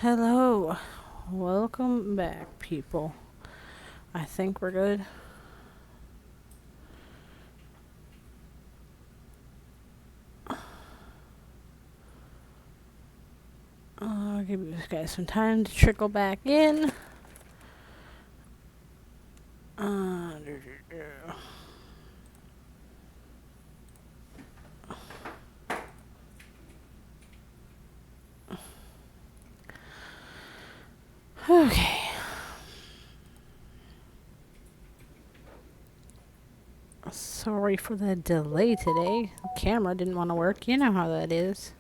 Hello, welcome back, people. I think we're good. I'll give you guys some time to trickle back in. Uh, okay. Sorry for the delay today. The camera didn't want to work. You know how that is.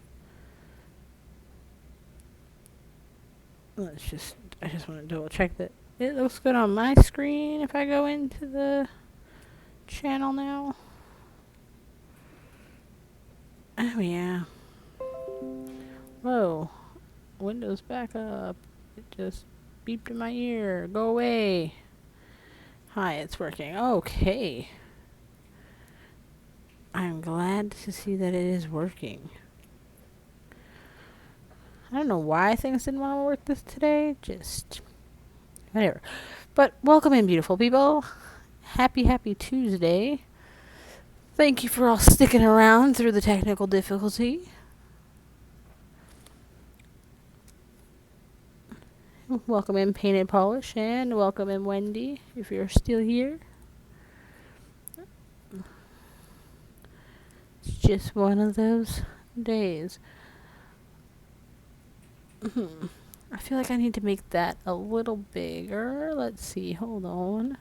I just want to double check that it looks good on my screen if I go into the channel now. Oh, yeah. Whoa. Windows back up. It just beeped in my ear. Go away. Hi, it's working. Okay. I'm glad to see that it is working. I don't know why things didn't want to work this today. Just whatever. But welcome in, beautiful people. Happy Tuesday. Thank you for all sticking around through the technical difficulty. Welcome in, Painted Polish, and welcome in, Wendy, if you're still here. It's just one of those days. I feel like I need to make that a little bigger. Let's see. Hold on.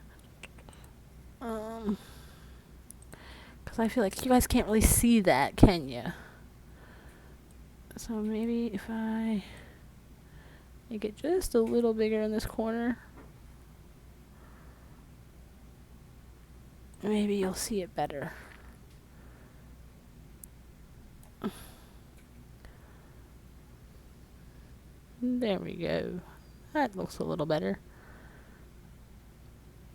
Because I feel like you guys can't really see that, can you? So maybe if I make it just a little bigger in this corner, maybe you'll see it better. There we go. That looks a little better.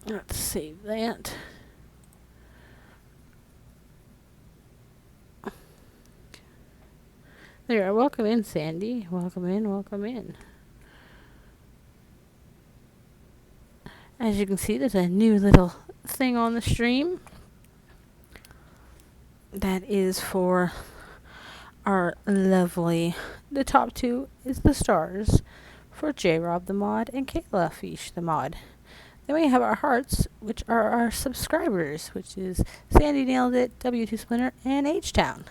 Let's save that. There, welcome in, Sandy. Welcome in, welcome in. As you can see, there's a new little thing on the stream that is for our lovely, the top two is the stars for J-Rob the mod and Kayla Fish the mod. Then we have our hearts, which are our subscribers, which is Sandy Nailed It, W2 Splinter, and H-Town.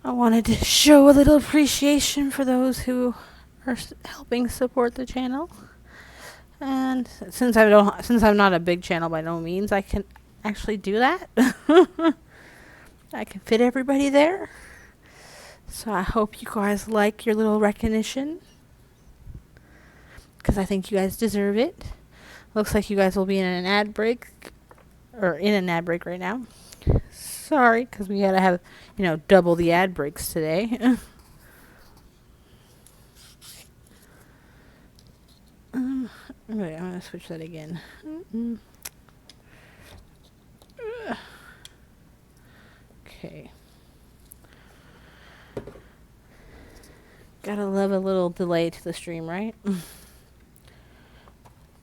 I wanted to show a little appreciation for those who are helping support the channel. And since I'm not a big channel by no means, I can actually do that. I can fit everybody there. So I hope you guys like your little recognition, because I think you guys deserve it. Looks like you guys will be in an ad break, or in an ad break right now. Sorry, because we had to have, double the ad breaks today. Wait, I'm going to switch that again. Okay. Gotta love a little delay to the stream, right?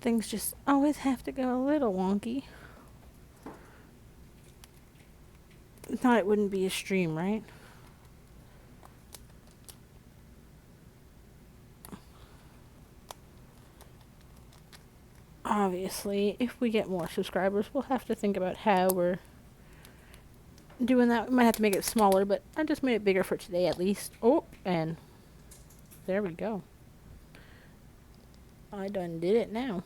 Things just always have to go a little wonky. Thought it wouldn't be a stream, right? Obviously, if we get more subscribers, we'll have to think about how we're doing that. We might have to make it smaller, but I just made it bigger for today at least. Oh, and there we go. I done did it now.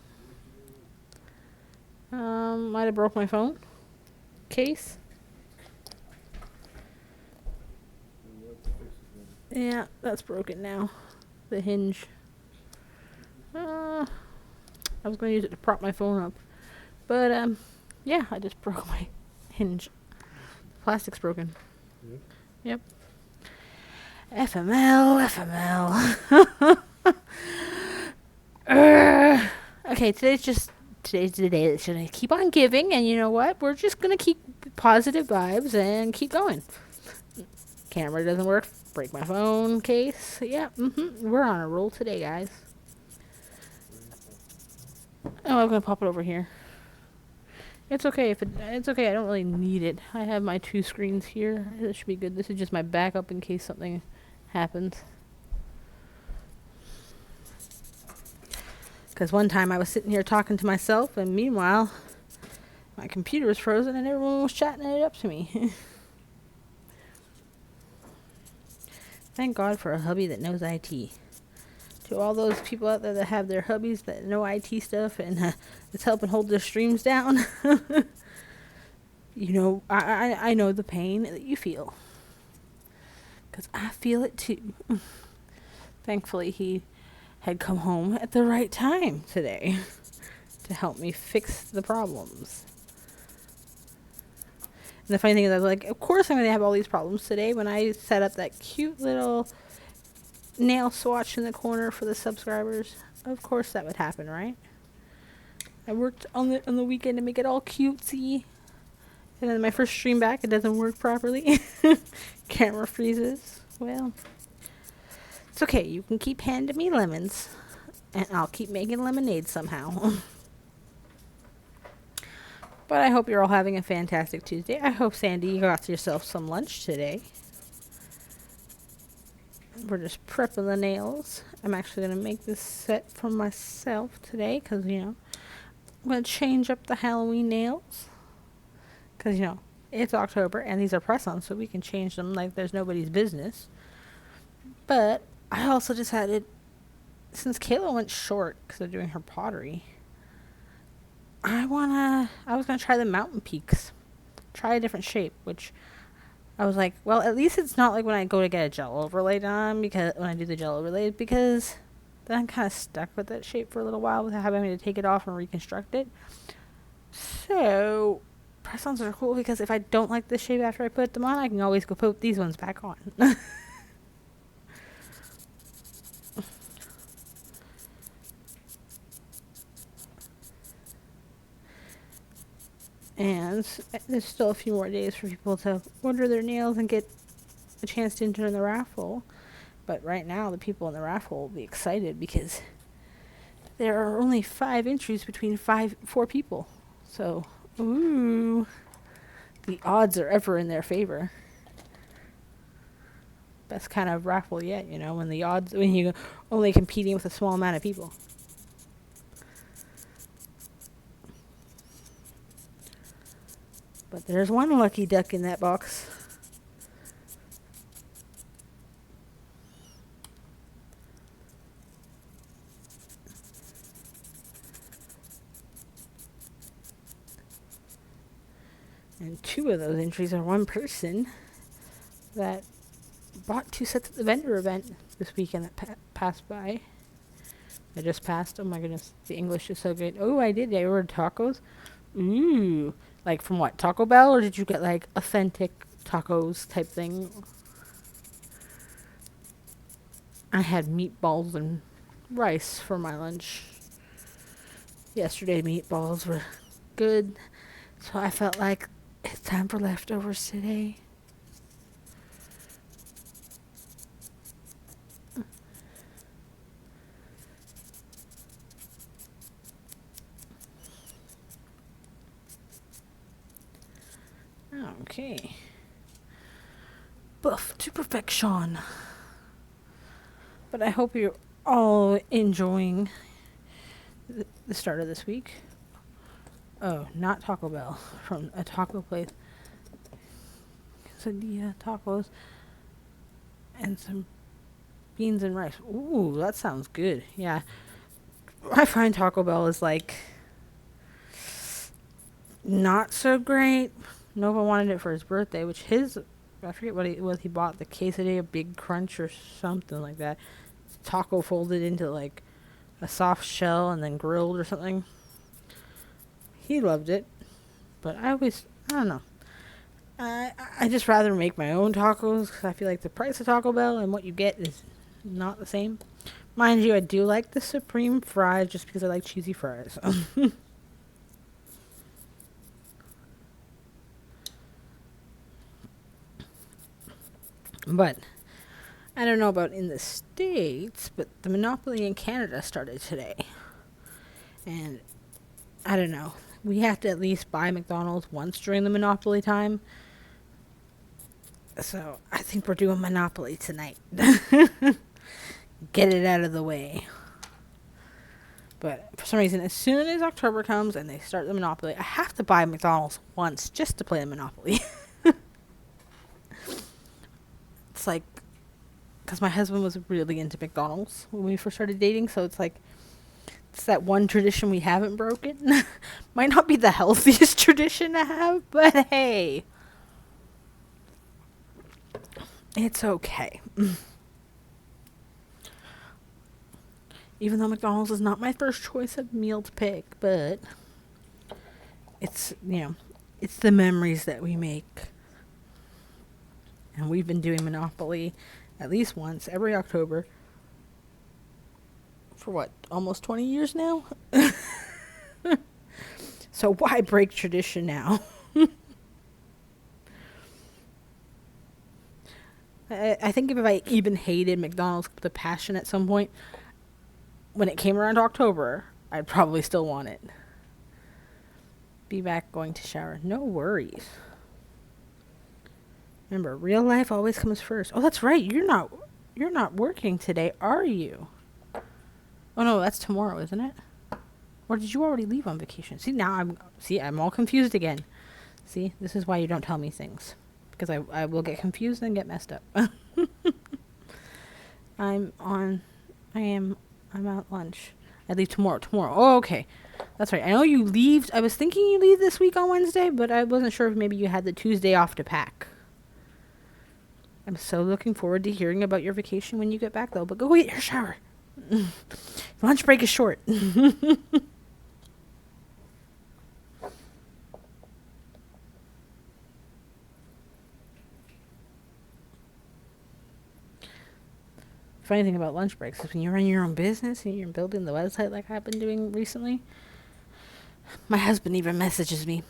Might have broke my phone case. Yeah, that's broken now. The hinge. I was going to use it to prop my phone up. But, yeah, I just broke my hinge. The plastic's broken. Yep. FML. Okay, today's the day that's going to keep on giving, and you know what? We're just going to keep positive vibes and keep going. Camera doesn't work. Break my phone case. Yeah, we're on a roll today, guys. Oh, I'm gonna pop it over here. It's okay if it's okay. I don't really need it. I have my 2 screens here. It should be good. This is just my backup in case something happens. Because one time I was sitting here talking to myself, and meanwhile, my computer was frozen and everyone was chatting it up to me. Thank God for a hubby that knows IT. To all those people out there that have their hubbies that know IT stuff and it's helping hold their streams down. You know, I know the pain that you feel. Because I feel it too. Thankfully, he had come home at the right time today to help me fix the problems. And the funny thing is, I was like, of course I'm going to have all these problems today when I set up that cute little nail swatch in the corner for the subscribers. Of course that would happen, right? I worked on the weekend to make it all cutesy. And then my first stream back, it doesn't work properly. Camera freezes. Well, it's okay. You can keep handing me lemons. And I'll keep making lemonade somehow. But I hope you're all having a fantastic Tuesday. I hope, Sandy, you got yourself some lunch today. We're just prepping the nails. I'm actually going to make this set for myself today because, you know, I'm going to change up the Halloween nails. Because, you know, it's October and these are press-ons, so we can change them like there's nobody's business. But I also decided, since Kayla went short because they're doing her pottery, I was going to try the mountain peaks. Try a different shape, which I was like, well, at least it's not like when I go to get a gel overlay done, because when I do the gel overlay, because then I'm kind of stuck with that shape for a little while without having to take it off and reconstruct it. So press-ons are cool because if I don't like this shape after I put them on, I can always go put these ones back on. And there's still a few more days for people to order their nails and get a chance to enter in the raffle. But right now, the people in the raffle will be excited because there are only 5 entries between 4 people. So, ooh, the odds are ever in their favor. Best kind of raffle yet, you know, when you're only competing with a small amount of people. But there's one lucky duck in that box. And 2 of those entries are one person that bought 2 sets at the vendor event this weekend that passed by. I just passed. Oh my goodness, the English is so good. Oh, I did. I ordered tacos. Ooh. Like from what, Taco Bell? Or did you get like authentic tacos type thing? I had meatballs and rice for my lunch. Yesterday meatballs were good. So I felt like it's time for leftovers today. Okay. Buff to perfection. But I hope you're all enjoying the start of this week. Oh, not Taco Bell. From a taco place. Quesadilla tacos. And some beans and rice. Ooh, that sounds good. Yeah. I find Taco Bell is like not so great. Nova wanted it for his birthday, which I forget what he bought, the quesadilla Big Crunch or something like that. Taco folded into like a soft shell and then grilled or something. He loved it, but I don't know. I just rather make my own tacos because I feel like the price of Taco Bell and what you get is not the same. Mind you, I do like the supreme fries just because I like cheesy fries. But I don't know about in the States, but the Monopoly in Canada started today. And I don't know. We have to at least buy McDonald's once during the Monopoly time. So I think we're doing Monopoly tonight. Get it out of the way. But for some reason, as soon as October comes and they start the Monopoly, I have to buy McDonald's once just to play the Monopoly. It's like, because my husband was really into McDonald's when we first started dating, so it's like, it's that one tradition we haven't broken. Might not be the healthiest tradition to have, but hey, it's okay. Even though McDonald's is not my first choice of meal to pick, but it's, it's the memories that we make. And we've been doing Monopoly at least once every October for what, almost 20 years now? So why break tradition now? I think if I even hated McDonald's with a passion at some point, when it came around October, I'd probably still want it. Be back going to shower. No worries. Remember, real life always comes first. Oh, that's right. You're not working today, are you? Oh no, that's tomorrow, isn't it? Or did you already leave on vacation? See, now I'm all confused again. See, this is why you don't tell me things. Because I will get confused and get messed up. I'm at lunch. I leave tomorrow. Oh, okay. That's right. I know you leave. I was thinking you leave this week on Wednesday, but I wasn't sure if maybe you had the Tuesday off to pack. I'm so looking forward to hearing about your vacation when you get back, though. But go get your shower. Lunch break is short. Funny thing about lunch breaks is when you're running your own business and you're building the website like I've been doing recently, my husband even messages me,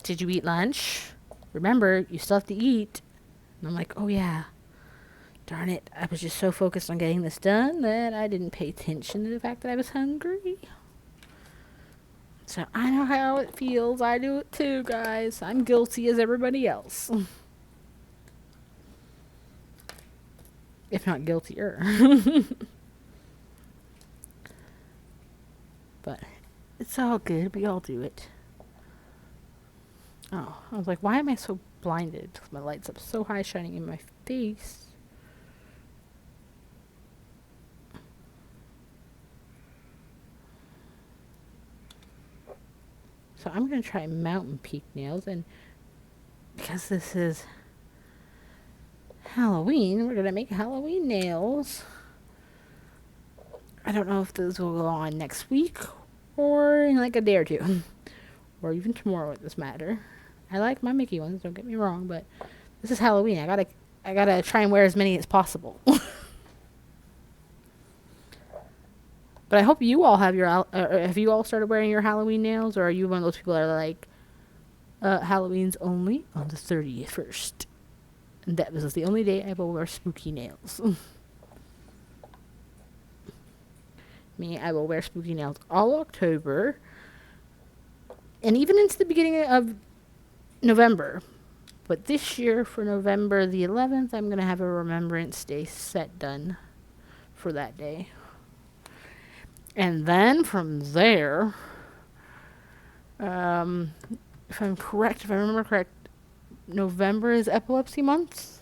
did you eat lunch? Remember, you still have to eat. And I'm like, oh yeah. Darn it. I was just so focused on getting this done that I didn't pay attention to the fact that I was hungry. So I know how it feels. I do it too, guys. I'm guilty as everybody else. If not guiltier. But it's all good. We all do it. Oh, I was like, why am I so blinded? Because my light's up so high shining in my face. So I'm going to try Mountain Peak nails. And because this is Halloween, we're going to make Halloween nails. I don't know if those will go on next week or in like a day or two. Or even tomorrow at this matter. I like my Mickey ones, don't get me wrong, but this is Halloween. I gotta try and wear as many as possible. But I hope you all have have you all started wearing your Halloween nails, or are you one of those people that are like, Halloween's only on the 31st. And that was the only day I will wear spooky nails. Me, I will wear spooky nails all October. And even into the beginning of November. But this year, for November the 11th, I'm going to have a Remembrance Day set done for that day. And then from there, if I remember correct, November is epilepsy month.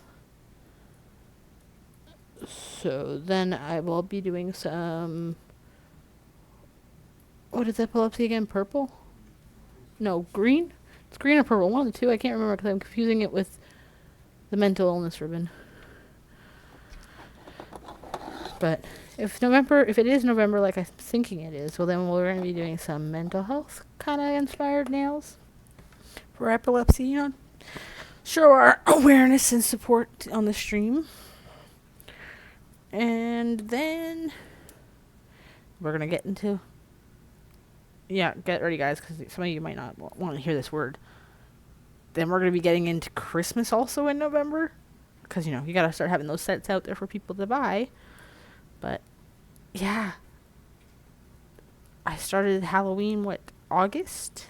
So then I will be doing some... What is epilepsy again? Purple? No, green? It's green or purple. One of the two. I can't remember because I'm confusing it with the mental illness ribbon. But if it is November like I'm thinking it is, well then we're going to be doing some mental health kind of inspired nails for epilepsy, show our awareness and support on the stream. And then we're going to get into... Yeah, get ready, guys, because some of you might not want to hear this word. Then we're going to be getting into Christmas also in November. because you gotta start having those sets out there for people to buy. But yeah, I started Halloween August,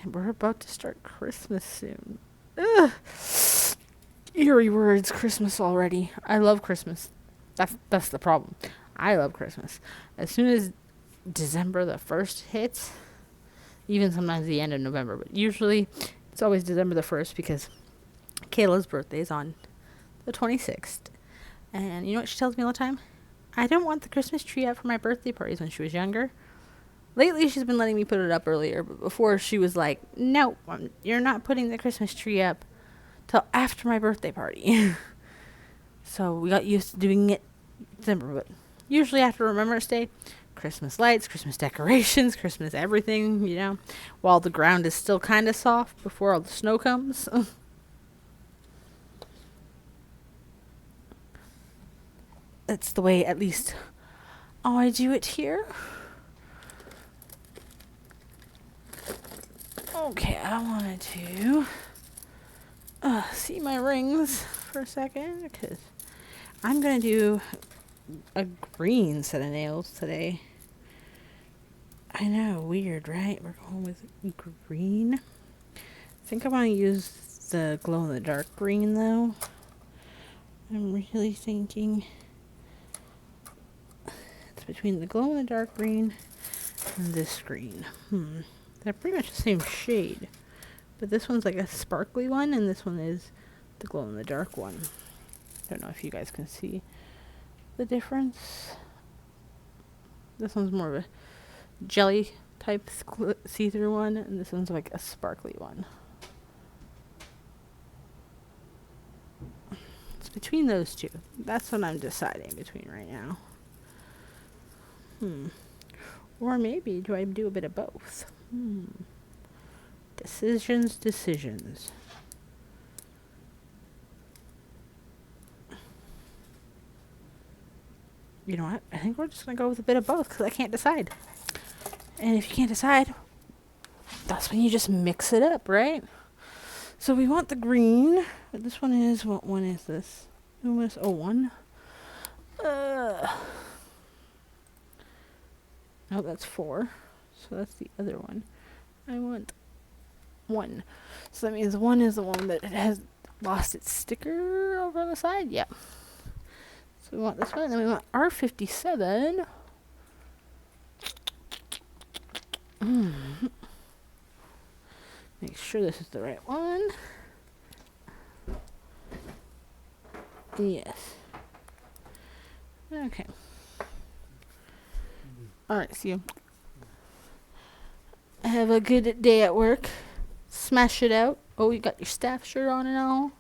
and we're about to start Christmas soon. Ugh. Eerie words, Christmas already. I love Christmas. That's the problem. I love Christmas. As soon as December the 1st hits, even sometimes the end of November, but usually it's always December the 1st because Kayla's birthday is on the 26th. And you know what she tells me all the time? I don't want the Christmas tree up for my birthday parties when she was younger. Lately, she's been letting me put it up earlier, but before she was like, no, you're not putting the Christmas tree up till after my birthday party. So we got used to doing it December, but usually after Remembrance Day, Christmas lights, Christmas decorations, Christmas everything, while the ground is still kind of soft before all the snow comes. That's the way, at least, I do it here. Okay, I wanted to see my rings for a second, because I'm going to do a green set of nails today. I know, weird, right? We're going with green. I think I want to use the glow-in-the-dark green, though. I'm really thinking it's between the glow-in-the-dark green and this green. They're pretty much the same shade, but this one's like a sparkly one, and this one is the glow-in-the-dark one. Don't know if you guys can see the difference. This one's more of a jelly type see-through one, and this one's like a sparkly one. It's between those two. That's what I'm deciding between right now. Or maybe do I do a bit of both? Decisions. You know what? I think we're just going to go with a bit of both because I can't decide. And if you can't decide, that's when you just mix it up, right? So we want the green. This one is, what one is this? Almost 01. Oh, that's 4. So that's the other one. I want 1. So that means 1 is the one that has lost its sticker over on the side. Yeah. So we want this one. And then we want R57. Make sure this is the right one. Yes. Okay. Alright, see you. Have a good day at work. Smash it out. Oh, you got your staff shirt on and all.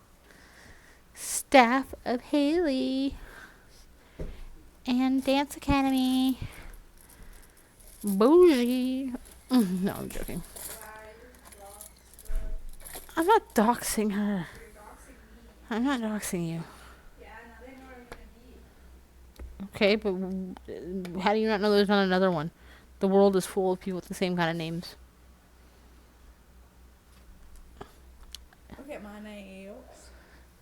Staff of Haley. And Dance Academy. Bougie. No, I'm joking. I'm not doxing her. I'm not doxing you. Okay, but how do you not know there's not another one? The world is full of people with the same kind of names. Look at my nails.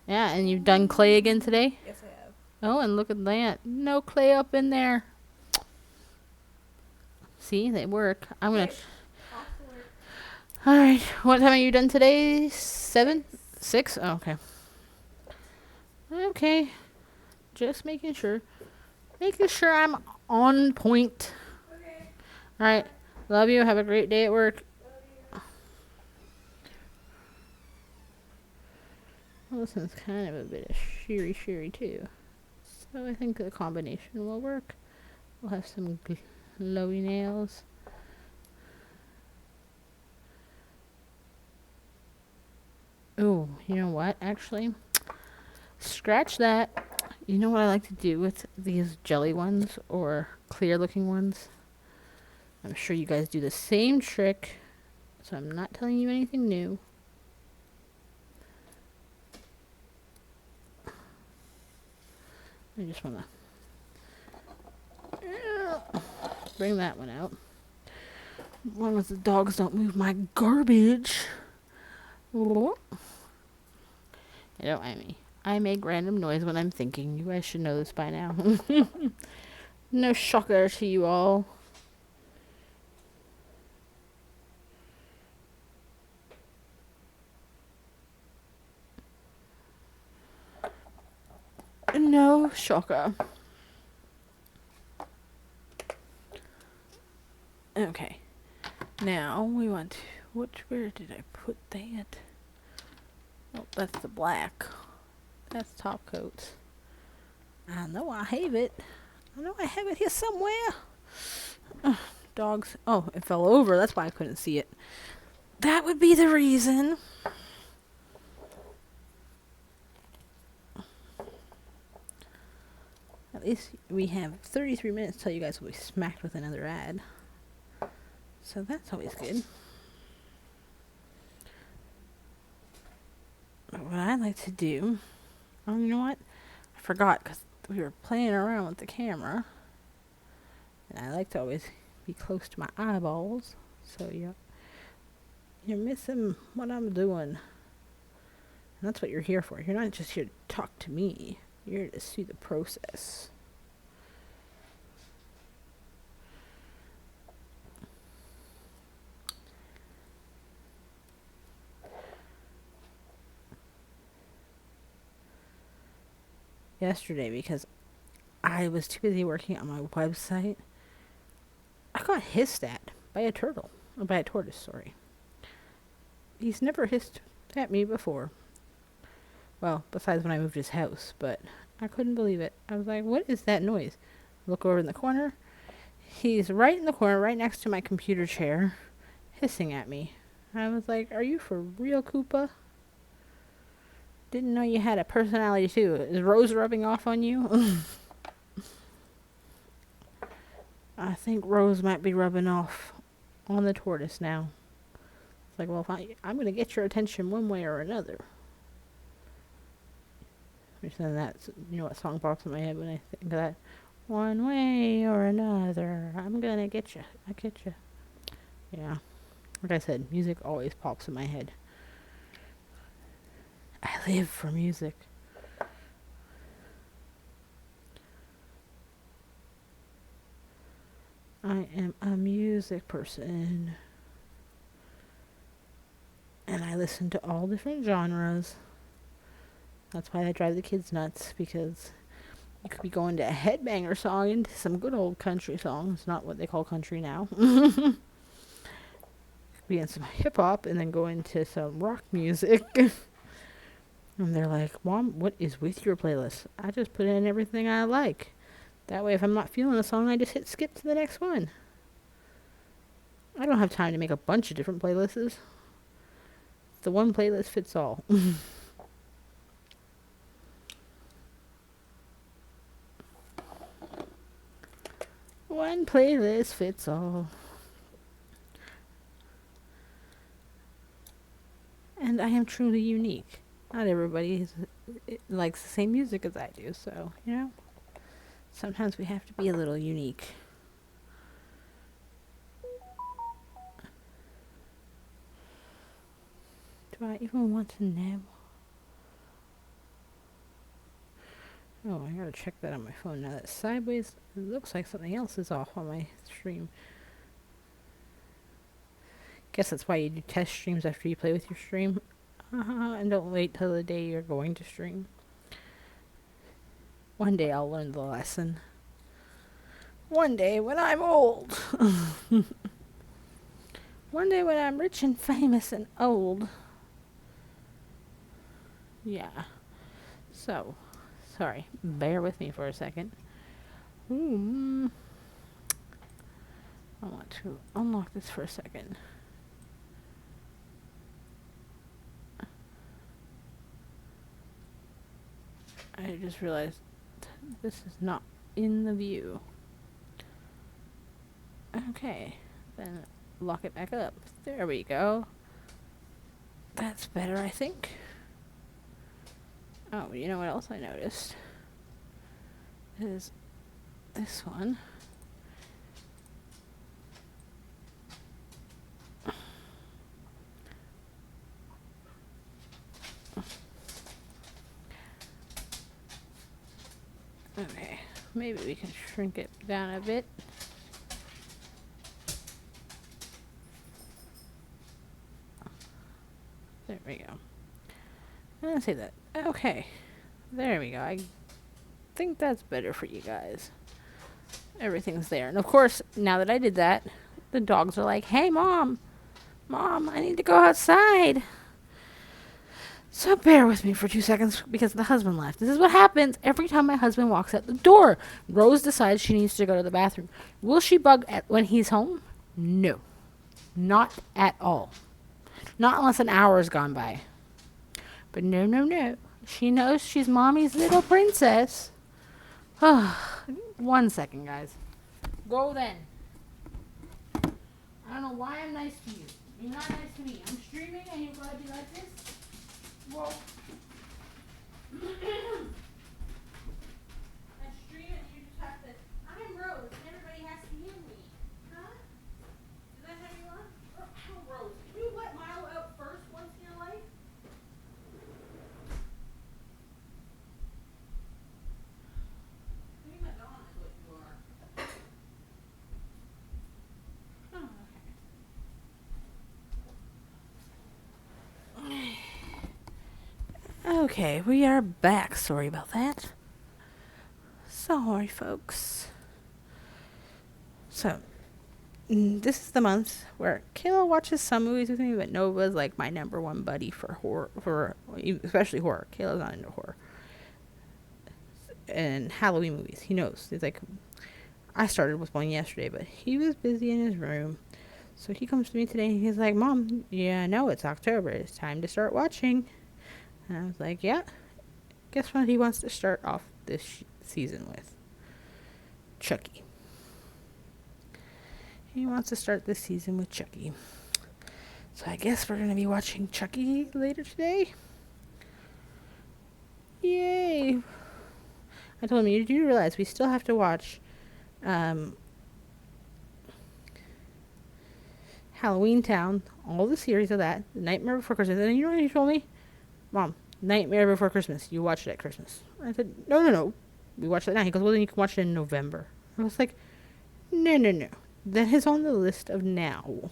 Yeah, and you've done clay again today? Yes, I have. Oh, and look at that. No clay up in there. See, they work. I'm going to... Alright, what time are you done today? 7? 6? Oh, okay. Okay. Just making sure. Making sure I'm on point. Okay. Alright. Love you. Have a great day at work. Well, this one's kind of a bit of sheery too. So I think the combination will work. We'll have some glowy nails. Oh, you know what? Actually, scratch that. You know what I like to do with these jelly ones or clear looking ones? I'm sure you guys do the same trick, so I'm not telling you anything new. I just want to bring that one out. As long as the dogs don't move my garbage. And Don't mind me. I make random noise when I'm thinking. You guys should know this by now. No shocker to you all. No shocker. Okay. Now we want to, where did I put that? Oh, that's the black. That's top coat. I know I have it. I know I have it here somewhere. Dogs. Oh, it fell over. That's why I couldn't see it. That would be the reason. At least we have 33 minutes till you guys will be smacked with another ad. So that's always good. But what I like to do... Oh, you know what? I forgot because we were playing around with the camera. And I like to always be close to my eyeballs. So you're missing what I'm doing. And that's what you're here for. You're not just here to talk to me. You're here to see the process. Yesterday, because I was too busy working on my website, I got hissed at by a turtle. Or by a tortoise, sorry. He's never hissed at me before. Well, besides when I moved his house, but I couldn't believe it. I was like, what is that noise? Look over in the corner. He's right in the corner, right next to my computer chair, hissing at me. I was like, are you for real, Koopa? Didn't know you had a personality too. Is Rose rubbing off on you? I think Rose might be rubbing off on the tortoise now. It's like, well, I'm going to get your attention one way or another. And that's, you know what song pops in my head when I think of that? One way or another, I'm going to get you. I get you. Yeah. Like I said, music always pops in my head. I live for music. I am a music person. And I listen to all different genres. That's why I drive the kids nuts, because you could be going to a headbanger song into some good old country songs. Not what they call country now. Be in some hip hop and then go into some rock music. And they're like, Mom, what is with your playlist? I just put in everything I like. That way, if I'm not feeling a song, I just hit skip to the next one. I don't have time to make a bunch of different playlists. The one playlist fits all. One playlist fits all. And I am truly unique. Not everybody likes the same music as I do, so, you know, sometimes we have to be a little unique. Do I even want to know? Oh, I gotta check that on my phone now. That sideways, it looks like something else is off on my stream. Guess that's why you do test streams after you play with your stream. And don't wait till the day you're going to stream. One day I'll learn the lesson. One day when I'm old. One day when I'm rich and famous and old. Yeah. So, sorry. Bear with me for a second. I want to unlock this for a second. I just realized this is not in the view. Okay, then lock it back up. There we go. That's better, I think. Oh, you know what else I noticed? Is this one. Maybe we can shrink it down a bit. There we go. I'm gonna say that. Okay. There we go. I think that's better for you guys. Everything's there. And of course, now that I did that, the dogs are like, hey, Mom, I need to go outside. So bear with me for 2 seconds because the husband left. This is what happens every time my husband walks out the door. Rose decides she needs to go to the bathroom. Will she bug when he's home? No. Not at all. Not unless an hour has gone by. But no, no, no. She knows she's Mommy's little princess. 1 second, guys. Go then. I don't know why I'm nice to you. You're not nice to me. I'm streaming and you're gonna be like this? Well, I stream and you just have to. I'm Rose and everybody has to hear me. Huh? Is that how you are? Rose, can you let Milo out first once in your life? Maybe Madonna is what you are. Oh, okay, we are back. Sorry about that. Sorry, folks. So, this is the month where Kayla watches some movies with me, but Nova's like my number one buddy for horror, especially horror. Kayla's not into horror. And Halloween movies. He knows. He's like, I started with one yesterday, but he was busy in his room. So he comes to me today and he's like, Mom, yeah, I know it's October. It's time to start watching. And I was like, yeah. Guess what he wants to start off this season with? Chucky. He wants to start this season with Chucky. So I guess we're going to be watching Chucky later today. Yay. I told him, you do realize we still have to watch Halloween Town, all the series of that, The Nightmare Before Christmas. And you know what he told me? Mom, Nightmare Before Christmas. You watch it at Christmas. I said, no. We watch that now. He goes, well, then you can watch it in November. I was like, no. That is on the list of now.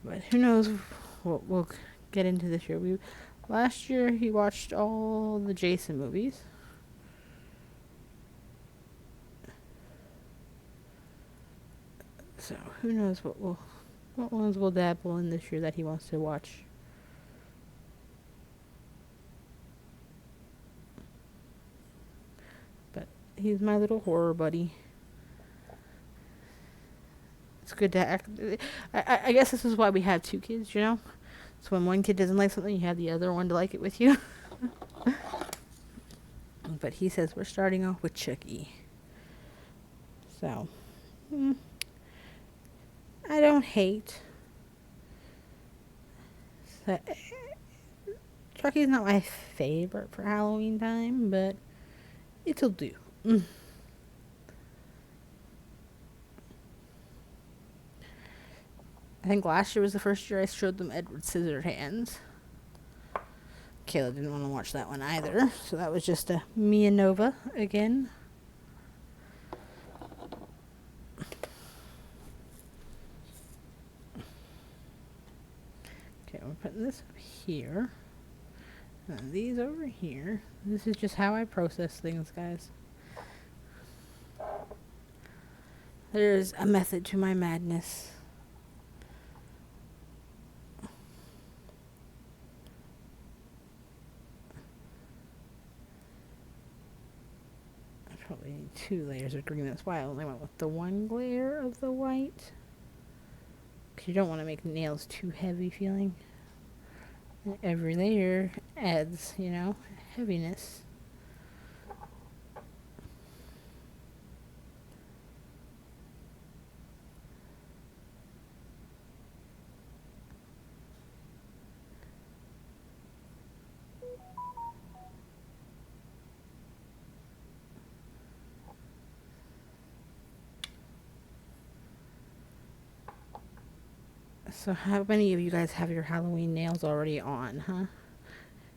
But who knows what we'll get into this year. Last year, he watched all the Jason movies. So who knows what ones we'll dabble in this year that he wants to watch. But he's my little horror buddy. It's good to act. I guess this is why we have 2 kids, you know? So when one kid doesn't like something, you have the other one to like it with you. But he says we're starting off with Chucky. So, I don't hate. So, Chucky's not my favorite for Halloween time, but it'll do. I think last year was the first year I showed them Edward Scissorhands. Kayla didn't want to watch that one either, so that was just a me and Nova again. Okay, we're putting this up here. And these over here. This is just how I process things, guys. There's a method to my madness. I probably need 2 layers of green. That's why I only went with the 1 layer of the white. Because you don't want to make nails too heavy feeling. And every layer adds, heaviness. So how many of you guys have your Halloween nails already on, huh?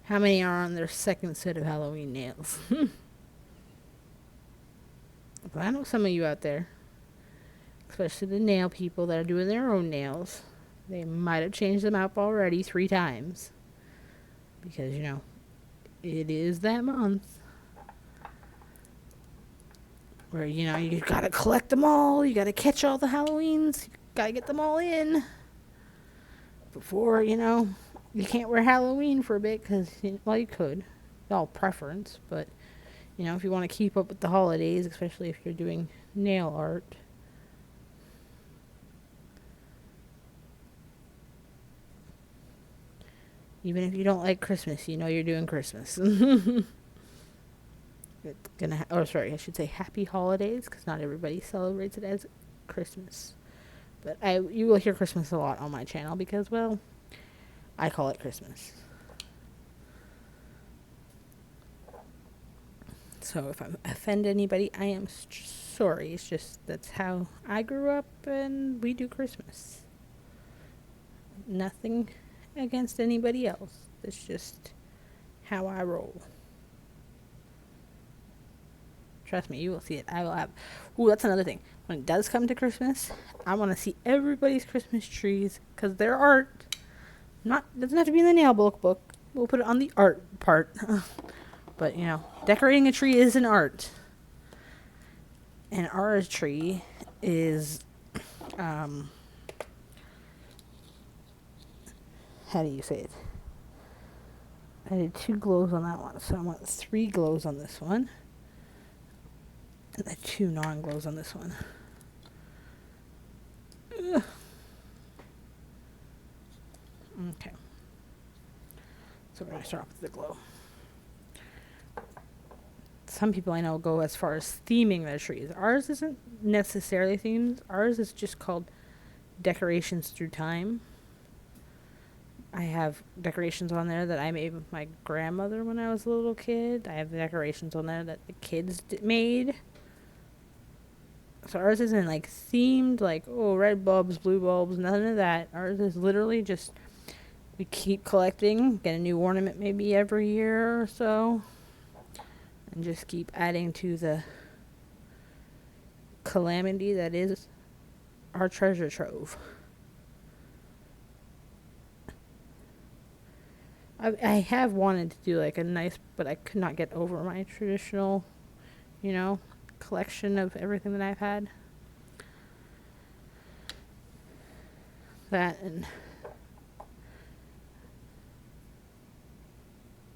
How many are on their second set of Halloween nails? But I know some of you out there, especially the nail people that are doing their own nails, they might have changed them up already 3 times. Because, it is that month where, you gotta collect them all, you gotta catch all the Halloweens, you gotta get them all in before, you can't wear Halloween for a bit because, well, you could. It's all preference, but, if you want to keep up with the holidays, especially if you're doing nail art. Even if you don't like Christmas, you're doing Christmas. It's gonna, I should say happy holidays, because not everybody celebrates it as Christmas. But you will hear Christmas a lot on my channel because, well, I call it Christmas. So if I offend anybody, I am sorry. It's just that's how I grew up and we do Christmas. Nothing against anybody else. It's just how I roll. Trust me, you will see it. I will have... Ooh, that's another thing. When it does come to Christmas, I want to see everybody's Christmas trees because their art doesn't have to be in the nail book. We'll put it on the art part. But, decorating a tree is an art. And our tree is, how do you say it? I did 2 glows on that one, so I want 3 glows on this one. And then 2 non-glows on this one. Ugh. Okay. So we're going to start off with the glow. Some people I know go as far as theming their trees. Ours isn't necessarily themed. Ours is just called Decorations Through Time. I have decorations on there that I made with my grandmother when I was a little kid. I have decorations on there that the kids made. So ours isn't like themed, like, oh, red bulbs, blue bulbs, none of that. Ours is literally just, we keep collecting, get a new ornament maybe every year or so, and just keep adding to the calamity that is our treasure trove. I have wanted to do like a nice, but I could not get over my traditional, collection of everything that I've had. That, and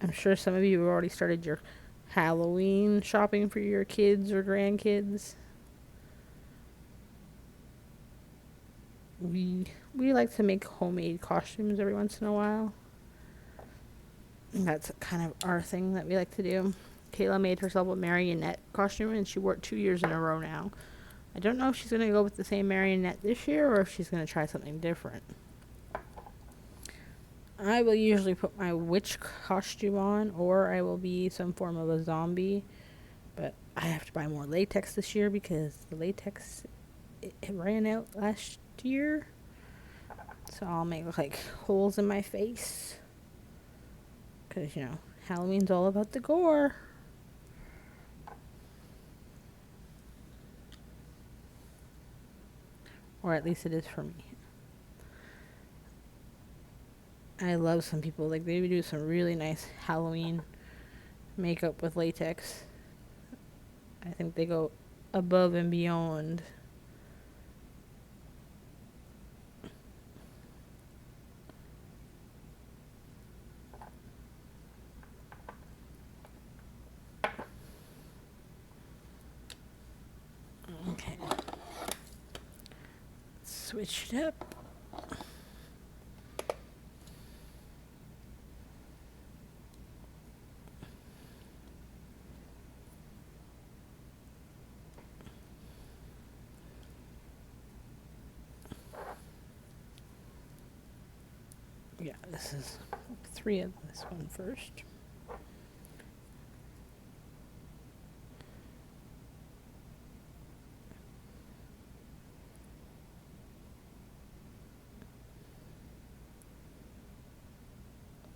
I'm sure some of you have already started your Halloween shopping for your kids or grandkids. We like to make homemade costumes every once in a while. That's kind of our thing that we like to do. Kayla made herself a marionette costume, and she wore it 2 years in a row now. I don't know if she's going to go with the same marionette this year, or if she's going to try something different. I will usually put my witch costume on, or I will be some form of a zombie. But I have to buy more latex this year, because the latex, it ran out last year. So I'll make, like, holes in my face. Because, Halloween's all about the gore. Or at least it is for me. I love some people, like, they do some really nice Halloween makeup with latex. I think they go above and beyond. Okay. Switch it up. Yeah, this is 3 of this one first.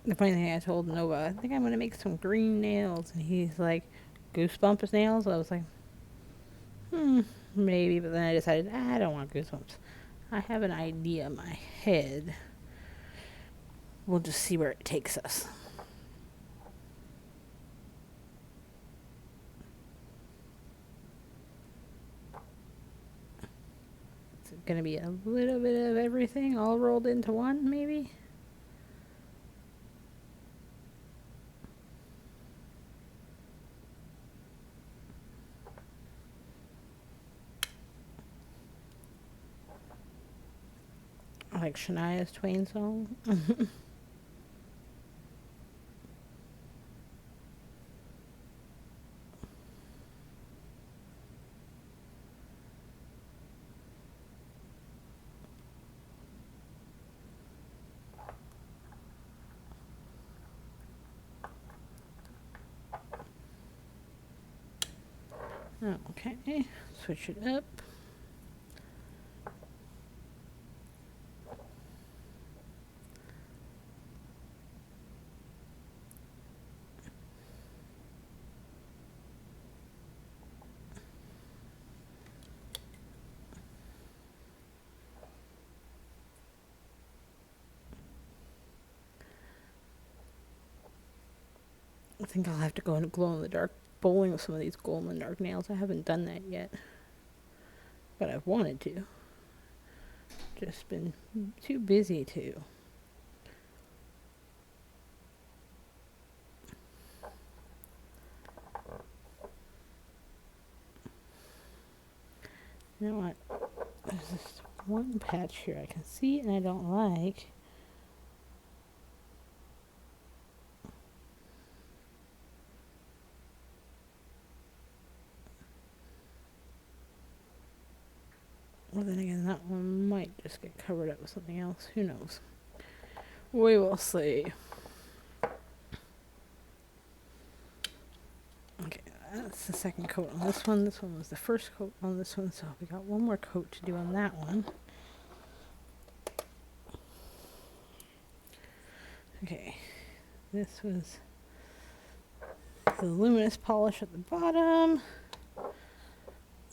The funny thing, I told Nova, I think I'm gonna make some green nails, and he's like, Goosebumps nails. I was like, maybe, but then I decided I don't want Goosebumps. I have an idea in my head. We'll just see where it takes us. It's gonna be a little bit of everything all rolled into one, maybe. Like Shania's Twain song. Okay, switch it up. I think I'll have to go into glow in the dark bowling with some of these glow in the dark nails. I haven't done that yet, but I've wanted to. Just been too busy to. You know what? There's this one patch here I can see and I don't like. Well, then again, that one might just get covered up with something else. Who knows? We will see. Okay, that's the second coat on this one. This one was the first coat on this one, so we got one more coat to do on that one. Okay, this was the luminous polish at the bottom.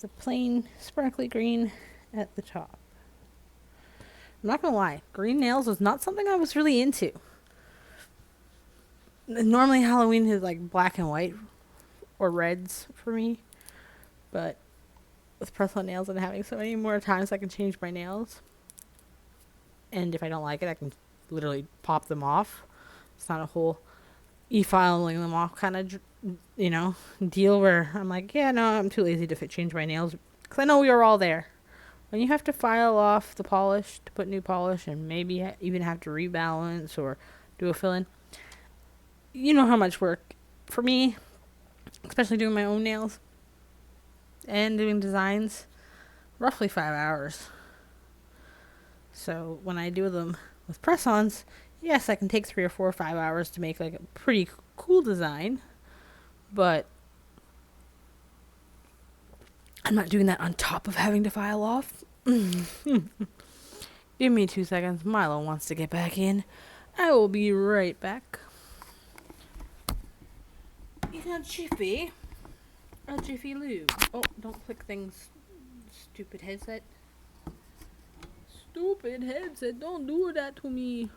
The plain sparkly green at the top. I'm not gonna lie, green nails was not something I was really into. Normally Halloween is like black and white or reds for me, but with press-on nails and having so many more times I can change my nails, and if I don't like it I can literally pop them off. It's not a whole e-filing them off kind of deal where I'm like, yeah, no, I'm too lazy to change my nails, because I know we are all there. When you have to file off the polish to put new polish and maybe even have to rebalance or do a fill-in, you know how much work for me, especially doing my own nails and doing designs, roughly 5 hours. So when I do them with press-ons, yes, I can take 3 or 4 or 5 hours to make like a pretty cool design, but I'm not doing that on top of having to file off. Give me 2 seconds. Milo wants to get back in. I will be right back. Yeah, Jiffy. A Jiffy Lube. Oh, don't click things. Stupid headset. Stupid headset. Don't do that to me.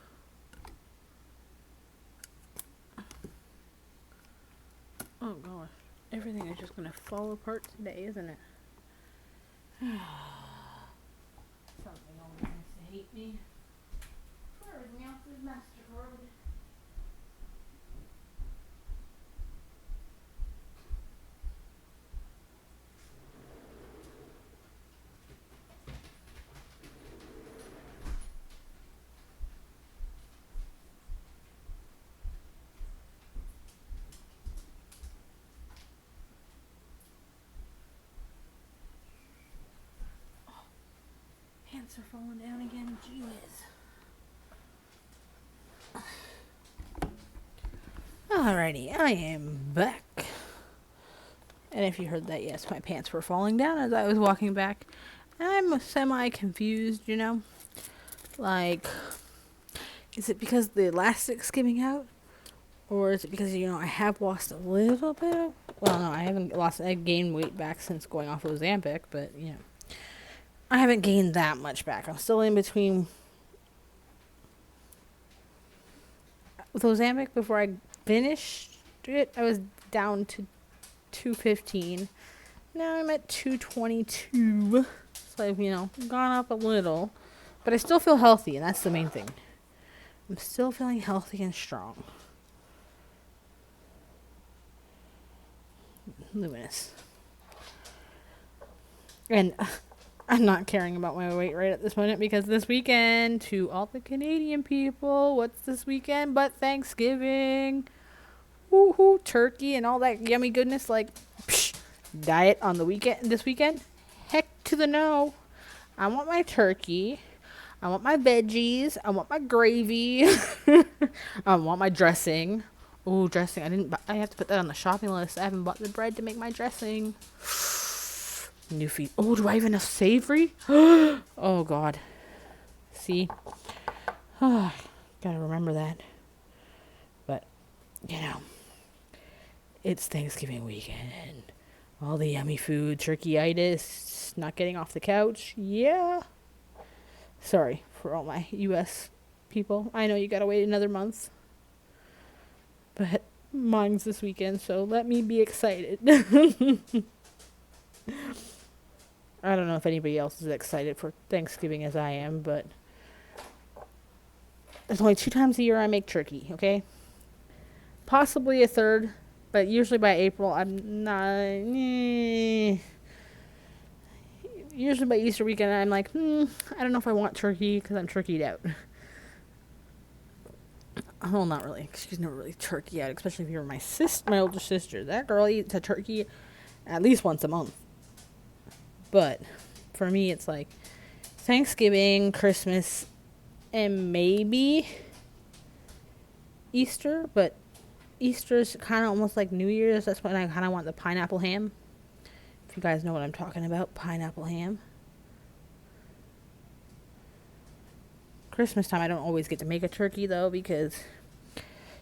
Oh gosh. Everything is just gonna fall apart today, isn't it? Something always wants to hate me. Everything else is MasterCard. Pants are falling down again. Gee whiz. Alrighty, I am back. And if you heard that, yes, my pants were falling down as I was walking back. And I'm semi-confused, Like, Is it because the elastic's giving out? Or is it because, I have lost a little bit? Well, no, I haven't lost. I gained weight back since going off of Ozempic, but, I haven't gained that much back. I'm still in between. With Ozempic, before I finished it, I was down to 215. Now I'm at 222. So I've, gone up a little. But I still feel healthy, and that's the main thing. I'm still feeling healthy and strong. Luminous. And I'm not caring about my weight right at this moment because this weekend, to all the Canadian people, what's this weekend but Thanksgiving? Woohoo, turkey and all that yummy goodness. Like, diet on the weekend, this weekend? Heck to the no. I want my turkey. I want my veggies. I want my gravy. I want my dressing. Ooh, dressing. I have to put that on the shopping list. I haven't bought the bread to make my dressing. New feet. Oh, do I have enough savory? Oh, God. See? Oh, gotta remember that. But, it's Thanksgiving weekend. All the yummy food, turkey-itis, not getting off the couch. Yeah. Sorry for all my U.S. people. I know you gotta wait another month. But mine's this weekend, so let me be excited. I don't know if anybody else is excited for Thanksgiving as I am, but there's only 2 times a year I make turkey, okay? Possibly a third, but usually by April I'm not... Usually by Easter weekend I'm like, I don't know if I want turkey because I'm turkeyed out. Well, not really. She's never really turkey out, especially if you're my older sister. That girl eats a turkey at least once a month. But for me, it's like Thanksgiving, Christmas, and maybe Easter. But Easter's kind of almost like New Year's. That's when I kind of want the pineapple ham. If you guys know what I'm talking about, pineapple ham. Christmas time, I don't always get to make a turkey, though, because I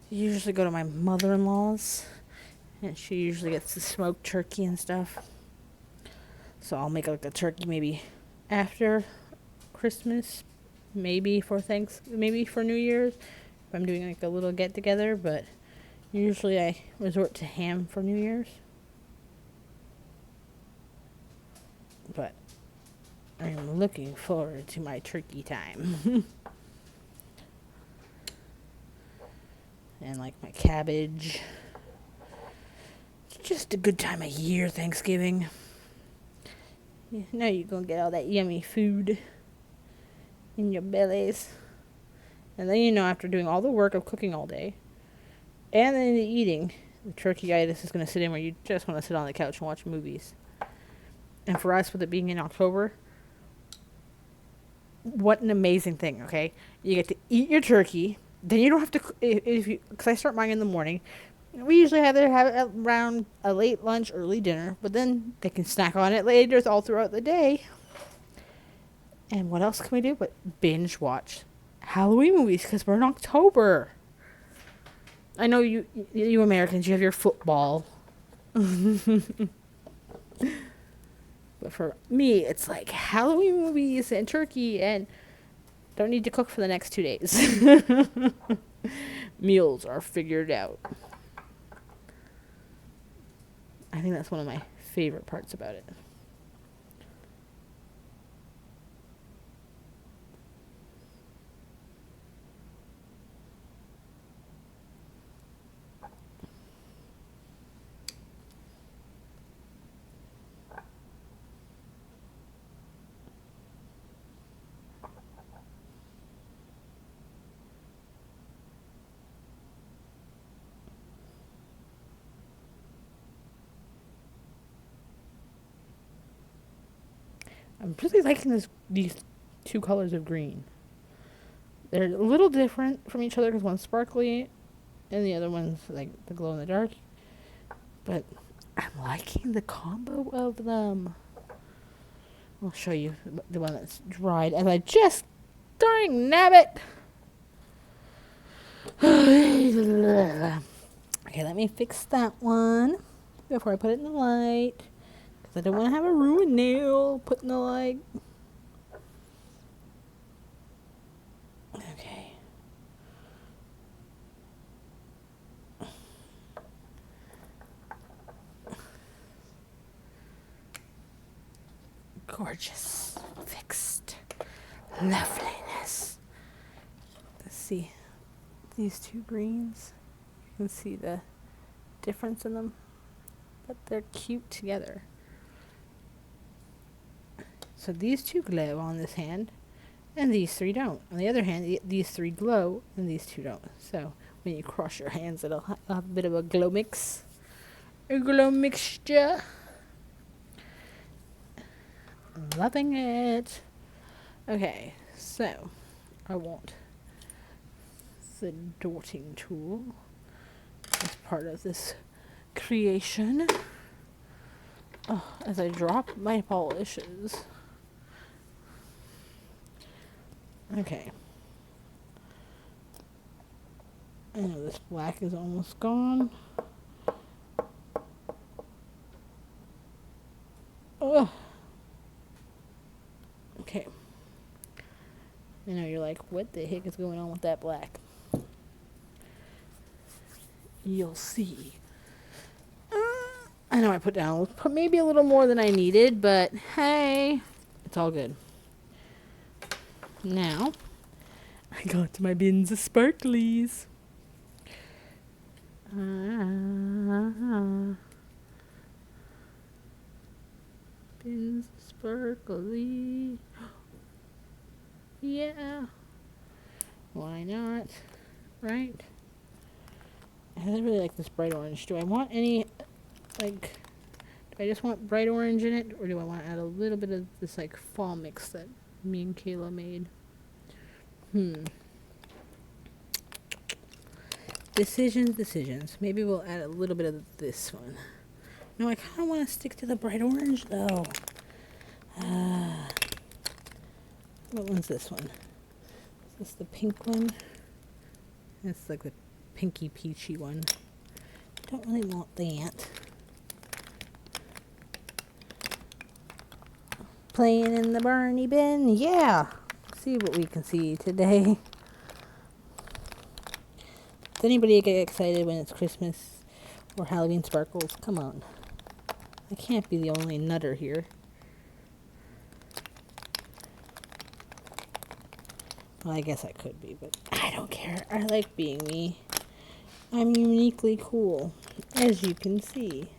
usually go to my mother-in-law's, and she usually gets the smoked turkey and stuff. So I'll make like a turkey maybe after Christmas, maybe for New Year's, if I'm doing like a little get-together, but usually I resort to ham for New Year's. But I'm looking forward to my turkey time. And like my cabbage. It's just a good time of year, Thanksgiving. Now you're going to get all that yummy food in your bellies. And then, after doing all the work of cooking all day, and then the eating, the turkey-itis is going to sit in where you just want to sit on the couch and watch movies. And for us, with it being in October, what an amazing thing, okay? You get to eat your turkey. Then you don't have to, because I start mine in the morning. We usually have it around a late lunch, early dinner, but then they can snack on it later all throughout the day. And what else can we do but binge watch Halloween movies, because we're in October. I know you Americans, you have your football. But for me, it's like Halloween movies and turkey, and don't need to cook for the next 2 days. Meals are figured out. I think that's one of my favorite parts about it. I'm really liking these 2 colors of green. They're a little different from each other because one's sparkly and the other one's like the glow in the dark. But I'm liking the combo of them. I'll show you the one that's dried. And darn nabbit! Okay, let me fix that one before I put it in the light. Because I don't want to have a ruined nail put in the light. Okay. Gorgeous. Fixed. Loveliness. Let's see. These two greens. You can see the difference in them. But they're cute together. So these two glow on this hand. And these three don't. On the other hand, these three glow and these two don't. So when you cross your hands, it'll have a bit of a glow mix. A glow mixture. Loving it. Okay, so I want the dotting tool as part of this creation. Oh, as I drop my polishes. Okay. I know this black is almost gone. Oh. Okay. I know you're like, what the heck is going on with that black? You'll see. I know I put maybe a little more than I needed, but hey, it's all good. Now, I got to my bins of sparklies. Bins of sparkly. Yeah. Why not? Right? I really like this bright orange. Do I want any, like, do I just want bright orange in it? Or do I want to add a little bit of this, like, fall mix that me and Kayla made? Decisions. Maybe we'll add a little bit of this one. No, I kind of want to stick to the bright orange, though. What one's this one? Is this the pink one? It's like the pinky peachy one. Don't really want that. Playing in the Barney bin? Yeah! See what we can see today. Does anybody get excited when it's Christmas or Halloween sparkles? Come on. I can't be the only nutter here. Well, I guess I could be, but I don't care. I like being me. I'm uniquely cool, as you can see.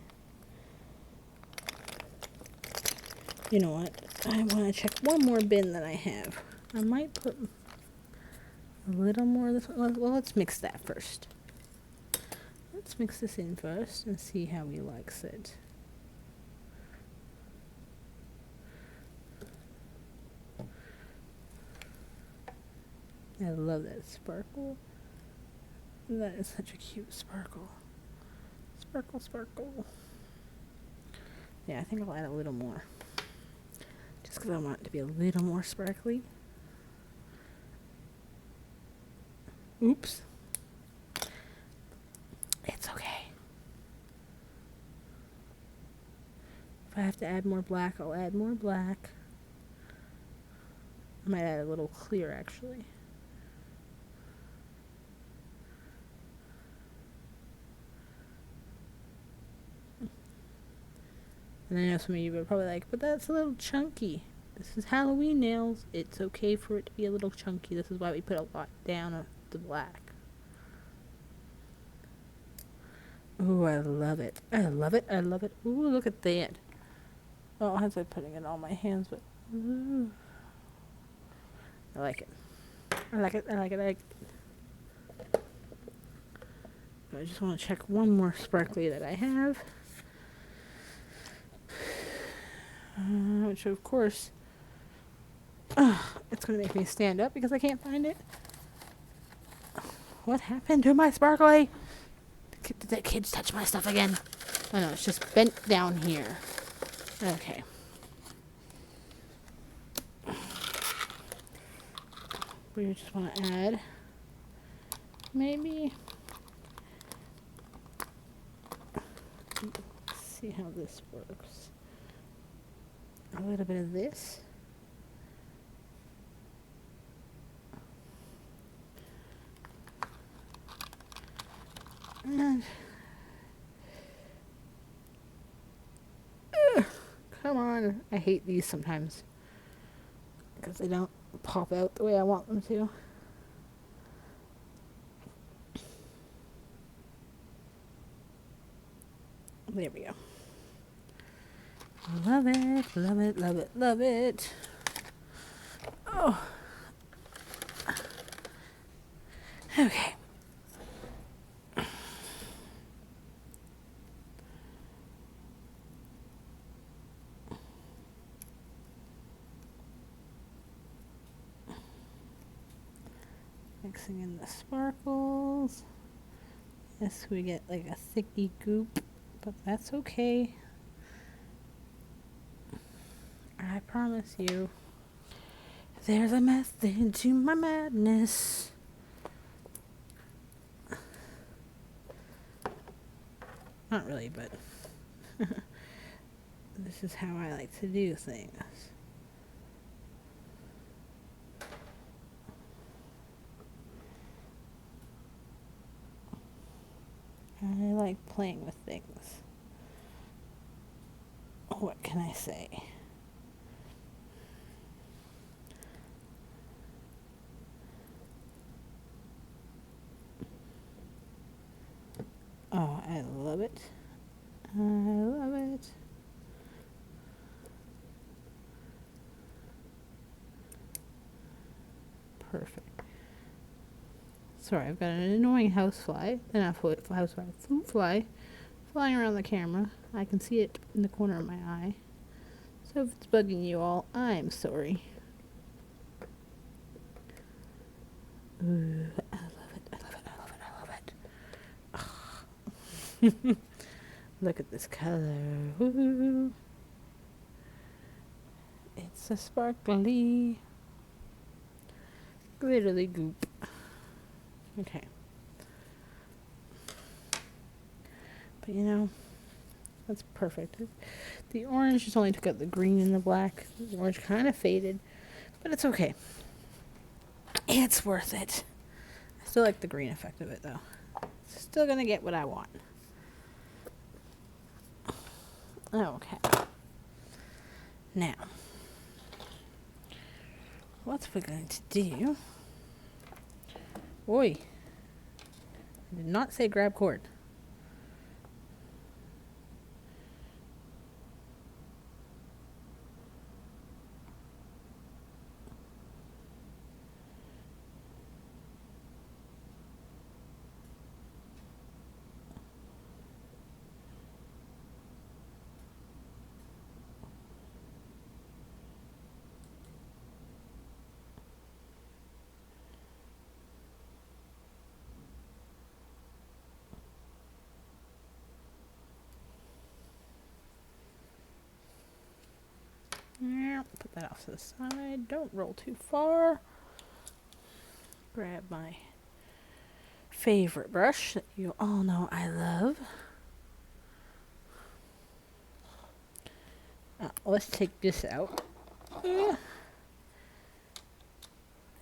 You know what? I want to check one more bin that I have. I might put a little more of this one. Well, let's mix that first. Let's mix this in first and see how he likes it. I love that sparkle. That is such a cute sparkle. Sparkle. Yeah, I think I'll add a little more. Just because I want it to be a little more sparkly. Oops. It's okay. If I have to add more black, I'll add more black. I might add a little clear, actually. And I know some of you are probably like, but that's a little chunky. This is Halloween nails. It's okay for it to be a little chunky. This is why we put a lot down of the black. Ooh, I love it. I love it. Ooh, look at that. Oh, I was like putting it on my hands, but ooh. I like it. I like it. I just want to check one more sparkly that I have. Which, of course, it's going to make me stand up because I can't find it. What happened to my sparkly? Did the kids touch my stuff again? Oh, no, it's just bent down here. Okay. We just want to add maybe. Let's see how this works. A little bit of this. And come on. I hate these sometimes because they don't pop out the way I want them to. There we go. Love it, love it, love it, love it. Oh. Okay. Mixing in the sparkles. Yes, we get like a thicky goop, but that's okay. I promise you, there's a method to my madness. Not really, but this is how I like to do things. I like playing with things. What can I say? Oh, I love it. I love it. Perfect. Sorry, I've got an annoying housefly, fruit fly, flying around the camera. I can see it in the corner of my eye. So if it's bugging you all, I'm sorry. Ooh, I love it, I love it, I love it, I love it. Look at this color. Ooh. It's a sparkly, glittery goop. Okay. But you know, that's perfect. The orange just only took out the green and the black. The orange kind of faded, but it's okay. It's worth it. I still like the green effect of it though. Still gonna get what I want. Okay. Now, what we're going to do... Oi. I did not say grab cord. Yeah, put that off to the side. Don't roll too far. Grab my favorite brush that you all know I love. Let's take this out.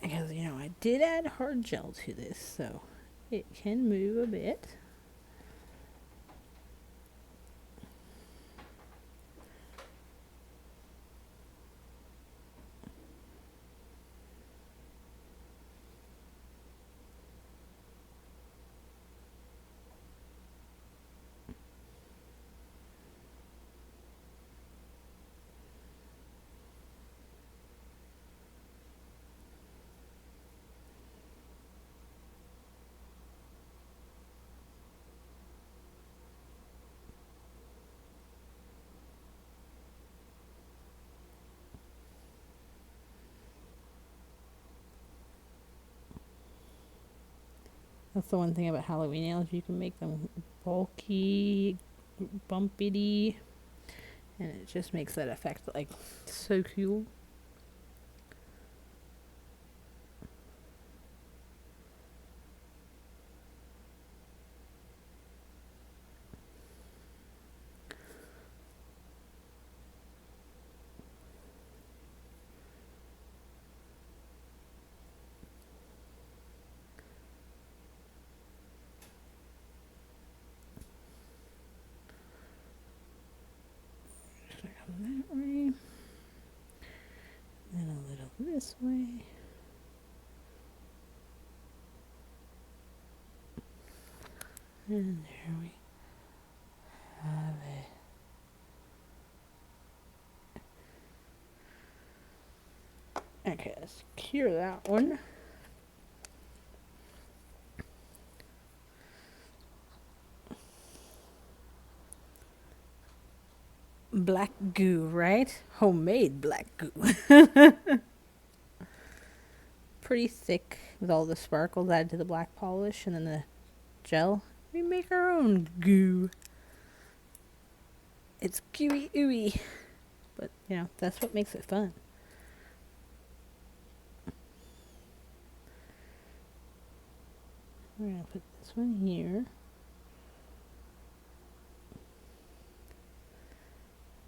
Because, you know, I did add hard gel to this, so it can move a bit. That's the one thing about Halloween nails. You can make them bulky, bumpity, and it just makes that effect like so cool. this way. And there we have it. Okay, let's cure that one. Black goo, right? Homemade black goo. Pretty thick with all the sparkles added to the black polish and then the gel. We make our own goo. It's gooey ooey. But, that's what makes it fun. We're going to put this one here.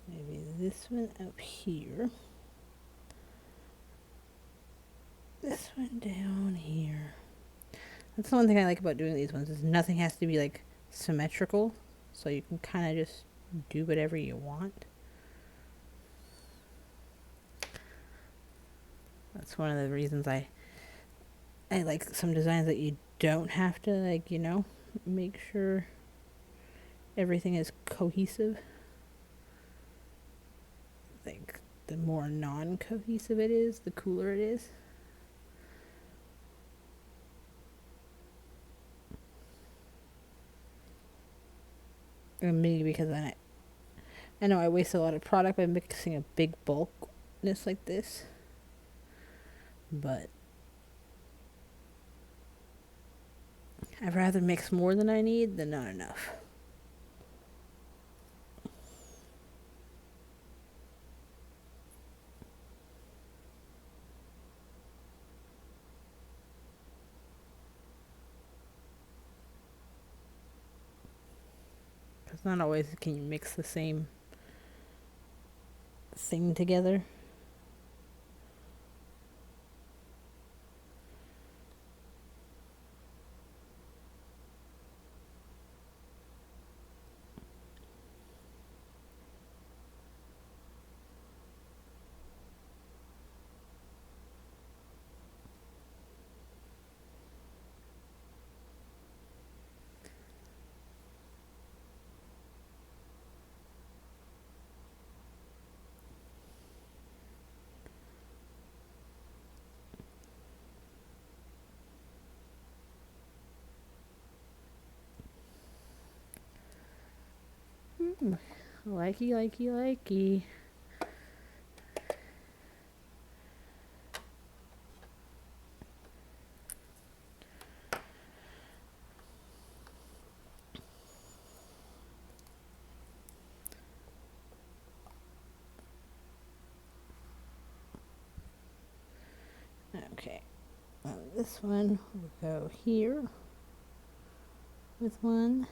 Maybe this one up here. This one down here. That's the one thing I like about doing these ones is nothing has to be like symmetrical. So you can kind of just do whatever you want. That's one of the reasons I like some designs that you don't have to make sure everything is cohesive. Like the more non-cohesive it is, the cooler it is. And maybe because I know I waste a lot of product by mixing a big bulkness like this. But I'd rather mix more than I need than not enough. Because not always can you mix the same thing together. Likey, likey, likey. Okay, this one will go here with one.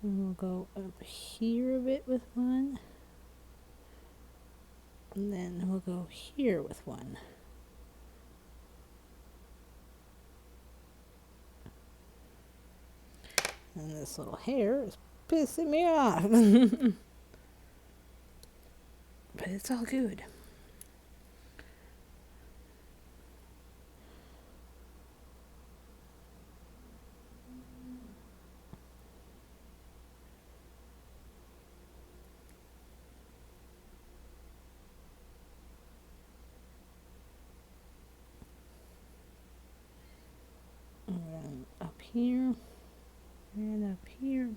And we'll go up here a bit with one. And then we'll go here with one. And this little hair is pissing me off. But it's all good. And up here. And up here.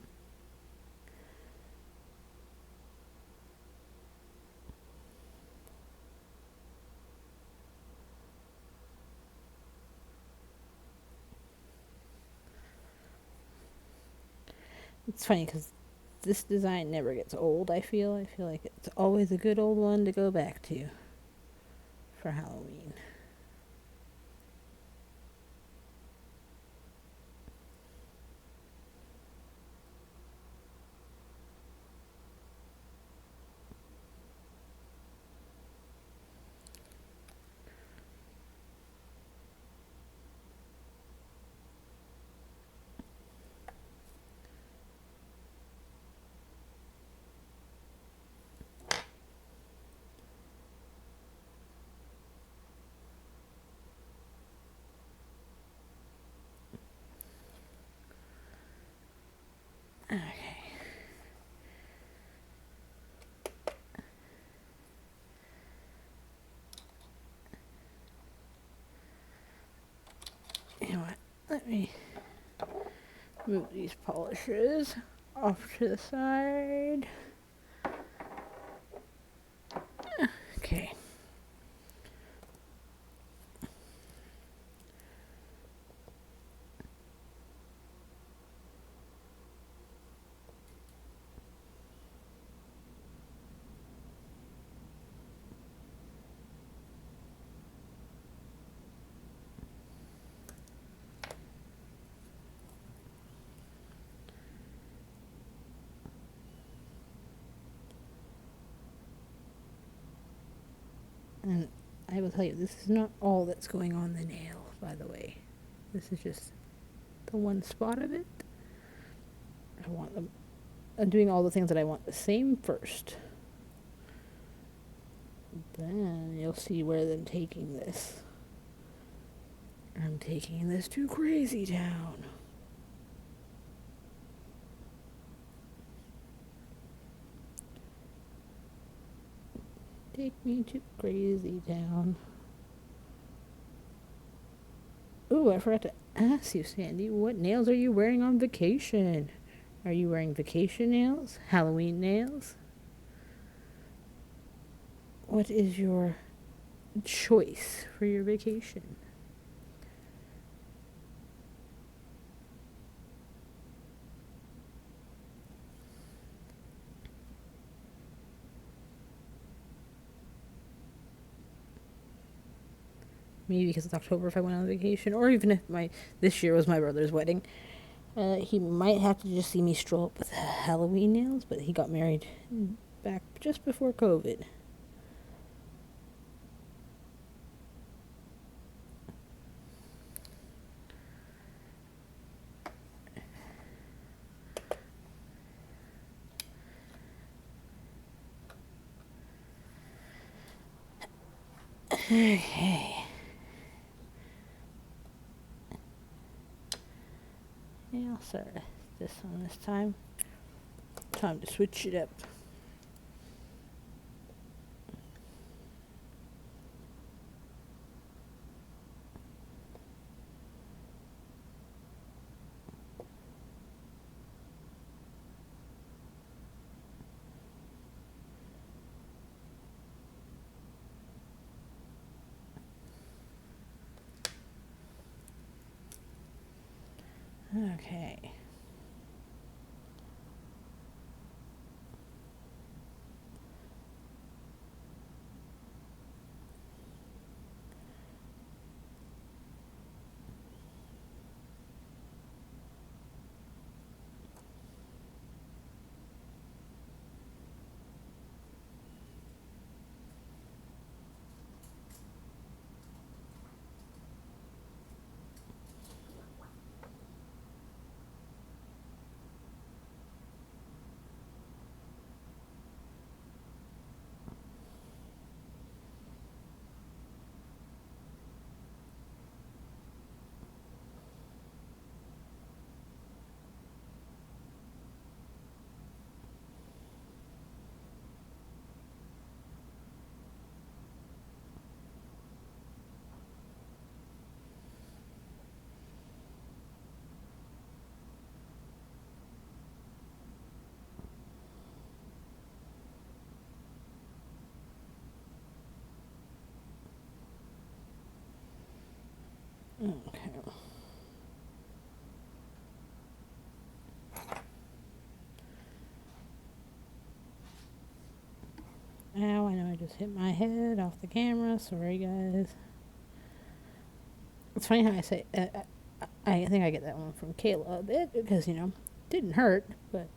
It's funny because this design never gets old, I feel. I feel like it's always a good old one to go back to for Halloween. Let me move these polishes off to the side. Okay. And I will tell you, this is not all that's going on the nail, by the way. This is just the one spot of it. I want them. I'm doing all the things that I want the same first. Then you'll see where I'm taking this. I'm taking this to Crazy Town. Take me to Crazy Town. Ooh, I forgot to ask you, Sandy, what nails are you wearing on vacation? Are you wearing vacation nails? Halloween nails? What is your choice for your vacation? Maybe because it's October if I went on vacation, or even if this year was my brother's wedding. He might have to just see me stroll up with Halloween nails, but he got married back just before COVID. Okay. Yeah, I'll start this one this time. Time to switch it up. Okay. Okay. Ow, I know I just hit my head off the camera. Sorry, guys. It's funny how I say, I think I get that one from Kayla a bit because, didn't hurt, but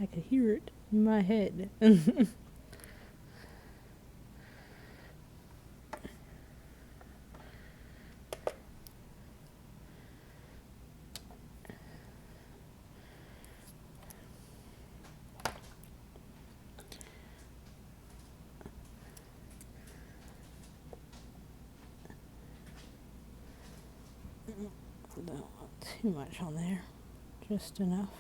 I could hear it in my head. Don't want too much on there, just enough.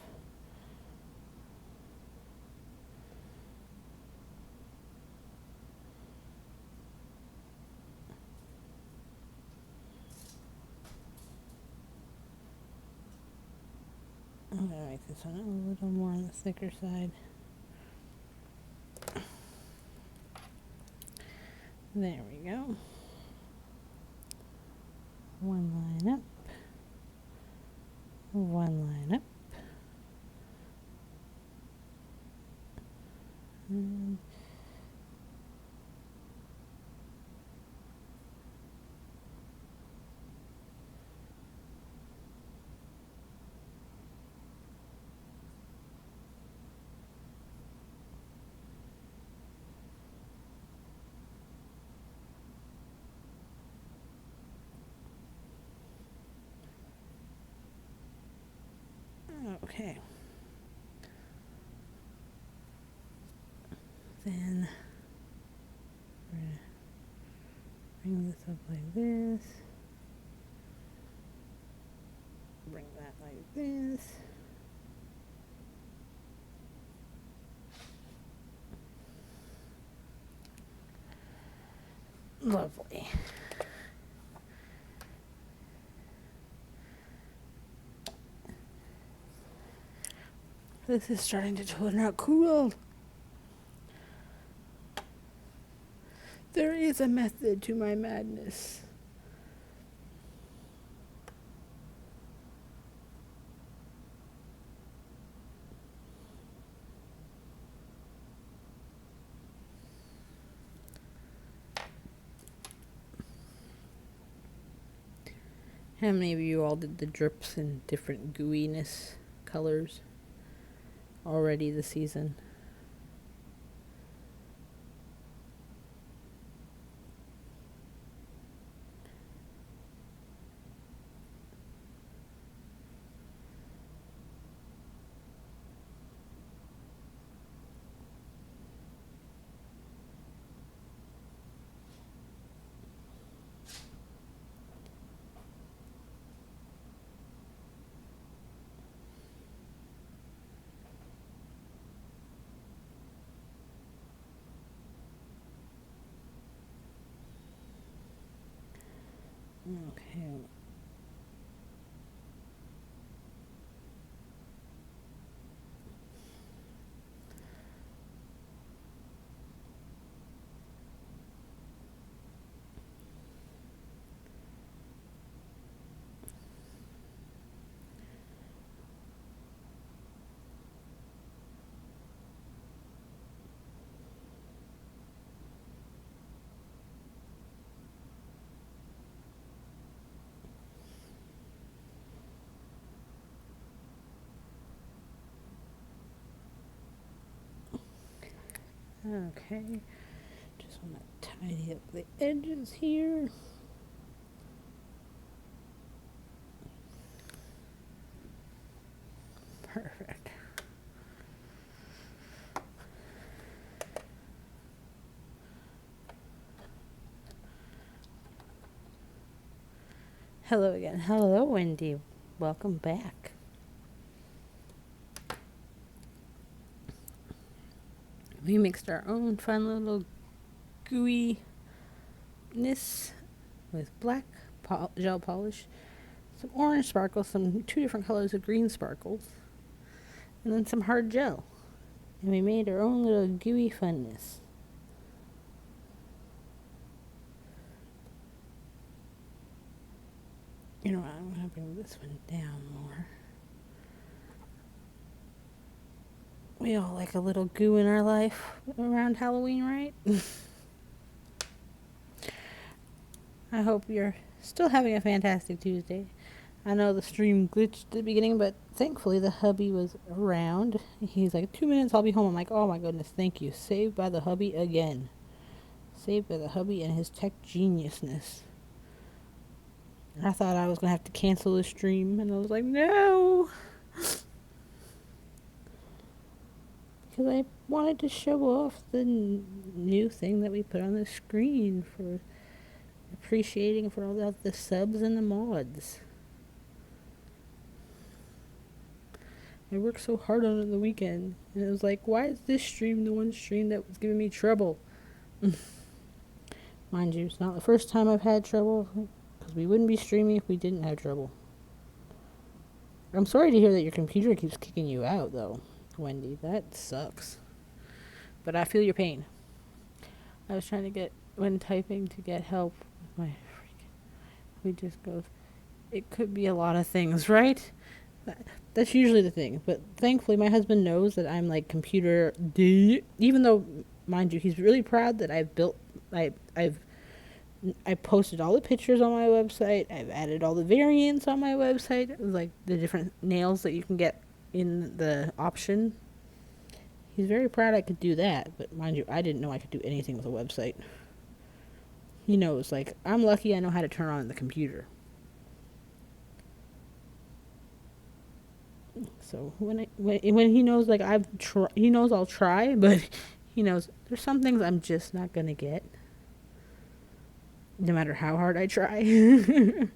this one a little more on the thicker side. There we go. One line up. One line up. And okay. Then we're gonna bring this up like this. Bring that like this. Lovely. This is starting to turn out cool. There is a method to my madness. How many of you all did the drips in different gooiness colors already this season? Okay. Okay. Just want to tidy up the edges here. Perfect. Hello again. Hello, Wendy. Welcome back. We mixed our own fun little gooiness with black gel polish, some orange sparkles, two different colors of green sparkles, and then some hard gel. And we made our own little gooey funness. You know what, I'm going to bring this one down more. We all like a little goo in our life around Halloween, right? I hope you're still having a fantastic Tuesday. I know the stream glitched at the beginning, but thankfully the hubby was around. He's like, 2 minutes, I'll be home. I'm like, oh my goodness, thank you. Saved by the hubby again. Saved by the hubby and his tech geniusness. I thought I was going to have to cancel the stream, and I was like, no. Because I wanted to show off the new thing that we put on the screen for appreciating for all the subs and the mods. I worked so hard on it the weekend, and it was like, why is this stream the one stream that was giving me trouble? Mind you, it's not the first time I've had trouble, because we wouldn't be streaming if we didn't have trouble. I'm sorry to hear that your computer keeps kicking you out, though, Wendy. That sucks. But I feel your pain. I was trying to get, when typing, to get help with my we just goes, it could be a lot of things, right? That's usually the thing. But thankfully, my husband knows that I'm like computer even though, mind you, he's really proud that I posted all the pictures on my website. I've added all the variants on my website, like the different nails that you can get in the option. He's very proud I could do that, but mind you, I didn't know I could do anything with a website. He knows, like, I'm lucky I know how to turn on the computer. So when he knows, like, he knows I'll try, but he knows there's some things I'm just not gonna get, no matter how hard I try. And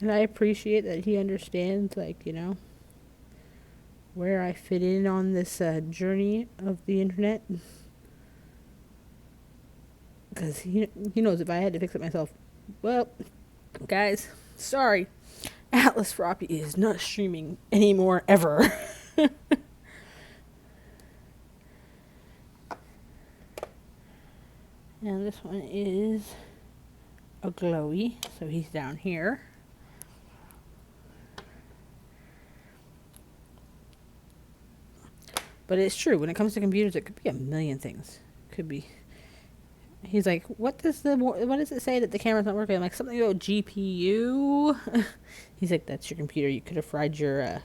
I appreciate that he understands, like, where I fit in on this journey of the internet. Because he knows if I had to fix it myself, well, guys, sorry, Atlas Floppy is not streaming anymore ever. And this one is a glowy, so he's down here. But it's true, when it comes to computers, it could be a million things. Could be. He's like, what does it say that the camera's not working? I'm like, something about GPU. He's like, that's your computer. You could have fried your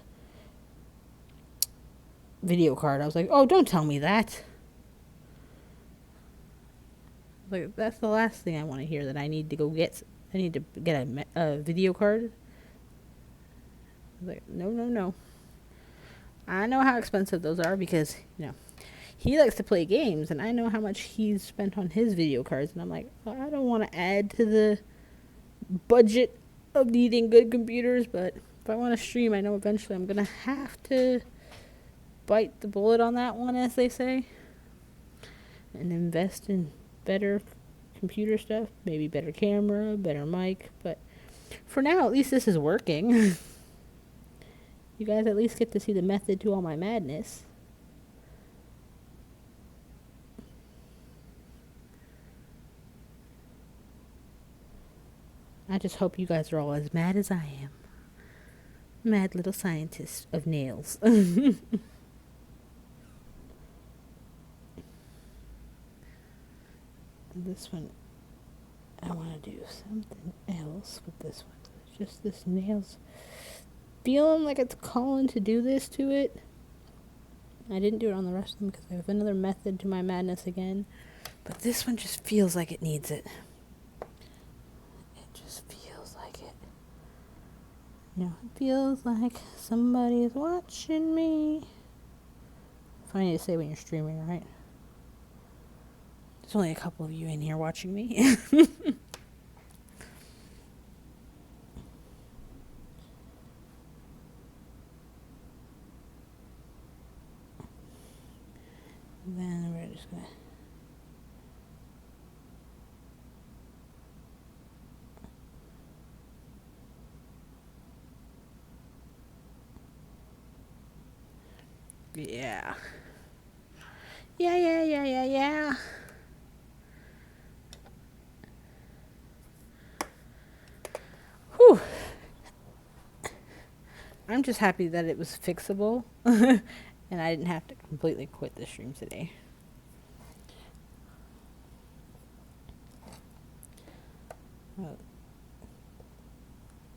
video card. I was like, oh, don't tell me that. Like, that's the last thing I want to hear, that I need to get a video card. I was like, no. I know how expensive those are because, he likes to play games, and I know how much he's spent on his video cards, and I'm like, well, I don't want to add to the budget of needing good computers, but if I want to stream, I know eventually I'm going to have to bite the bullet on that one, as they say, and invest in better computer stuff, maybe better camera, better mic, but for now, at least this is working. You guys at least get to see the method to all my madness. I just hope you guys are all as mad as I am. Mad little scientist of nails. This one, I want to do something else with this one. Just this nails. Feeling like it's calling to do this to it. I didn't do it on the rest of them because I have another method to my madness again. But this one just feels like it needs it. It just feels like it. It feels like somebody's watching me. Funny to say when you're streaming, right? There's only a couple of you in here watching me. Then we're just gonna yeah. Whew. I'm just happy that it was fixable. And I didn't have to completely quit the stream today.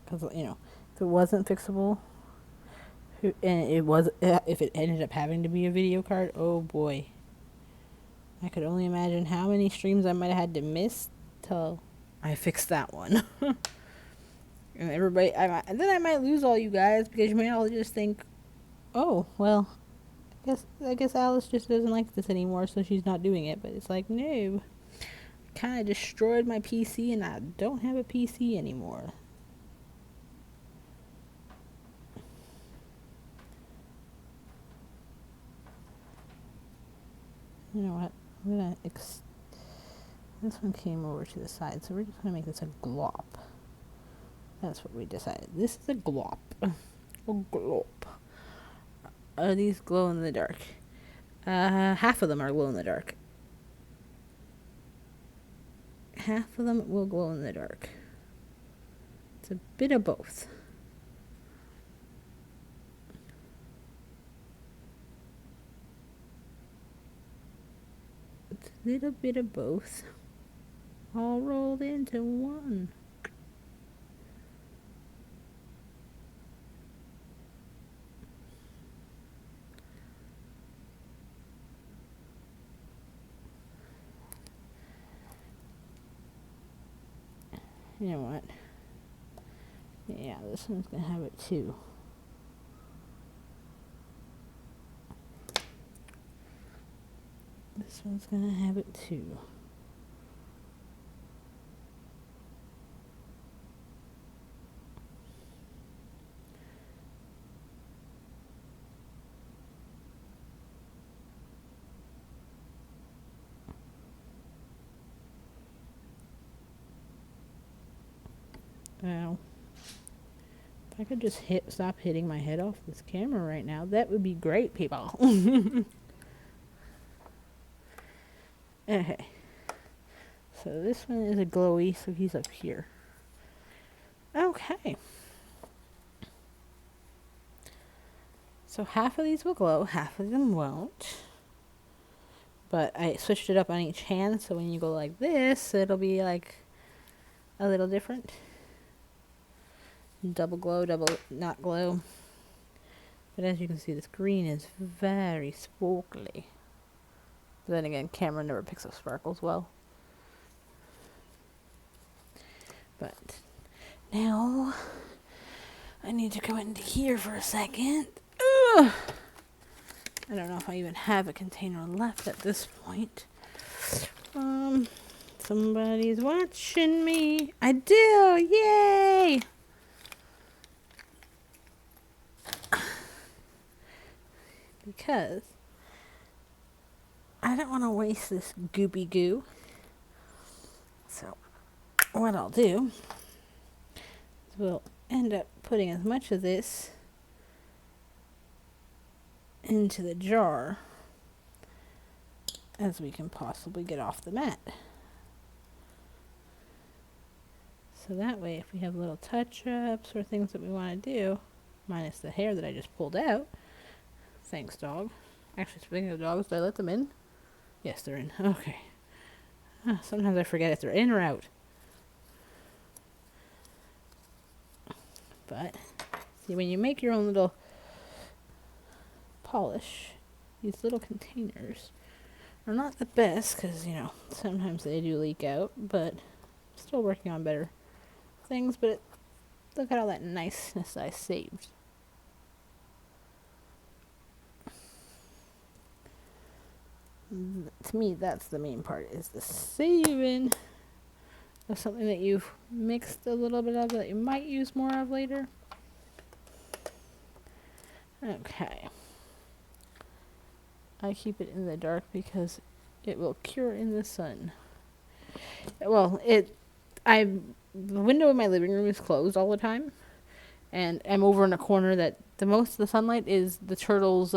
Because, if it wasn't fixable, and if it ended up having to be a video card, oh boy. I could only imagine how many streams I might have had to miss till I fixed that one. And everybody, and then I might lose all you guys because you might all just think, oh, well, I guess Alice just doesn't like this anymore, so she's not doing it. But it's like, no, kind of destroyed my PC, and I don't have a PC anymore. You know what? I'm gonna this one came over to the side, so we're just gonna make this a glop. That's what we decided. This is a glop. globe. Are these glow in the dark? Half of them are glow in the dark. Half of them will glow in the dark. It's a bit of both. It's a little bit of both. All rolled into one. You know what? Yeah, this one's gonna have it too. This one's gonna have it too. Wow. If I could just stop hitting my head off this camera right now, that would be great, people. Okay. So this one is a glowy, so he's up here. Okay. So half of these will glow, half of them won't. But I switched it up on each hand, so when you go like this, it'll be like a little different. Double glow, double not glow. But as you can see, this green is very sparkly. But then again, camera never picks up sparkles well. But now I need to go into here for a second. Ugh. I don't know if I even have a container left at this point. Somebody's watching me. I do! Yay! Because I don't want to waste this goopy goo. So what I'll do is we'll end up putting as much of this into the jar as we can possibly get off the mat. So that way, if we have little touch-ups or things that we want to do, minus the hair that I just pulled out. Thanks, dog. Actually, speaking of dogs, did I let them in? Yes, they're in. Okay. Sometimes I forget if they're in or out. But, see, when you make your own little polish, these little containers are not the best because, you know, sometimes they do leak out, but still working on better things. But look at all that niceness I saved. To me, that's the main part, is the saving of something that you've mixed a little bit of that you might use more of later. Okay. I keep it in the dark because it will cure in the sun. Well, the window in my living room is closed all the time, and I'm over in a corner that the most of the sunlight is the turtles'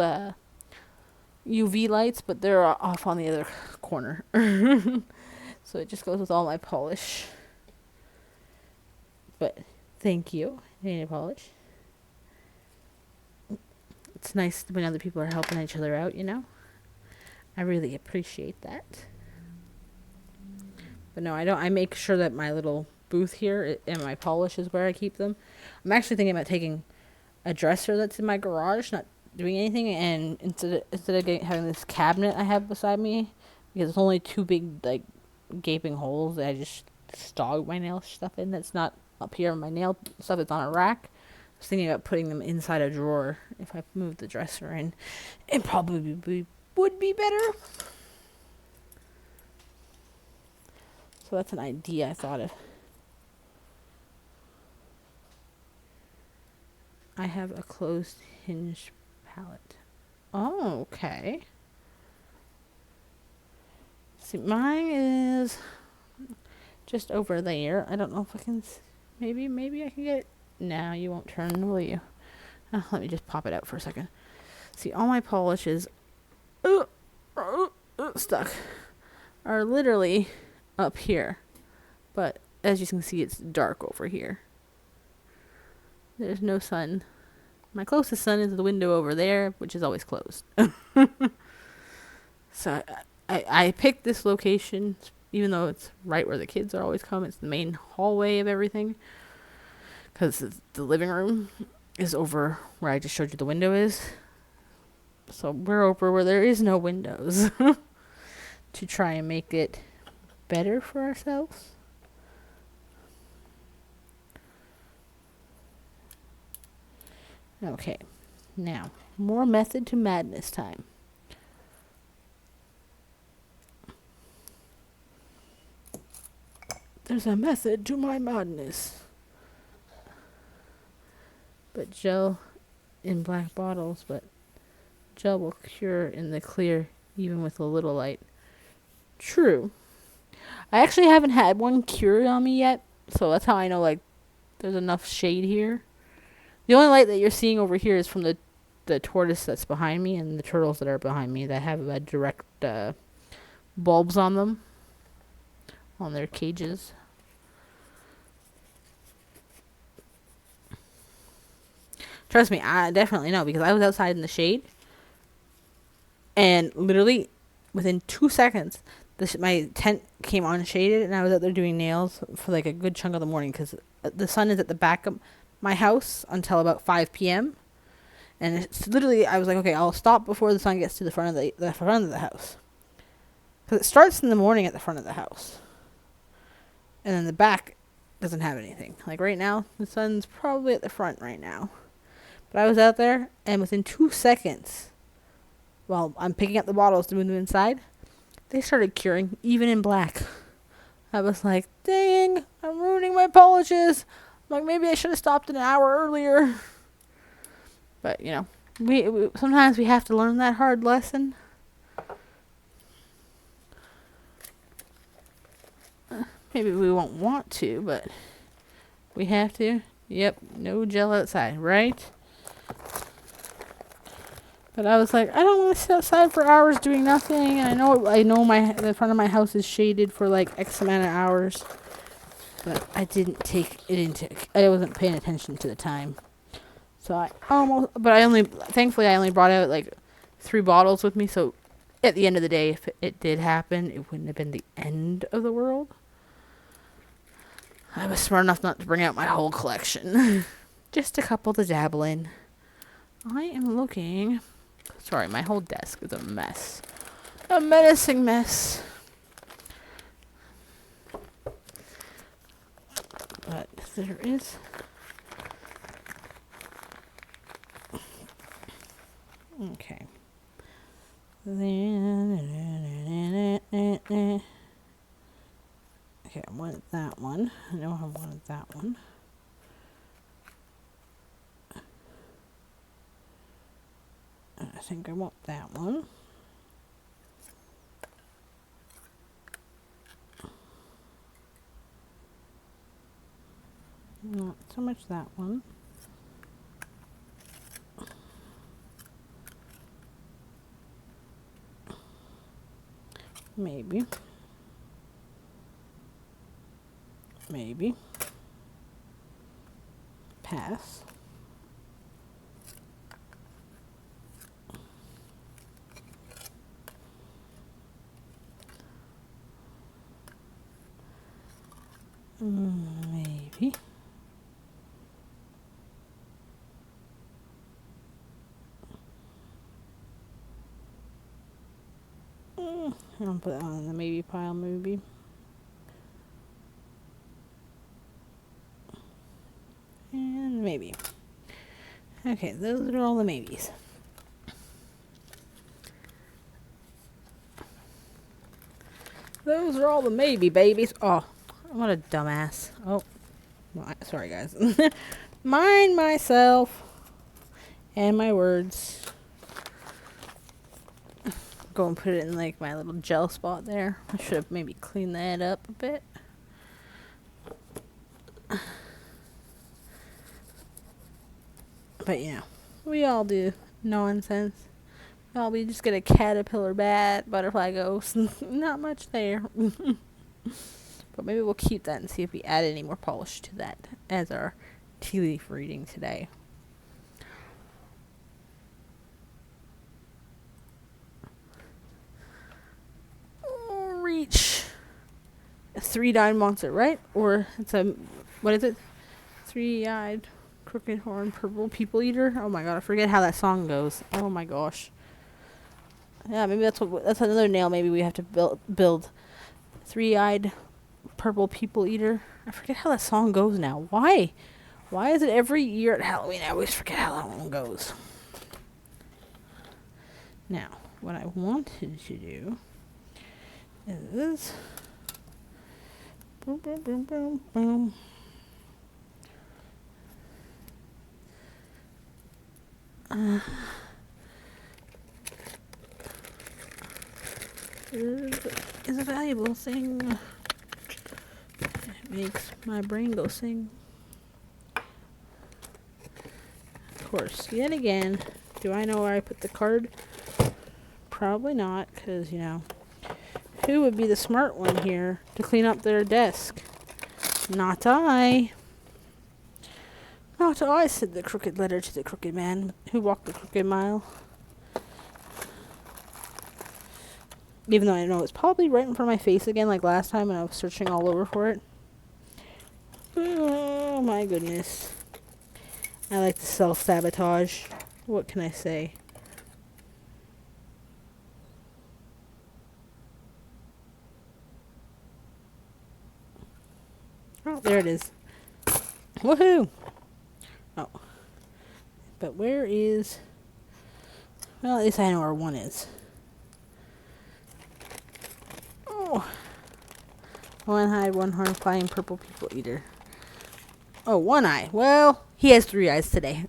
UV lights, but they're off on the other corner. So it just goes with all my polish. But thank you, nail polish. It's nice when other people are helping each other out, you know? I really appreciate that. But no, I don't. I make sure that my little booth here and my polish is where I keep them. I'm actually thinking about taking a dresser that's in my garage, not doing anything, and instead of having this cabinet I have beside me, because it's only two big like gaping holes that I just stog my nail stuff in. That's not up here. My nail stuff is on a rack. I was thinking about putting them inside a drawer. If I move the dresser in, it probably would be better. So that's an idea I thought of. I have a closed hinge palette. Oh, okay. See, mine is just over there. I don't know if I can. Maybe I can get it. No, you won't turn, will you? Let me just pop it out for a second. See, all my polishes stuck are literally up here. But as you can see, it's dark over here. There's no sun. My closest sun is the window over there, which is always closed. So I picked this location, even though it's right where the kids are always come. It's the main hallway of everything. Because the living room is over where I just showed you the window is. So we're over where there is no windows. To try and make it better for ourselves. Okay, now, more method to madness time. There's a method to my madness. But gel in black bottles, but gel will cure in the clear even with a little light. True. I actually haven't had one cure on me yet, so that's how I know, like, there's enough shade here. The only light that you're seeing over here is from the tortoise that's behind me and the turtles that are behind me that have direct bulbs on them, on their cages. Trust me, I definitely know because I was outside in the shade and literally within 2 seconds, my tent came unshaded and I was out there doing nails for like a good chunk of the morning because the sun is at the back of my house until about 5 p.m. And it's literally, I was like, okay, I'll stop before the sun gets to the front of the front of the house. Because it starts in the morning at the front of the house. And then the back doesn't have anything. Like right now, the sun's probably at the front right now. But I was out there, and within 2 seconds, while I'm picking up the bottles to move them inside, they started curing, even in black. I was like, dang, I'm ruining my polishes. I'm like, maybe I should have stopped an hour earlier. But, you know, we sometimes we have to learn that hard lesson. Maybe we won't want to, but we have to. Yep, no gel outside, right? But I was like, I don't want to sit outside for hours doing nothing. I know the front of my house is shaded for like X amount of hours. But I didn't take it into, I wasn't paying attention to the time. So thankfully I only brought out like 3 bottles with me. So at the end of the day, if it did happen, it wouldn't have been the end of the world. I was smart enough not to bring out my whole collection. Just a couple to dabble in. I am looking. Sorry, my whole desk is a mess. A menacing mess. But there is. Okay. Okay, I wanted that one. I know I wanted that one. I think I want that one. Not so much that one. Maybe. Maybe. Pass. Maybe. I'll put that on the maybe pile, maybe. And maybe. Okay, those are all the maybes. Those are all the maybe babies. Oh, what a dumbass. Oh, sorry guys. Mind myself and my words. Go and put it in like my little gel spot there. I should have maybe cleaned that up a bit. But yeah, We all do nonsense. Well, we just get a caterpillar bat, butterfly ghost. Not much there. But maybe we'll keep that and see if we add any more polish to that as our tea leaf reading today. Reach a three-eyed monster, right? Or it's a, what is it? Three-eyed, crooked horn, purple people eater. Oh my god, I forget how that song goes. Oh my gosh. Yeah, maybe that's another nail. Maybe we have to build three-eyed, purple people eater. I forget how that song goes now. Why? Why is it every year at Halloween I always forget how that one goes? Now, what I wanted to do is boom, boom, boom, boom, boom. Is a valuable thing. It makes my brain go sing. Of course, yet again, do I know where I put the card? Probably not, because, you know, who would be the smart one here to clean up their desk? Not I. Not I, said the crooked letter to the crooked man who walked the crooked mile. Even though I know it's probably right in front of my face again, like last time when I was searching all over for it. Oh my goodness. I like to self-sabotage. What can I say? Oh, there it is. Woohoo! Oh. But where is... Well, at least I know where one is. Oh. One-eyed, one-horn, flying purple people eater. Oh, one eye. Well, he has 3 eyes today.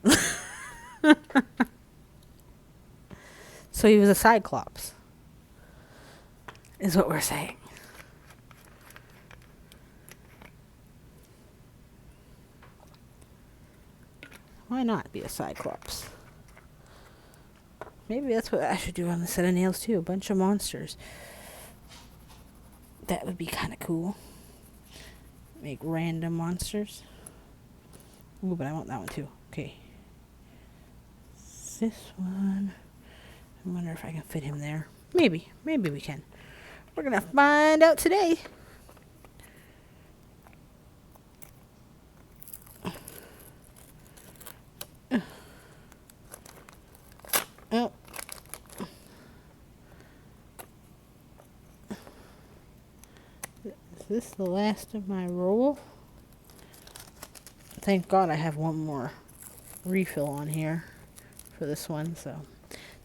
So he was a cyclops. Is what we're saying. Why not be a cyclops? Maybe that's what I should do on the set of nails too. A bunch of monsters. That would be kind of cool. Make random monsters. Ooh, but I want that one too. Okay. This one. I wonder if I can fit him there. Maybe. Maybe we can. We're going to find out today. Oh. Is this the last of my roll? Thank God I have one more refill on here for this one, so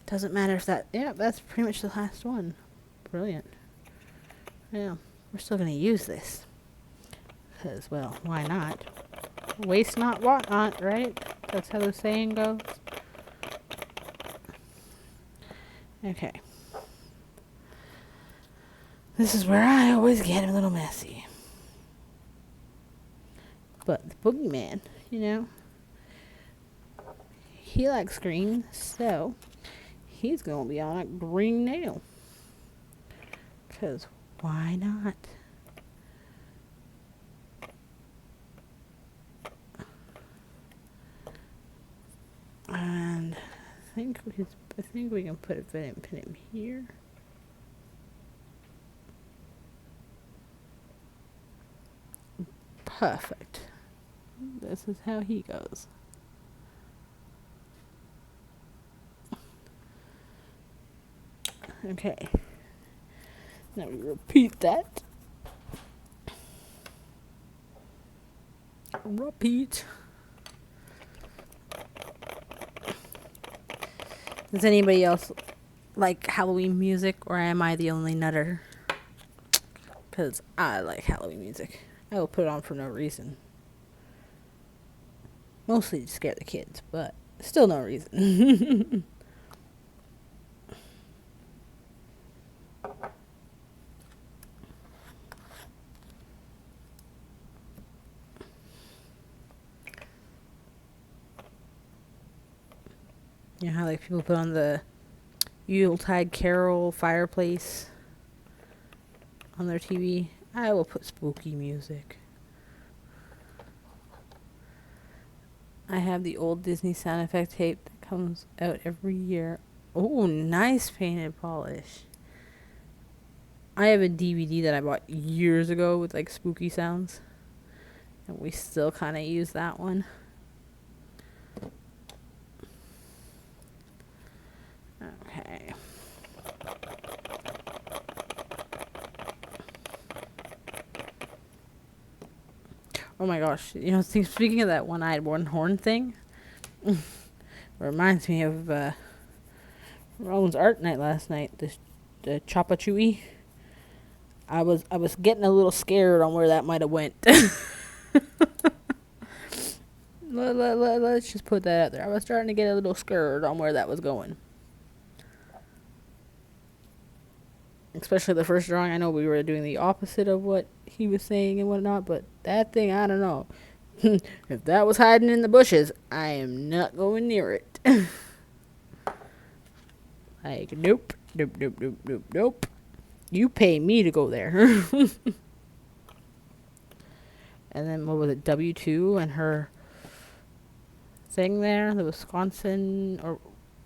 doesn't matter if that... Yeah, that's pretty much the last one. Brilliant. Yeah, we're still going to use this. Because, well, why not? Waste not, want not, right? That's how the saying goes. Okay. This is where I always get a little messy. But the boogeyman, you know, he likes green, so he's going to be on a green nail. Because why not? And I think we can put him here. Perfect. This is how he goes. Okay. Now we repeat that. Repeat. Does anybody else like Halloween music, or am I the only nutter? Because I like Halloween music. I will put it on for no reason. Mostly to scare the kids, but still no reason. You know how like people put on the Yuletide Carol fireplace on their TV? I will put spooky music. I have the old Disney sound effect tape that comes out every year. Oh, nice painted polish. I have a DVD that I bought years ago with like spooky sounds. And we still kind of use that one. Okay. Oh my gosh. You know, speaking of that one-eyed, one-horn thing, reminds me of Rowan's art night last night. The Chapa Chewy. I was getting a little scared on where that might have went. Let's just put that out there. I was starting to get a little scared on where that was going. Especially the first drawing. I know we were doing the opposite of what he was saying and whatnot, but that thing, I don't know. If that was hiding in the bushes, I am not going near it. Like, nope. You pay me to go there. And then, what was it, W2 and her thing there, the Wisconsin, or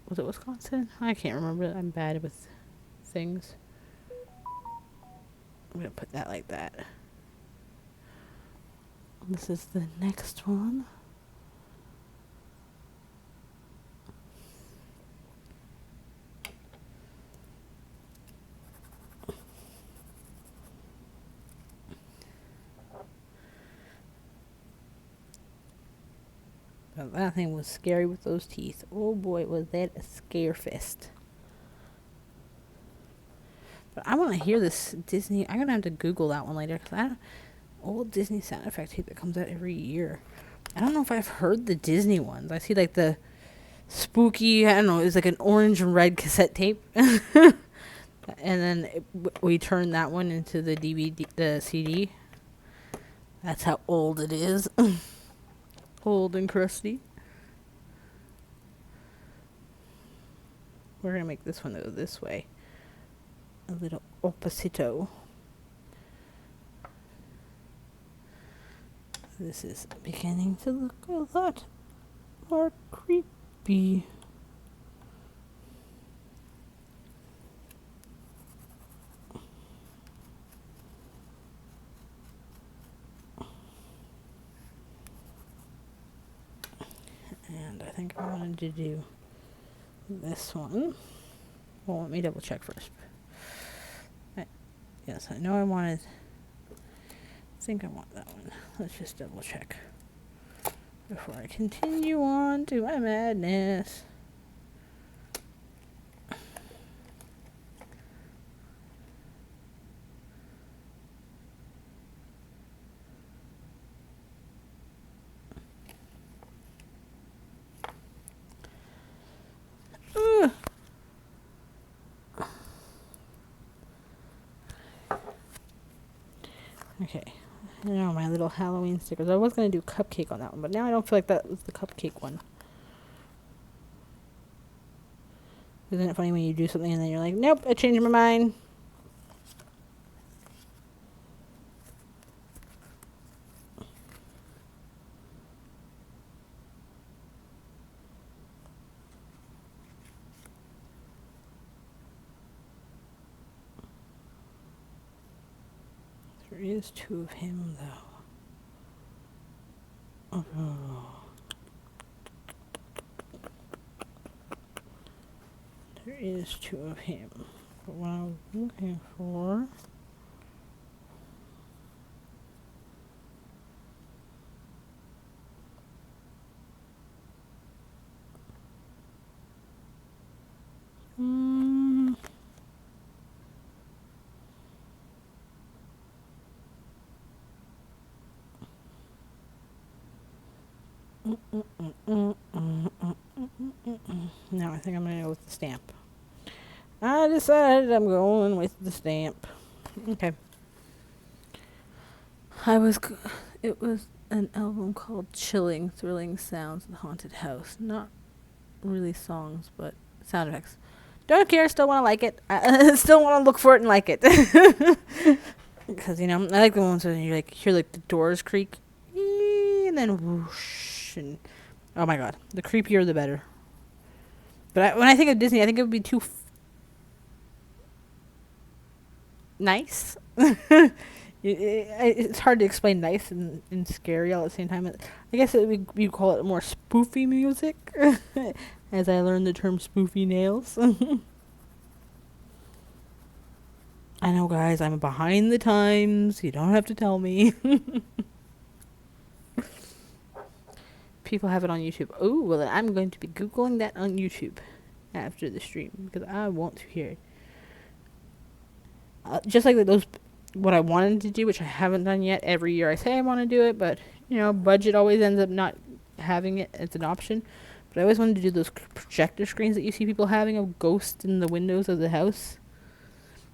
was it Wisconsin? I can't remember. I'm bad with things. I'm going to put that like that. This is the next one. But that thing was scary with those teeth. Oh boy, was that a scare fest. But I want to hear this Disney. I'm going to have to Google that one later. Because old Disney sound effect tape that comes out every year. I don't know if I've heard the Disney ones. I see like the spooky, I don't know, it was like an orange and red cassette tape. And then we turned that one into the DVD, the CD. That's how old it is. Old and crusty. We're going to make this one go this way. A little opposito. This is beginning to look a lot more creepy. And I think I wanted to do this one. Well, let me double check first. Yes, I know I wanted. I think I want that one. Let's just double check before I continue on to my madness. Okay, now my little Halloween stickers. I was going to do cupcake on that one, but now I don't feel like that was the cupcake one. Isn't it funny when you do something and then you're like, nope, I changed my mind. There is two of him, though. Oh. There is two of him. But what I'm looking for... No, I think I'm going to go with the stamp. I decided I'm going with the stamp. Okay. It was an album called Chilling, Thrilling Sounds of the Haunted House. Not release songs, but sound effects. Don't care. Still want to like it. I still want to look for it and like it. Because, you know, I like the ones when you like hear like the doors creak, and then whoosh, and oh my god, the creepier the better. But when I think of Disney, I think it would be too nice. It's hard to explain nice and scary all at the same time. I guess we call it more spoofy music, as I learned the term spoofy nails. I know, guys, I'm behind the times. You don't have to tell me. People have it on YouTube. Oh, well, then I'm going to be Googling that on YouTube after the stream because I want to hear it. Just like those, what I wanted to do, which I haven't done yet. Every year I say I want to do it, but, you know, budget always ends up not having it as an option. But I always wanted to do those projector screens that you see people having of ghosts in the windows of the house.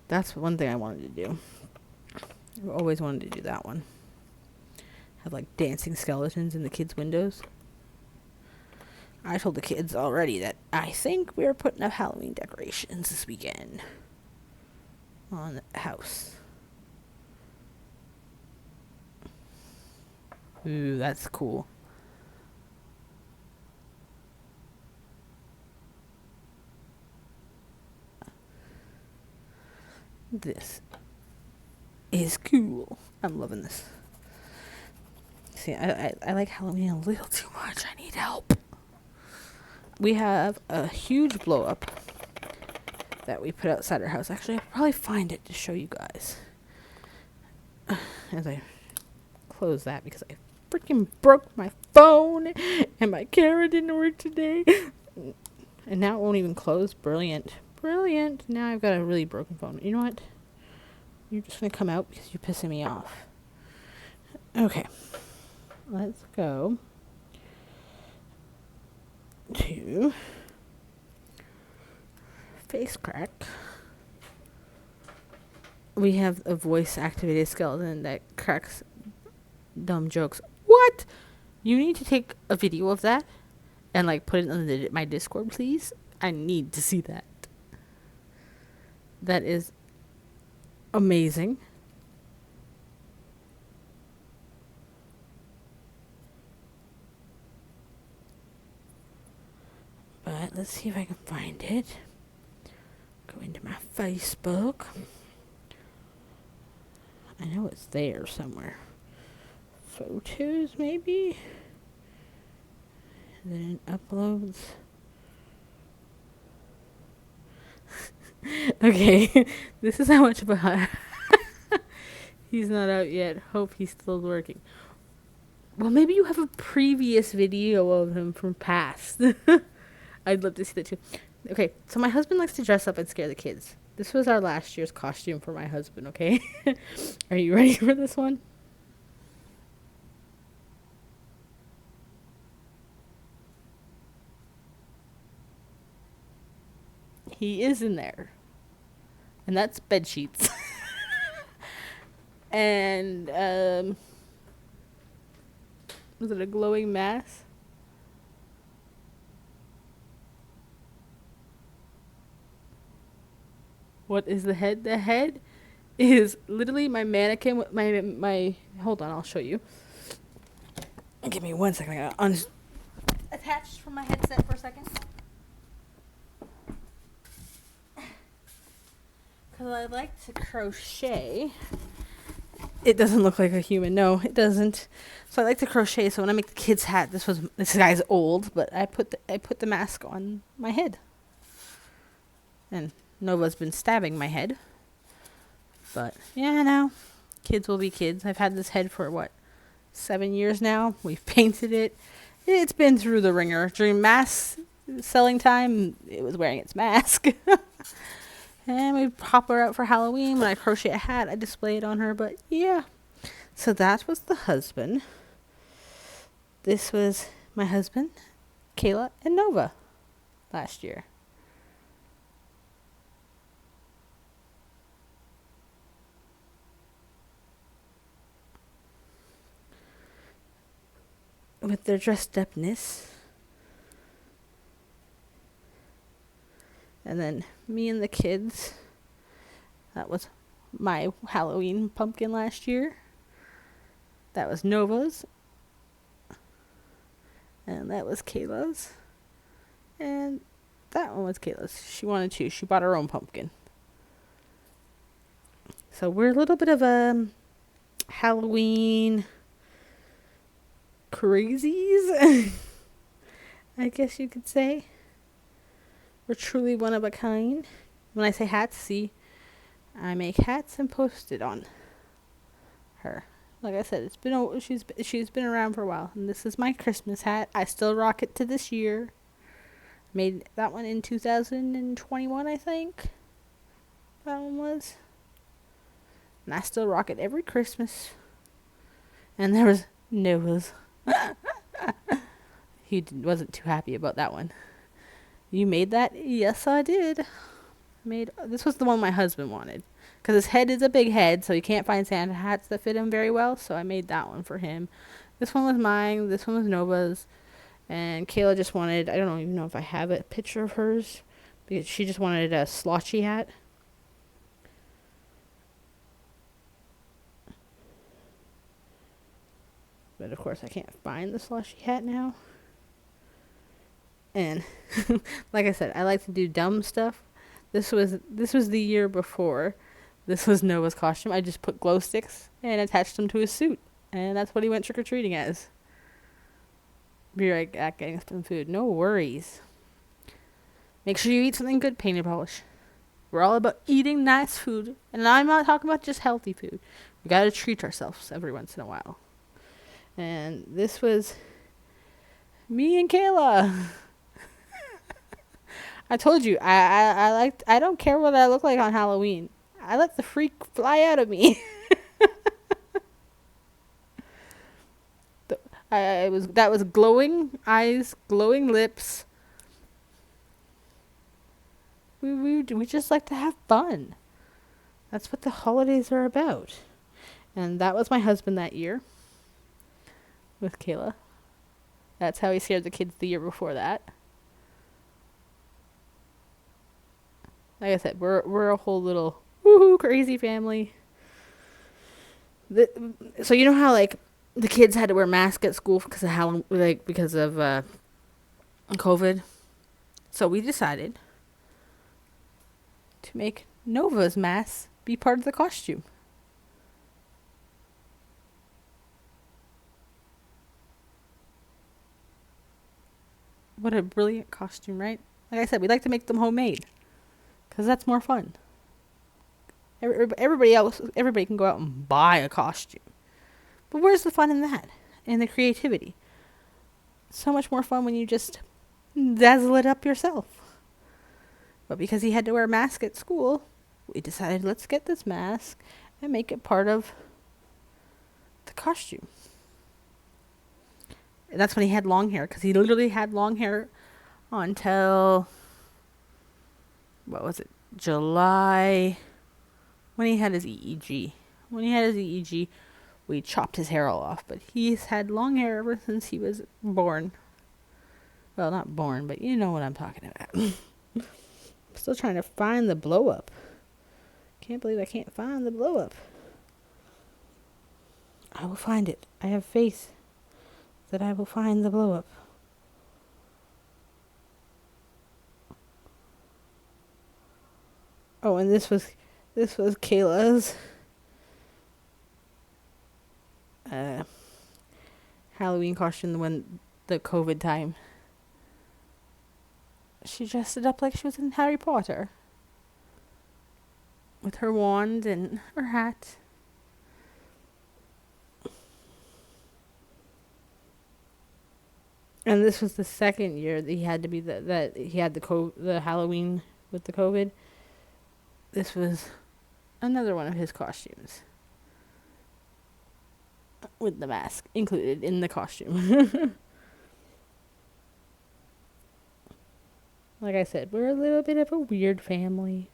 That's one thing I wanted to do. I've always wanted to do that one. Have like dancing skeletons in the kids' windows. I told the kids already that I think we're putting up Halloween decorations this weekend on the house. Ooh, that's cool. This is cool. I'm loving this. See, I like Halloween a little too much. I need help. We have a huge blow up that we put outside our house. Actually, I'll probably find it to show you guys. As I close that because I freaking broke my phone and my camera didn't work today. And now it won't even close. Brilliant. Brilliant. Now I've got a really broken phone. You know what? You're just going to come out because you're pissing me off. Okay. Let's go to Face Crack. We have a voice activated skeleton that cracks dumb jokes. What? You need to take a video of that and like put it on my Discord, please. I need to see that. That is amazing. But let's see if I can find it. Go into my Facebook. I know it's there somewhere. Photos, maybe? And then it uploads. Okay, this is how much of a... He's not out yet. Hope he's still working. Well, maybe you have a previous video of him from past. I'd love to see that too. Okay, so my husband likes to dress up and scare the kids. This was our last year's costume for my husband, okay? Are you ready for this one? He is in there. And that's bed sheets. And, was it a glowing mass? What is the head? The head is literally my mannequin with my hold on, I'll show you. Give me 1 second. I gotta attached from my headset for a second. Because I like to crochet. It doesn't look like a human. No, it doesn't. So I like to crochet. So when I make the kid's hat, this guy's old, but I put the mask on my head. And Nova's been stabbing my head. But yeah, no. Kids will be kids. I've had this head for 7 years now. We've painted it. It's been through the ringer. During mask selling time, it was wearing its mask. And we pop her out for Halloween. When I crochet a hat, I display it on her. But yeah. So that was the husband. This was my husband, Kayla, and Nova last year. With their dressed upness. And then me and the kids, that was my Halloween pumpkin last year. That was Nova's. And that was Kayla's. And that one was Kayla's. She wanted to. She bought her own pumpkin. So we're a little bit of a Halloween crazies, I guess you could say. We're truly one of a kind. When I say hats, see, I make hats and post it on her. Like I said, she's been around for a while, and this is my Christmas hat. I still rock it to this year. Made that one in 2021, I think. That one was. And I still rock it every Christmas. And there was Noah's. Wasn't too happy about that one. You made that? Yes, I did. This was the one my husband wanted. Because his head is a big head, so you can't find Santa hats that fit him very well. So I made that one for him. This one was mine. This one was Nova's. And Kayla just wanted, I don't even know if I have a picture of hers, because she just wanted a slotchy hat. But of course I can't find the sloshy hat now. And like I said, I like to do dumb stuff. This was the year before. This was Noah's costume. I just put glow sticks and attached them to his suit. And that's what he went trick-or-treating as. Be right back getting some food. No worries. Make sure you eat something good, Painted Polish. We're all about eating nice food. And I'm not talking about just healthy food. We gotta treat ourselves every once in a while. And this was me and Kayla. I told you, I don't care what I look like on Halloween. I let the freak fly out of me. That was glowing eyes, glowing lips. We just like to have fun. That's what the holidays are about. And that was my husband that year. With Kayla. That's how he scared the kids the year before that. Like I said, we're a whole little woohoo crazy family. So you know how like the kids had to wear masks at school because of COVID. So we decided to make Nova's mask be part of the costume. What a brilliant costume, right? Like I said, we like to make them homemade because that's more fun. Everybody can go out and buy a costume. But where's the fun in that? And the creativity? So much more fun when you just dazzle it up yourself. But because he had to wear a mask at school, we decided let's get this mask and make it part of the costume. And that's when he had long hair, because he literally had long hair until, what was it, July, when he had his EEG. When he had his EEG, we chopped his hair all off, but he's had long hair ever since he was born. Well, not born, but you know what I'm talking about. Still trying to find the blow up. Can't believe I can't find the blow up. I will find it. I have faith that I will find the blow up. Oh, and this was Kayla's Halloween costume when the COVID time. She dressed it up like she was in Harry Potter. With her wand and her hat. And this was the second year that he had to be that he had the Halloween with the COVID. This was another one of his costumes. With the mask included in the costume. Like I said, we're a little bit of a weird family.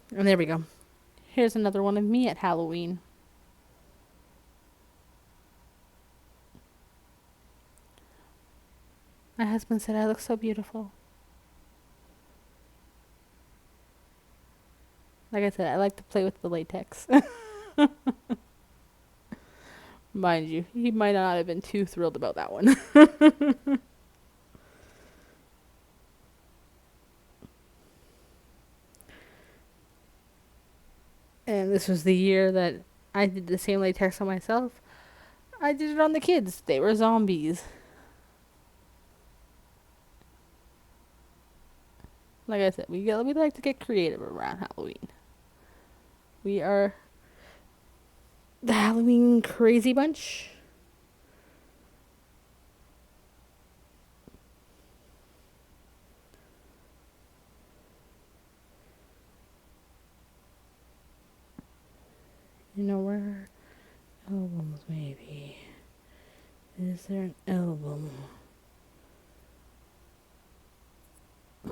And there we go. Here's another one of me at Halloween. My husband said I look so beautiful. Like I said, I like to play with the latex. Mind you, he might not have been too thrilled about that one. And this was the year that I did the same latex on myself. I did it on the kids. They were zombies. Like I said, we like to get creative around Halloween. We are the Halloween crazy bunch. You know where albums maybe. Is there an album? I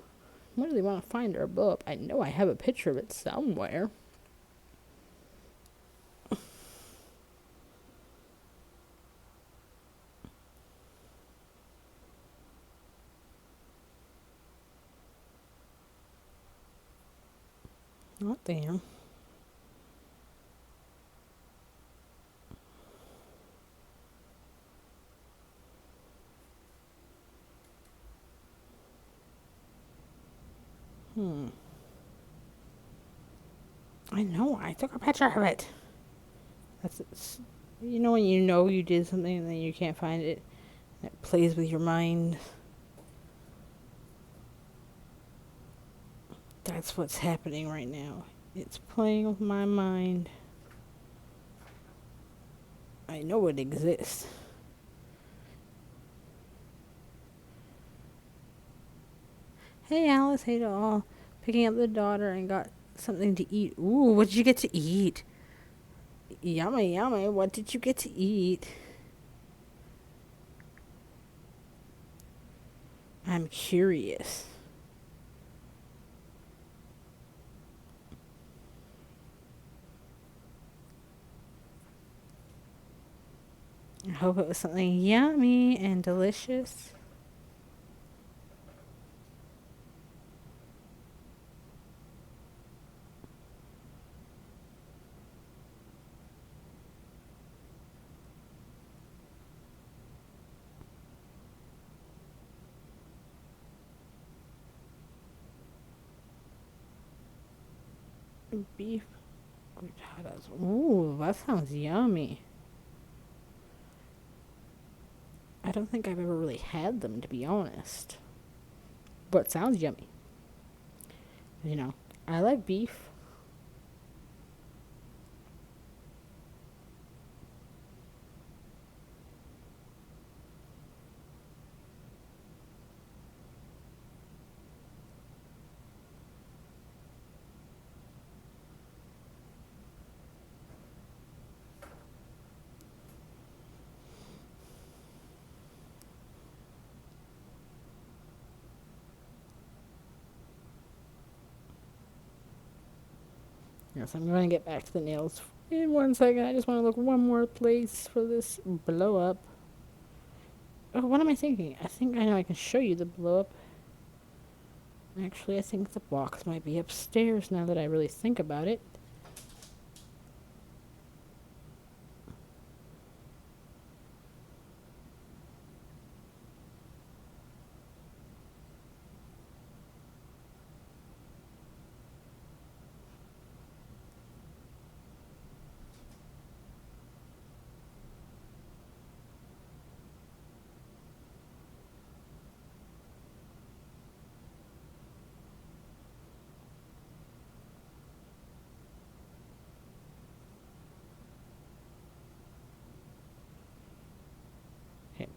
really want to find our book. I know I have a picture of it somewhere. Oh, damn. I know. I took a picture of it. You know when you know you did something and then you can't find it. It plays with your mind. That's what's happening right now. It's playing with my mind. I know it exists. Hey Alice, hey to all. Picking up the daughter and got something to eat. Ooh, what did you get to eat? Yummy, yummy. What did you get to eat? I'm curious. I hope it was something yummy and delicious. Beef frittatas. Ooh, that sounds yummy. I don't think I've ever really had them, to be honest. But it sounds yummy. You know, I like beef. Yes, I'm going to get back to the nails in 1 second. I just want to look one more place for this blow up. Oh, what am I thinking? I think I know I can show you the blow up. Actually, I think the box might be upstairs now that I really think about it. Okay.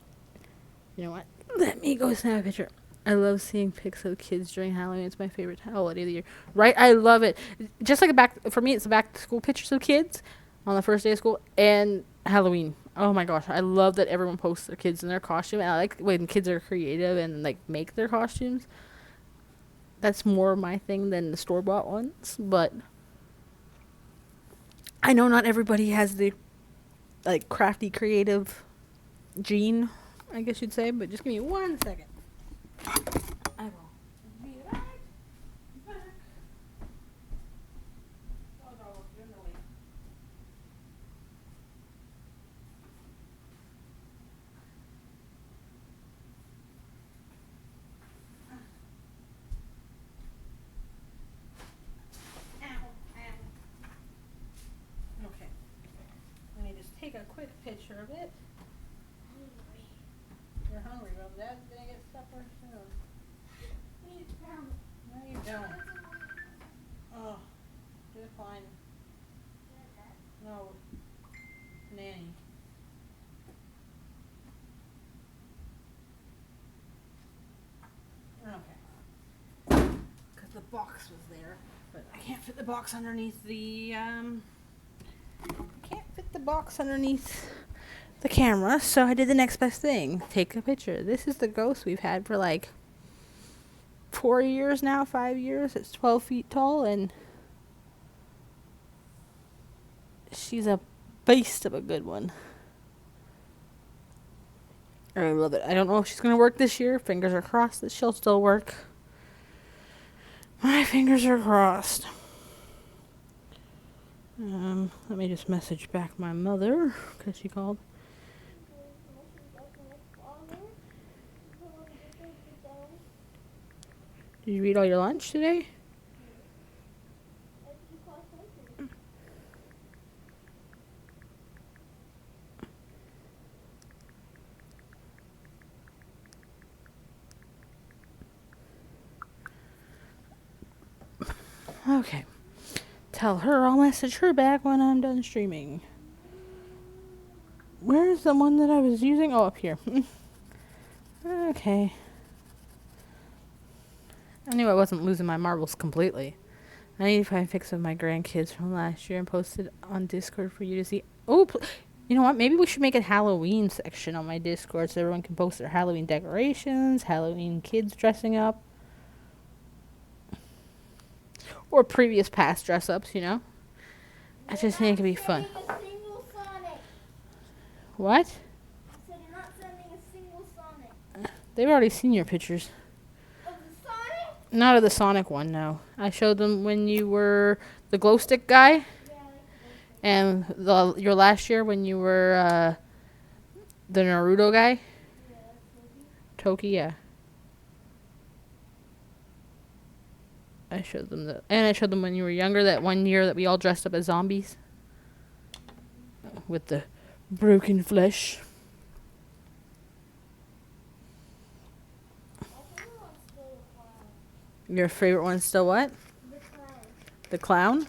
You know what? Let me go snap a picture. I love seeing pics of kids during Halloween. It's my favorite holiday of the year. Right? I love it. Just like for me, it's the back to school pictures of kids on the first day of school and Halloween. Oh my gosh, I love that everyone posts their kids in their costume. And I like when kids are creative and like make their costumes. That's more my thing than the store bought ones. But I know not everybody has the like crafty creative gene, I guess you'd say, but just give me 1 second. I will be right back. Oh, no, you're in the way. Okay. Let me just take a quick picture of it. You're hungry, well, Dad's gonna get supper soon. No, you don't. Oh, you're fine. No, nanny. Okay. Because the box was there, but I can't fit the box underneath the can't fit the box underneath the camera, so I did the next best thing. Take a picture. This is the ghost we've had for like 4 years now, 5 years. It's 12 feet tall, and she's a beast of a good one. I love it. I don't know if she's going to work this year. Fingers are crossed that she'll still work. My fingers are crossed. Let me just message back my mother, because she called. Did you eat all your lunch today? Okay. Tell her I'll message her back when I'm done streaming. Where's the one that I was using? Oh, up here. Okay. I knew I wasn't losing my marbles completely. I need to find pics of my grandkids from last year and post it on Discord for you to see. Oh, you know what? Maybe we should make a Halloween section on my Discord so everyone can post their Halloween decorations, Halloween kids dressing up, or previous past dress ups, you know? I just think it could be fun. What? So you're not sending a single Sonic. They've already seen your pictures. Of the Sonic? Not of the Sonic one, no. I showed them when you were the glow stick guy, Yeah, and your last year when you were the Naruto guy. yeah, Toki, yeah. I showed them and I showed them when you were younger, that one year that we all dressed up as zombies with the broken flesh. Your favorite one's still what? the clown. The clown?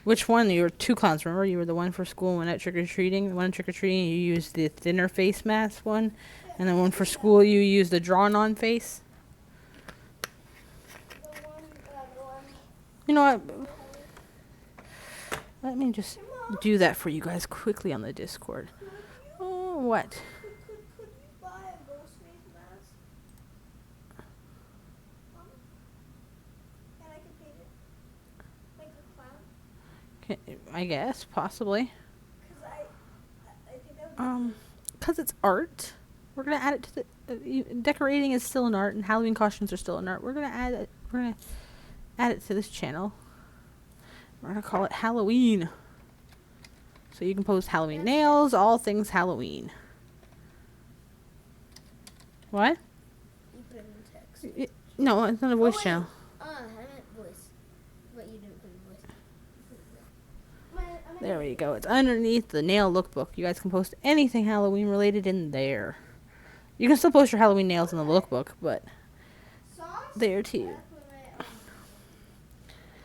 Which one? You were 2 clowns, remember? You were the one for school when at trick-or-treating. The one trick-or-treating, you used the thinner face mask one. And the one for school, you used the drawn-on face. The one. You know what? Let me just do that for you guys quickly on the Discord. Oh, what? Could you buy a ghost face mask? And I can paint it like a clown? I guess, possibly. Because I think that would be Because it's art. We're going to add it to the... decorating is still an art, and Halloween costumes are still an art. We're going to add it to this channel. We're going to call it Halloween. So you can post Halloween nails, all things Halloween. What? You put it in text. No, it's not a voice wait. channel. I meant voice. But you didn't put a voice. There we go. It's underneath the nail lookbook. You guys can post anything Halloween related in there. You can still post your Halloween nails in the lookbook, but Sauce? there too.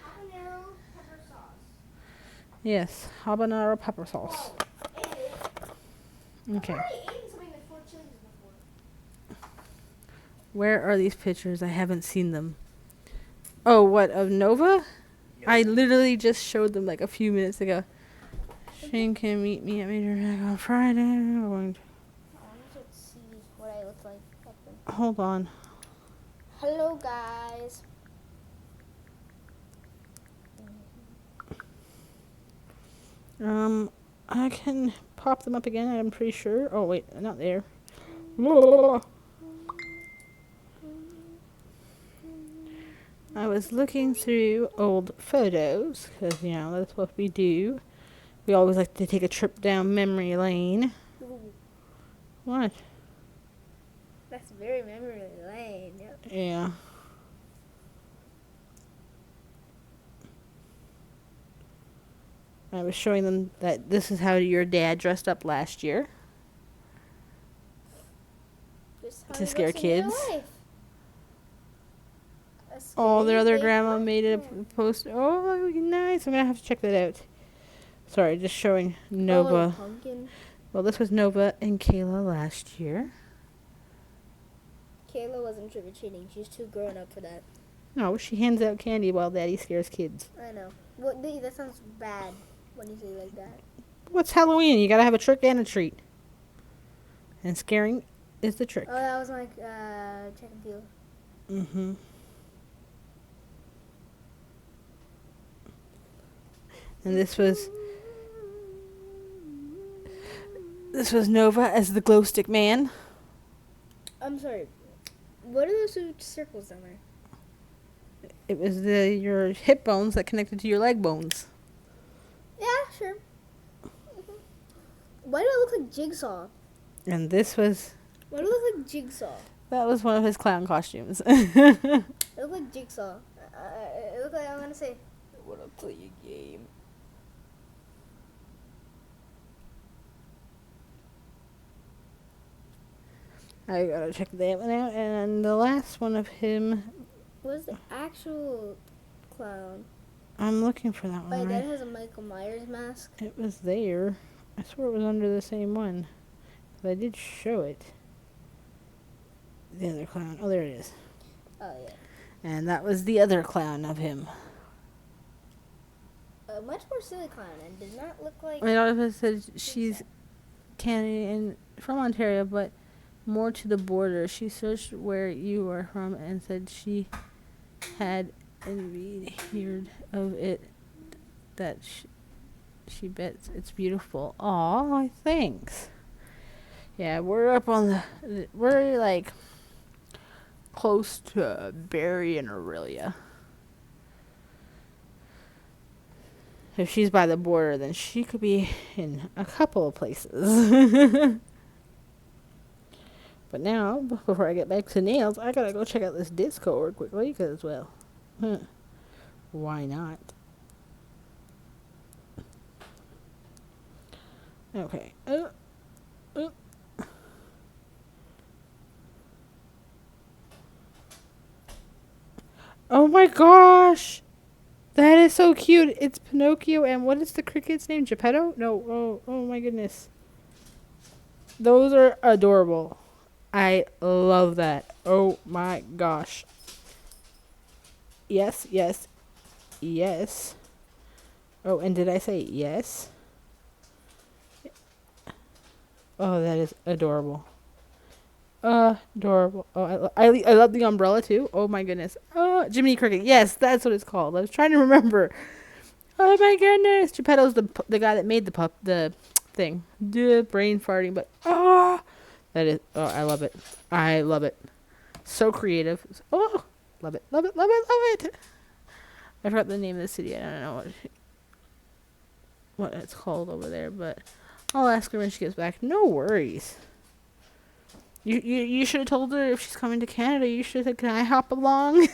Habanero pepper sauce. Yes, habanero pepper sauce. Okay. I've already eaten something with 4 chilies before. Where are these pictures? I haven't seen them. Oh, what, of Nova? I literally just showed them like a few minutes ago. Shane can meet me at Major Mac on Friday. We're going to... I want to see what I look like. Hold on. Hello, guys. I can pop them up again, I'm pretty sure. Oh, wait, not there. I was looking through old photos, because, you know, that's what we do. We always like to take a trip down memory lane. Ooh, What? that's very memory lane. Yep. Yeah. I was showing them that this is how your dad dressed up last year. Just how To it scare looks in real kids. life. A Oh, their scary other big grandma made a pumpkin. post. Oh, nice. I'm going to have to check that out. Sorry, just showing A little Nova. pumpkin. Well, this was Nova and Kayla last year. Kayla wasn't trick or treating. She's too grown up for that. No, she hands out candy while Daddy scares kids. I know. Well, that sounds bad when you say it like that. What's Halloween? You gotta have a trick and a treat. And scaring is the trick. Oh, that was like check and feel. Mm-hmm. And this was Nova as the glow stick man. I'm sorry. What are those two circles down there? It was your hip bones that connected to your leg bones. Yeah, sure. Why do I look like Jigsaw? And this was Why do I look like Jigsaw? that was one of his clown costumes. I look like Jigsaw. It look like I'm gonna say, I wanna play a game. I gotta check that one out. And the last one of him, what's the actual clown? I'm looking for that My one. dad Right? has a Michael Myers mask. It was there. I swore it was under the same one. But I did show it. The other clown. Oh, there it is. Oh yeah. And that was the other clown of him. A much more silly clown and did not look like. I mean, Oliver said she's Canadian from Ontario, but more to the border. She searched where you were from and said she had envied heard of it. That she bets it's beautiful. Aw, thanks. Yeah, we're up on we're like close to Barrie and Aurelia. If she's by the border, then she could be in a couple of places. But now, before I get back to nails, I gotta go check out this Discord quickly, because, well, why not? Okay. Oh my gosh! That is so cute. It's Pinocchio and what is the cricket's name? Geppetto? No. Oh my goodness. Those are adorable. I love that. Oh my gosh. Yes. Oh, and did I say yes? Oh, that is adorable. Adorable. Oh, I love the umbrella too. Oh my goodness. Oh, Jiminy Cricket. Yes, that's what it's called. I was trying to remember. Oh my goodness. Geppetto's the guy that made the thing. The brain farting, but that is. Oh, I love it. I love it. So creative. Oh, love it. I forgot the name of the city. I don't know what it's called over there, but I'll ask her when she gets back. No worries. You should have told her if she's coming to Canada. You should have said, "Can I hop along?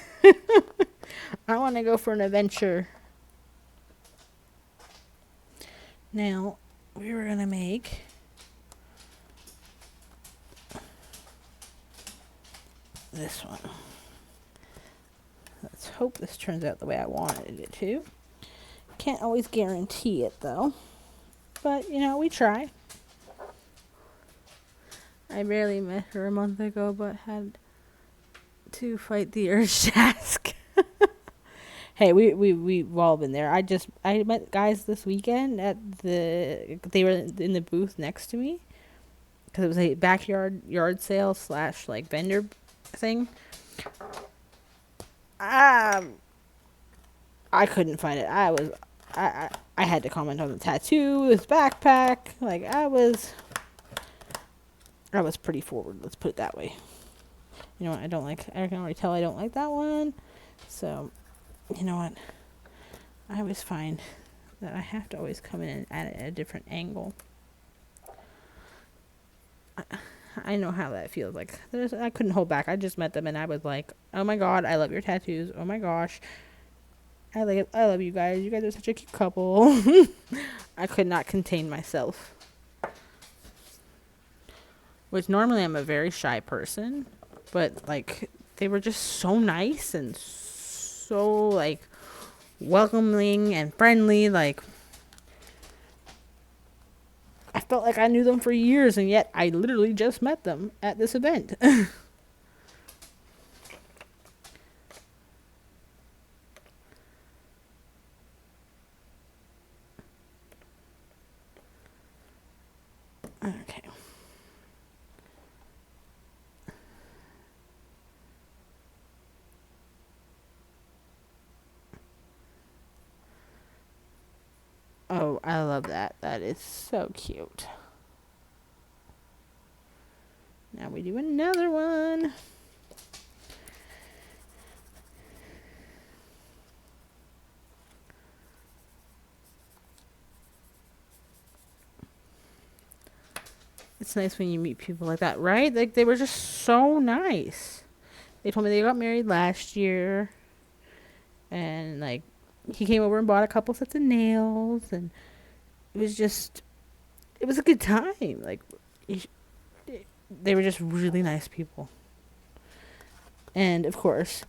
I want to go for an adventure." Now, we were gonna make this one. Let's hope this turns out the way I wanted it to. Can't always guarantee it though, but you know, we try. I barely met her a month ago, but had to fight the urge to ask. Hey, we've all been there. I met guys this weekend they were in the booth next to me because it was a yard sale / like vendor thing. I couldn't find it. I had to comment on the tattoo, his backpack. Like, I was pretty forward, let's put it that way. You know what, I can already tell I don't like that one. So, you know what? I always find that I have to always come in at it at a different angle. I know how that feels. Like, I couldn't hold back. I just met them and I was like, oh my god, I love your tattoos. Oh my gosh. I love you guys. You guys are such a cute couple. I could not contain myself. Which normally I'm a very shy person. But, like, they were just so nice and so, like, welcoming and friendly. Like, I felt like I knew them for years, and yet I literally just met them at this event. Okay. Oh, I love that. That is so cute. Now we do another one. It's nice when you meet people like that, right? Like, they were just so nice. They told me they got married last year. And, like, he came over and bought a couple sets of nails. And it was a good time. Like, they were just really nice people. And, of course,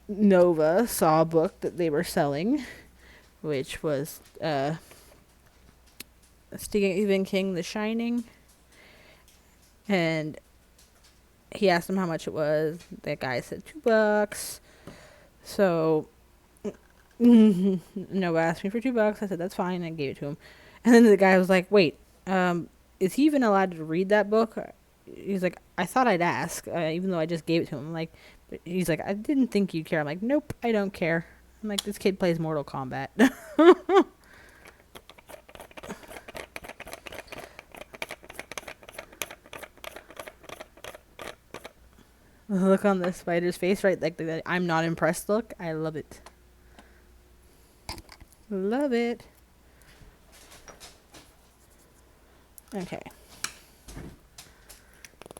Nova saw a book that they were selling, which was Stephen King, The Shining. And he asked him how much it was. The guy said $2. So Nova asked me for $2. I said that's fine. I gave it to him. And then the guy was like, "Wait, is he even allowed to read that book?" He's like, "I thought I'd ask, even though I just gave it to him." I'm like, he's like, "I didn't think you'd care." I'm like, "Nope, I don't care." I'm like, "This kid plays Mortal Kombat." The look on the spider's face, right? Like the I'm not impressed look. I love it. Love it. Okay.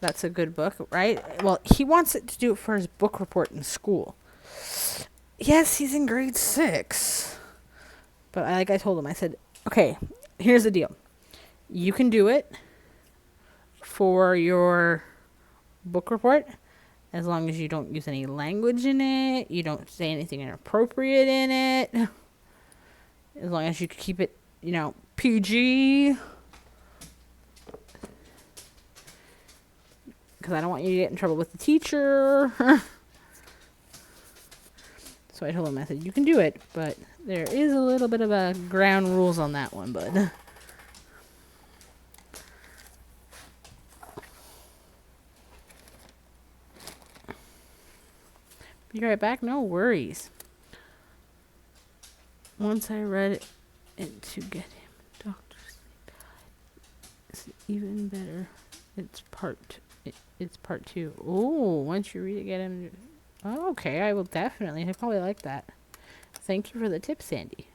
That's a good book, right? Well, he wants it to do it for his book report in school. Yes, he's in grade 6. But like I told him, I said, okay, here's the deal. You can do it for your book report as long as you don't use any language in it, you don't say anything inappropriate in it, as long as you keep it, PG. Because I don't want you to get in trouble with the teacher. So I told him, I said, you can do it, but there is a little bit of a ground rules on that one, bud. Be right back, no worries. Once I read it to get him Dr. Sleep, it's even better. It's part 2. Oh, once you read it, get him. Oh, okay, I will definitely. I probably like that. Thank you for the tip, Sandy.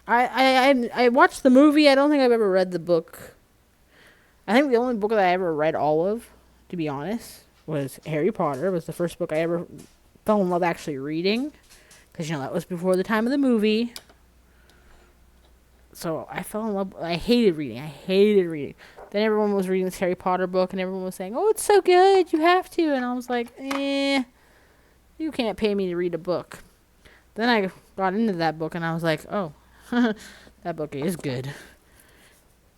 I watched the movie. I don't think I've ever read the book. I think the only book that I ever read all of, to be honest, was Harry Potter. It was the first book I ever fell in love actually reading. Because, that was before the time of the movie. So I fell in love. I hated reading. Then everyone was reading this Harry Potter book, and everyone was saying, "Oh, it's so good, you have to." And I was like, you can't pay me to read a book. Then I got into that book, and I was like, oh, that book is good.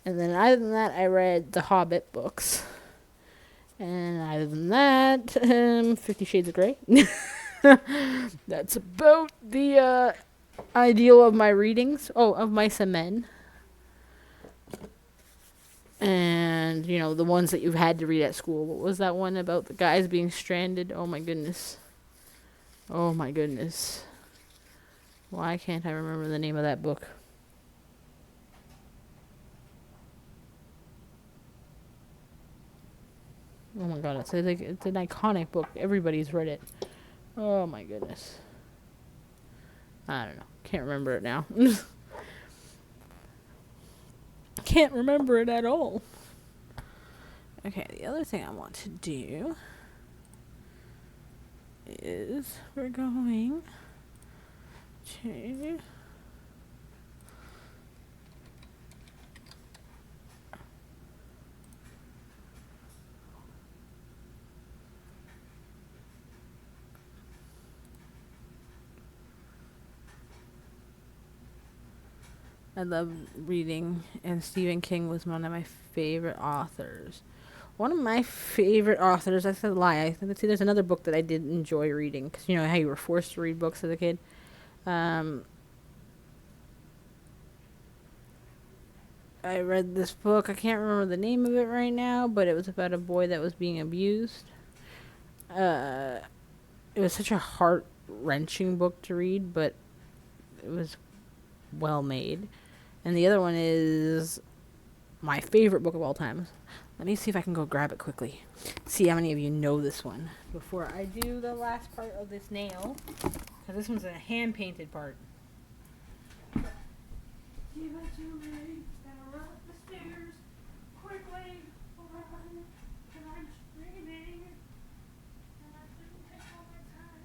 And then other than that, I read the Hobbit books. And other than that, 50 Shades of Grey. That's about the ideal of my readings. Oh, of Mice and Men. And, the ones that you've had to read at school. What was that one about the guys being stranded? Oh, my goodness. Why can't I remember the name of that book? Oh my god, it's like it's an iconic book. Everybody's read it. Oh my goodness. I don't know. Can't remember it now. Can't remember it at all. Okay, the other thing I want to do is we're going to I love reading, and Stephen King was one of my favorite authors. One of my favorite authors, I said a lie. Let's see, there's another book that I did enjoy reading, because you know how you were forced to read books as a kid. I read this book. I can't remember the name of it right now, but it was about a boy that was being abused. It was such a heart-wrenching book to read, but it was well made. And the other one is my favorite book of all time. Let me see if I can go grab it quickly. See how many of you know this one before I do the last part of this nail. Because this one's a hand-painted part. Give it to me, and run up the stairs quickly. Run, and I'm screaming, and I couldn't take all my time.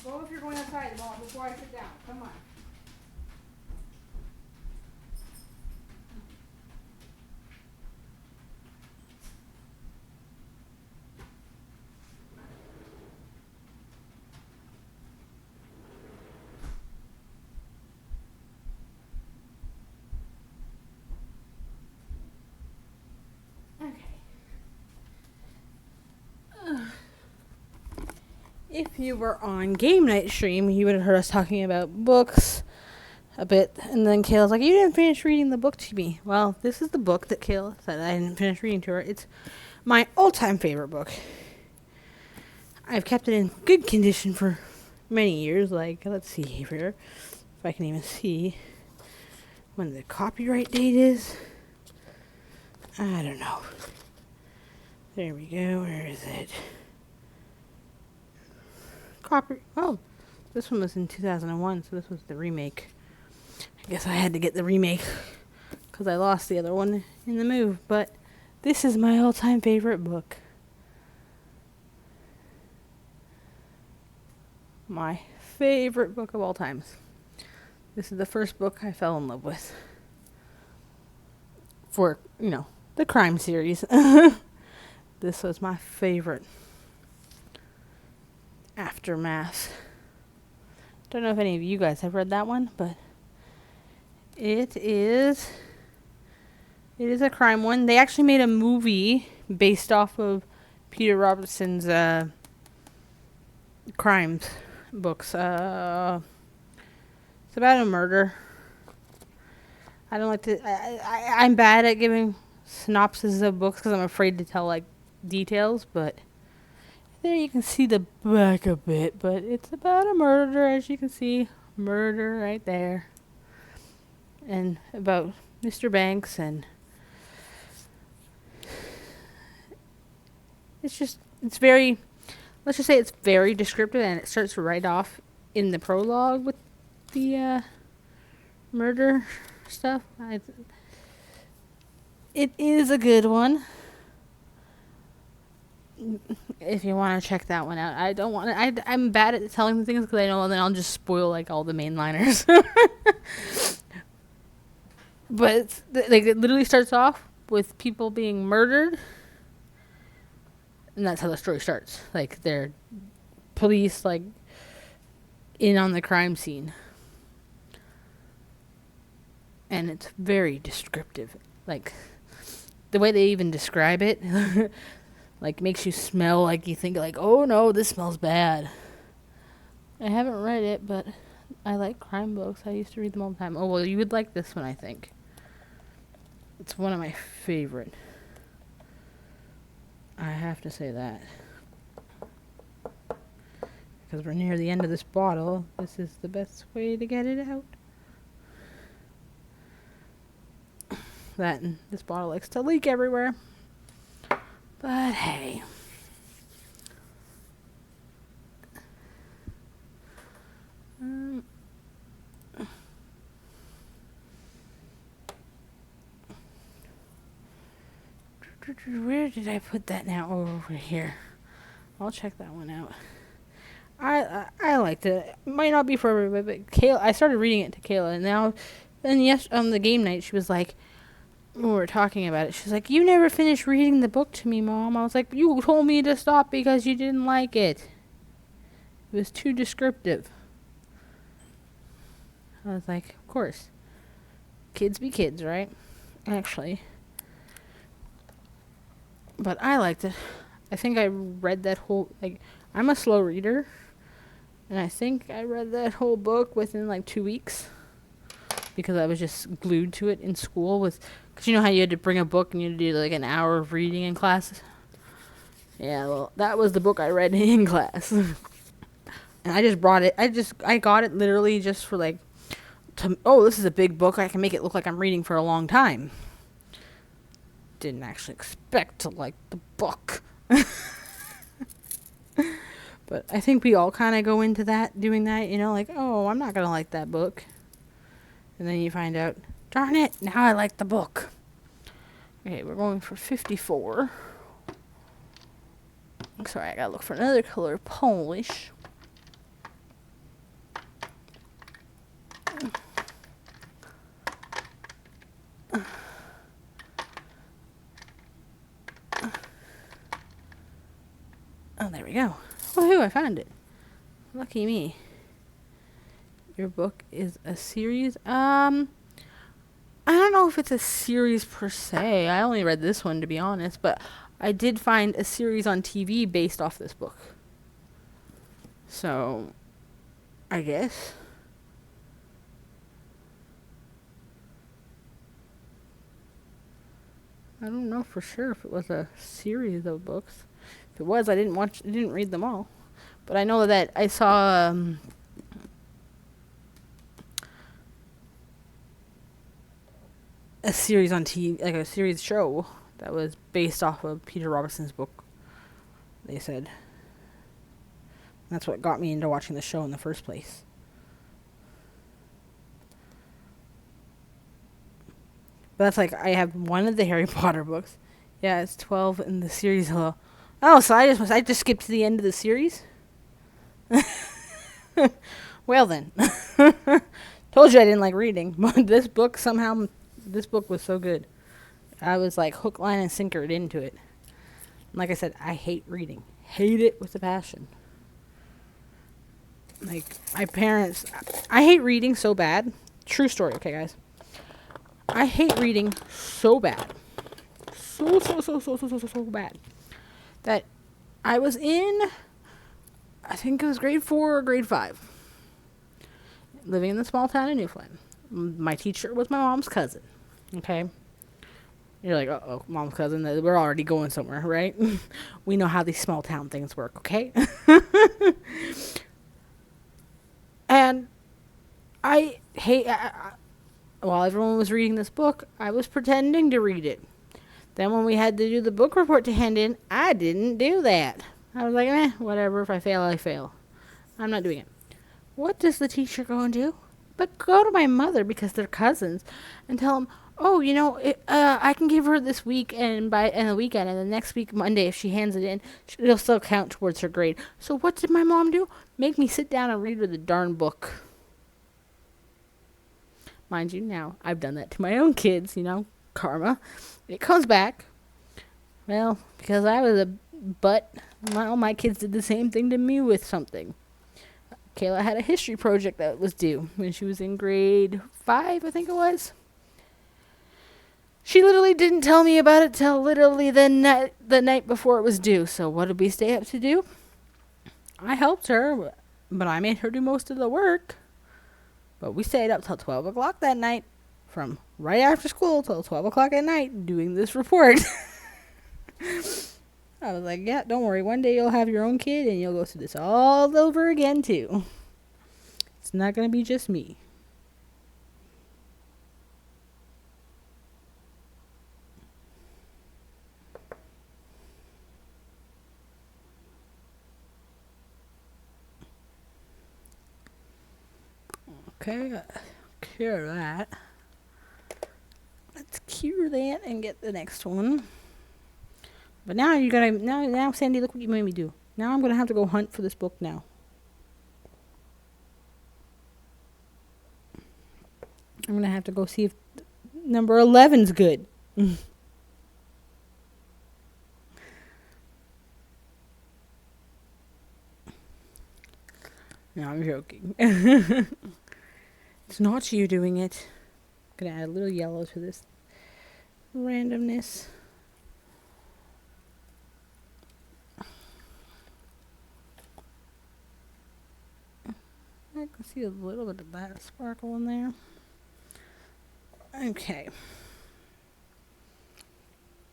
Go if you're going outside, Mom, before I sit down. Come on. If you were on game night stream, you would have heard us talking about books a bit, and then Kayla's like, "You didn't finish reading the book to me." Well, this is the book that Kayla said I didn't finish reading to her. It's my all-time favorite book. I've kept it in good condition for many years. Like, let's see here, if I can even see when the copyright date is. I don't know. There we go. Where is it? Oh, this one was in 2001, so this was the remake. I guess I had to get the remake because I lost the other one in the move, but this is my all-time favorite book. My favorite book of all times. This is the first book I fell in love with. For, the crime series. This was my favorite. Aftermath. Don't know if any of you guys have read that one, but it is a crime one. They actually made a movie based off of Peter Robertson's crimes books. It's about a murder. I don't like to. I'm bad at giving synopses of books because I'm afraid to tell details, but there you can see the back a bit, but it's about a murder, as you can see. Murder right there. And about Mr. Banks, and let's just say it's very descriptive, and it starts right off in the prologue with the murder stuff. It is a good one. if you want to check that one out. I don't want to. I'm bad at telling things because I know then I'll just spoil like all the mainliners. But like it literally starts off with people being murdered, and that's how the story starts. Like they're police like in on the crime scene, and it's very descriptive. Like the way they even describe it, like makes you smell like you think like, oh no, this smells bad. I haven't read it, but I like crime books. I used to read them all the time. Oh well, you would like this one, I think. It's one of my favorite. I have to say that. Because we're near the end of this bottle, this is the best way to get it out. That and this bottle likes to leak everywhere. But hey. Where did I put that now? Oh, over here. I'll check that one out. I liked it. It might not be for everybody, but Kayla, I started reading it to Kayla, and now, then yes, on the game night, she was like, when we were talking about it, she's like, you never finished reading the book to me, Mom. I was like, you told me to stop because you didn't like it. It was too descriptive. I was like, of course. Kids be kids, right? Actually. But I liked it. I think I read that whole, like, I'm a slow reader. And I think I read that whole book within like 2 weeks. Because I was just glued to it in school with, because you know how you had to bring a book and you had to do like an hour of reading in class? Yeah, well, that was the book I read in class. And I just brought it, I got it literally just for like, oh, this is a big book. I can make it look like I'm reading for a long time. Didn't actually expect to like the book. But I think we all kind of go into that, doing that, you know, like, oh, I'm not going to like that book. And then you find out, darn it, now I like the book. Okay, we're going for 54. Sorry, I got to look for another color, Polish. Oh, there we go. Woohoo, I found it. Lucky me. Your book is a series. I don't know if it's a series per se. I only read this one, to be honest, but I did find a series on TV based off this book. So, I guess. I don't know for sure if it was a series of books. If it was, I didn't read them all. But I know that I saw a series on TV, like a series show that was based off of Peter Robertson's book. They said. That's what got me into watching the show in the first place. But that's like, I have one of the Harry Potter books. Yeah, it's 12 in the series. Oh, so I just skipped to the end of the series? Well then. Told you I didn't like reading, but this book was so good. I was like hook, line, and sinker into it. Like I said, I hate reading. Hate it with a passion. Like, my parents, I hate reading so bad. True story, okay, guys? I hate reading so bad. So bad. That I was in, I think it was grade 4 or grade 5. Living in the small town of Newfoundland. My teacher was my mom's cousin. Okay? You're like, uh-oh, mom's cousin. We're already going somewhere, right? We know how these small town things work, okay? And I hate, while everyone was reading this book, I was pretending to read it. Then when we had to do the book report to hand in, I didn't do that. I was like, whatever. If I fail, I fail. I'm not doing it. What does the teacher go and do? But go to my mother, because they're cousins, and tell them, oh, I can give her this week and by and the weekend, and the next week Monday, if she hands it in, it'll still count towards her grade. So what did my mom do? Make me sit down and read her the darn book. Mind you, now I've done that to my own kids. Karma. It comes back. Well, because I was a butt, all my kids did the same thing to me with something. Kayla had a history project that was due when she was in grade 5, I think it was. She literally didn't tell me about it till literally the night before it was due. So what did we stay up to do? I helped her, but I made her do most of the work. But we stayed up till 12 o'clock that night, from right after school till 12 o'clock at night, doing this report. I was like, yeah, don't worry. One day you'll have your own kid and you'll go through this all over again, too. It's not going to be just me. Okay, cure that. Let's cure that and get the next one. But now you gotta now Sandy, look what you made me do. Now I'm gonna have to go hunt for this book now. I'm gonna have to go see if number 11's good. No, I'm joking. It's not you doing it. I'm gonna add a little yellow to this randomness. I can see a little bit of that sparkle in there. Okay.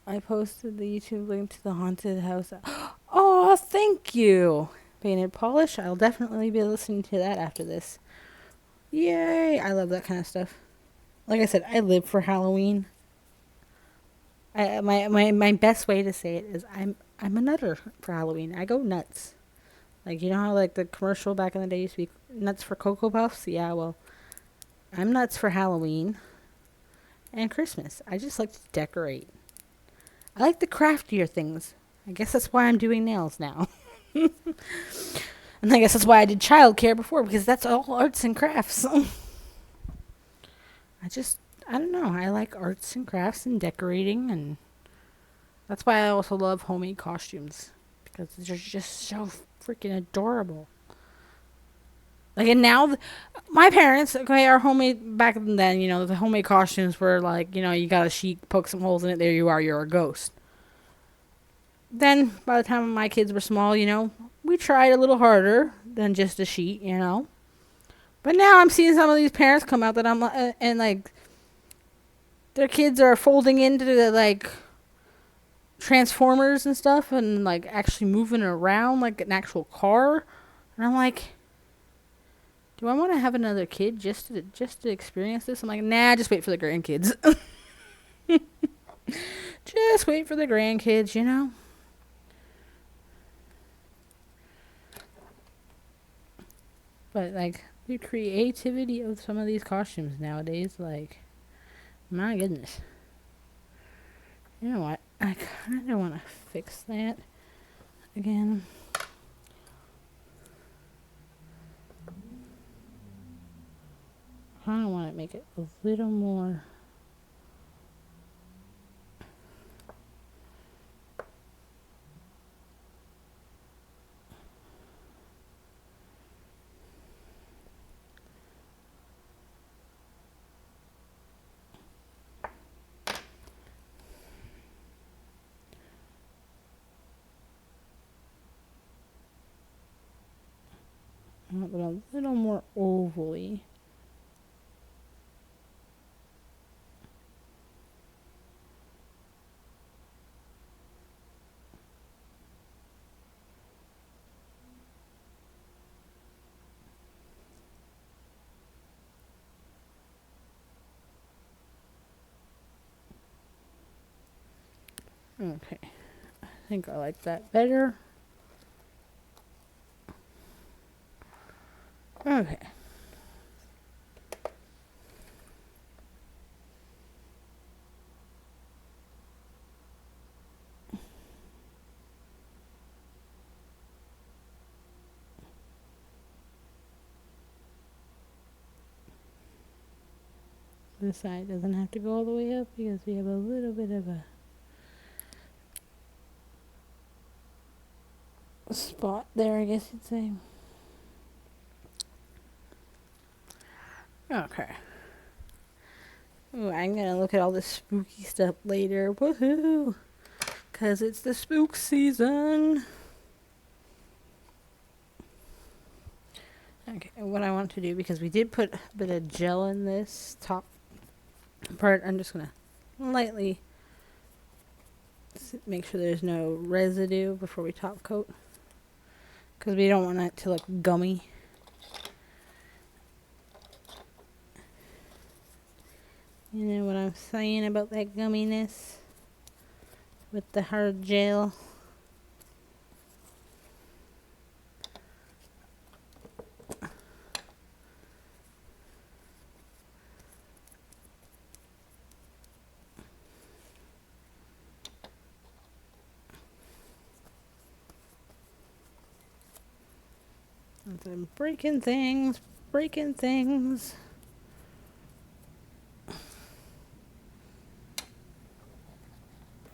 I posted the YouTube link to the haunted house. Oh, thank you. Painted polish. I'll definitely be listening to that after this. Yay! I love that kind of stuff. Like I said, I live for Halloween. My best way to say it is I'm a nutter for Halloween. I go nuts. Like, you know how like the commercial back in the day used to be nuts for Cocoa Puffs? Yeah, well, I'm nuts for Halloween and Christmas. I just like to decorate. I like the craftier things. I guess that's why I'm doing nails now. And I guess that's why I did childcare before, because that's all arts and crafts. I don't know. I like arts and crafts and decorating, and that's why I also love homemade costumes, because they're just so freaking adorable. Like, and now, my parents, okay, are homemade, back then, the homemade costumes were like, you got a sheet, poke some holes in it, there you are, you're a ghost. Then, by the time my kids were small, we tried a little harder than just a sheet, But now I'm seeing some of these parents come out that I'm and like their kids are folding into the like transformers and stuff and like actually moving around like an actual car. And I'm like, do I want to have another kid just to experience this? I'm like, nah, just wait for the grandkids. Just wait for the grandkids, But like the creativity of some of these costumes nowadays, like, my goodness. You know what? I kind of want to fix that again. I kind of want to make it a little more. A little more ovally. Okay. I think I like that better. Okay. This side doesn't have to go all the way up because we have a little bit of a spot there, I guess you'd say. Okay. Ooh, I'm gonna look at all this spooky stuff later. Woohoo! 'Cause it's the spook season. Okay, and what I want to do, because we did put a bit of gel in this top part, I'm just gonna lightly make sure there's no residue before we top coat. Because we don't want it to look gummy. You know what I'm saying about that gumminess with the hard gel. And I'm breaking things, breaking things.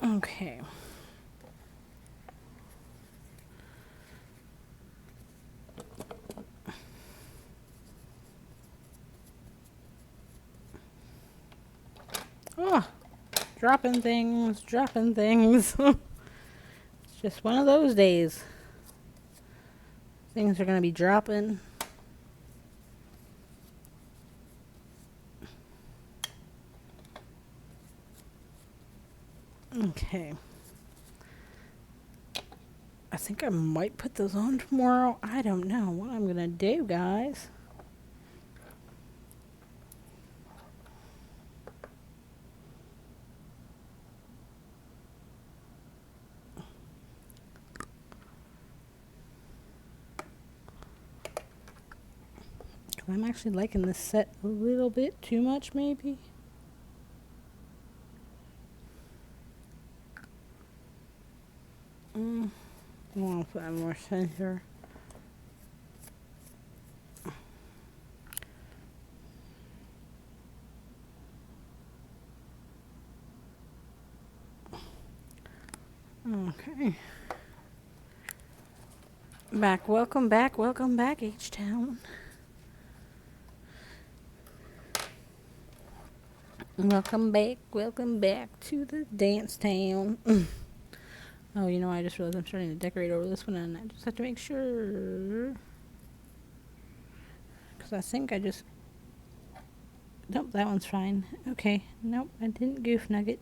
Okay. Oh, dropping things, dropping things. It's just one of those days. Things are going to be dropping. Okay. I think I might put those on tomorrow. I don't know what I'm going to do, guys. I'm actually liking this set a little bit too much, maybe. I want to put more center. Okay. Welcome back, H-Town. Welcome back to the dance town. Oh, you know, I just realized I'm starting to decorate over this one, and I just have to make sure. Because I think I just... Nope, that one's fine. Okay, nope, I didn't goof nugget.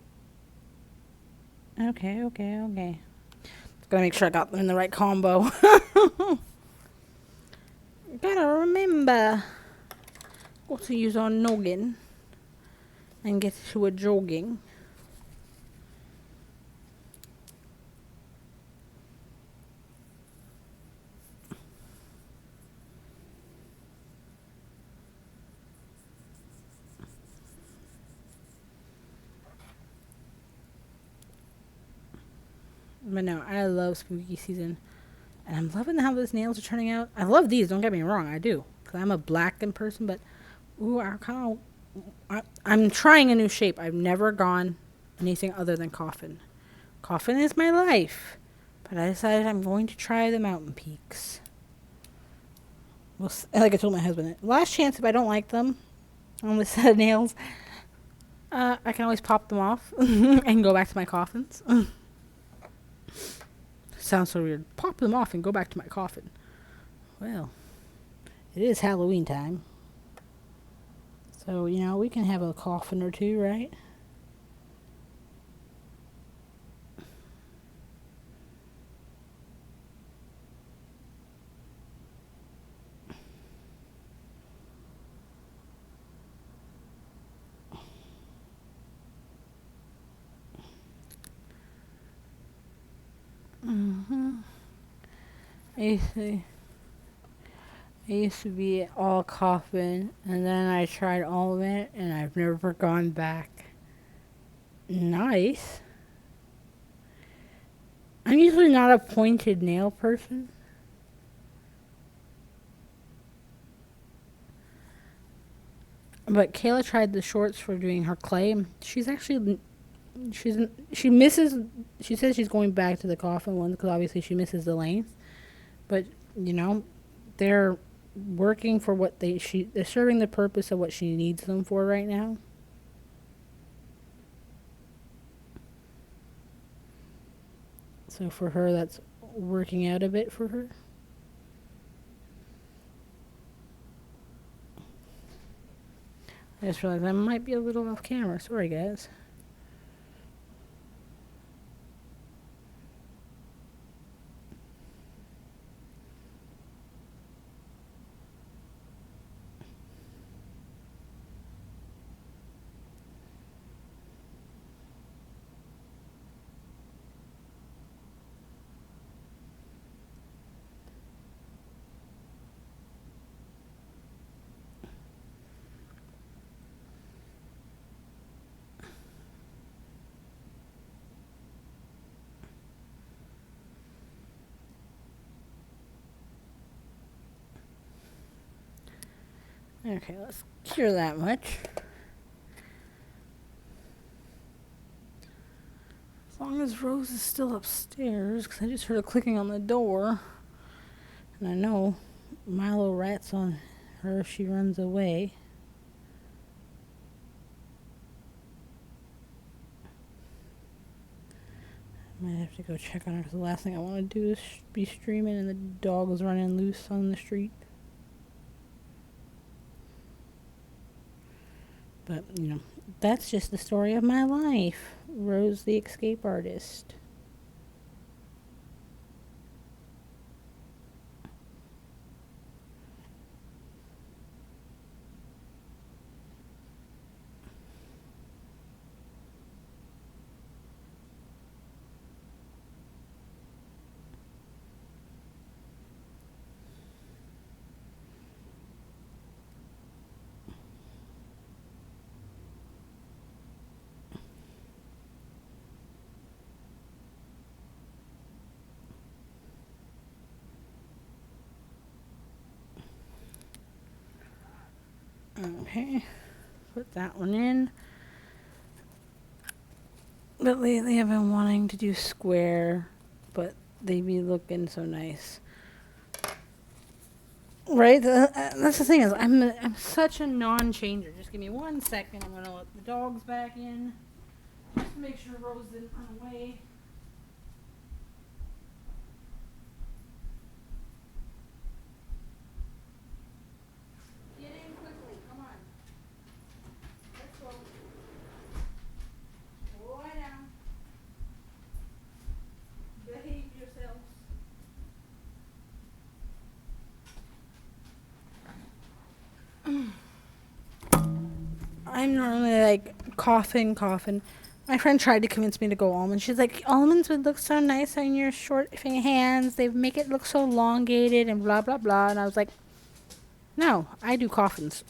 Okay. Just gotta make sure I got them in the right combo. Gotta remember what to use on noggin and get to a jogging. But no, I love spooky season. And I'm loving how those nails are turning out. I love these, don't get me wrong, I do. Because I'm a blackened person, but ooh, I'm trying a new shape. I've never gone anything other than coffin. Coffin is my life. But I decided I'm going to try the mountain peaks. Well, like I told my husband, last chance if I don't like them on this set of nails, I can always pop them off and go back to my coffins. Sounds so weird. Pop them off and go back to my coffin. Well, it is Halloween time. So, you know, we can have a coffin or two, right? I used to be all coffin, and then I tried all of it, and I've never gone back. Nice. I'm usually not a pointed nail person. But Kayla tried the shorts for doing her clay. She misses. She says she's going back to the coffin one because obviously she misses the length. But you know, they're working for what they're serving the purpose of what she needs them for right now. So for her, that's working out a bit for her. I just realized I might be a little off camera. Sorry, guys. Okay, let's cure that much. As long as Rose is still upstairs, because I just heard her clicking on the door. And I know Milo rats on her if she runs away. I might have to go check on her, because the last thing I want to do is be streaming and the dog is running loose on the street. But, that's just the story of my life. Rose the escape artist. Okay, put that one in. But lately I've been wanting to do square, but they be looking so nice. Right? That's the thing is, I'm such a non-changer. Just give me 1 second. I'm going to let the dogs back in. Just to make sure Rose didn't run away. Get in quickly. Come on. Let's go. Lie down. Behave yourselves. I'm normally like coughing. My friend tried to convince me to go almonds. She's like, almonds would look so nice on your short hands. They make it look so elongated and blah, blah, blah. And I was like, no, I do coffins.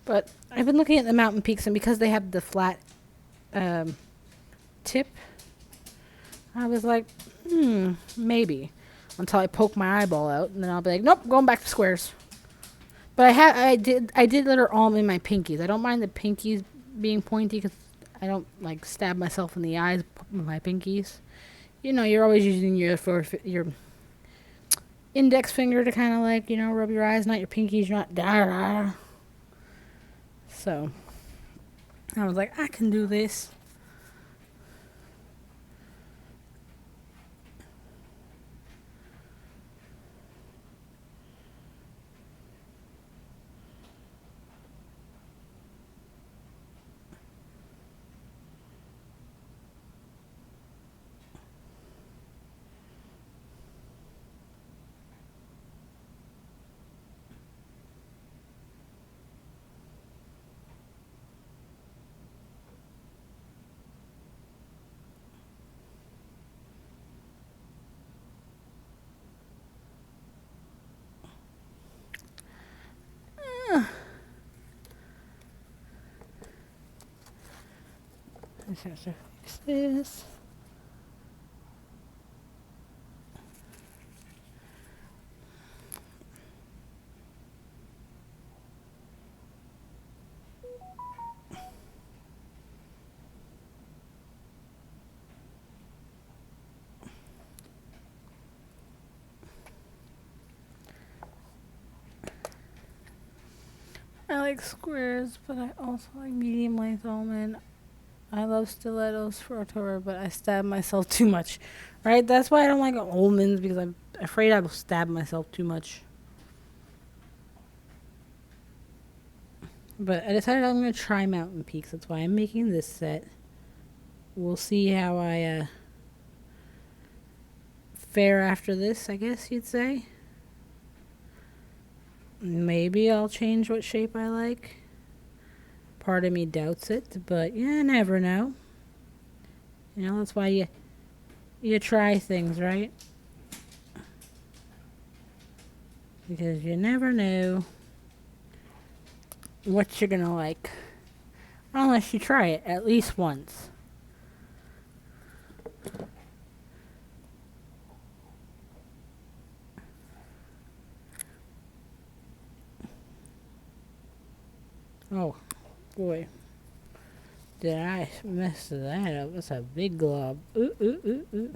But I've been looking at the mountain peaks, and because they have the flat tip, I was like, maybe. Until I poke my eyeball out, and then I'll be like, nope, going back to squares. But I did let her all in my pinkies. I don't mind the pinkies being pointy because I don't like stab myself in the eyes with my pinkies. You're always using your index finger to kind of like rub your eyes, not your pinkies. You're not. So I was like, I can do this. I just have to fix this. like squares, but I also like medium length almond. I love stilettos for October, but I stab myself too much. Right? That's why I don't like almonds, because I'm afraid I will stab myself too much. But I decided I'm going to try Mountain Peaks. That's why I'm making this set. We'll see how I fare after this, I guess you'd say. Maybe I'll change what shape I like. Part of me doubts it, but you never know. You know, that's why you try things, right? Because you never know what you're gonna like. Unless you try it at least once. Oh, boy. Did I mess that up? That's a big glob. Ooh, ooh, ooh, ooh.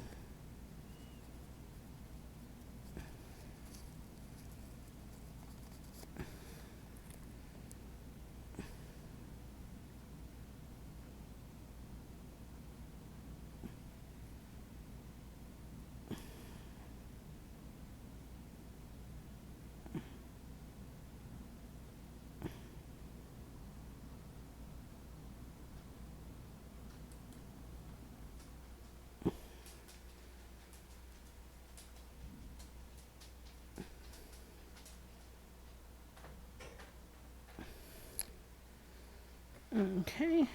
Okay.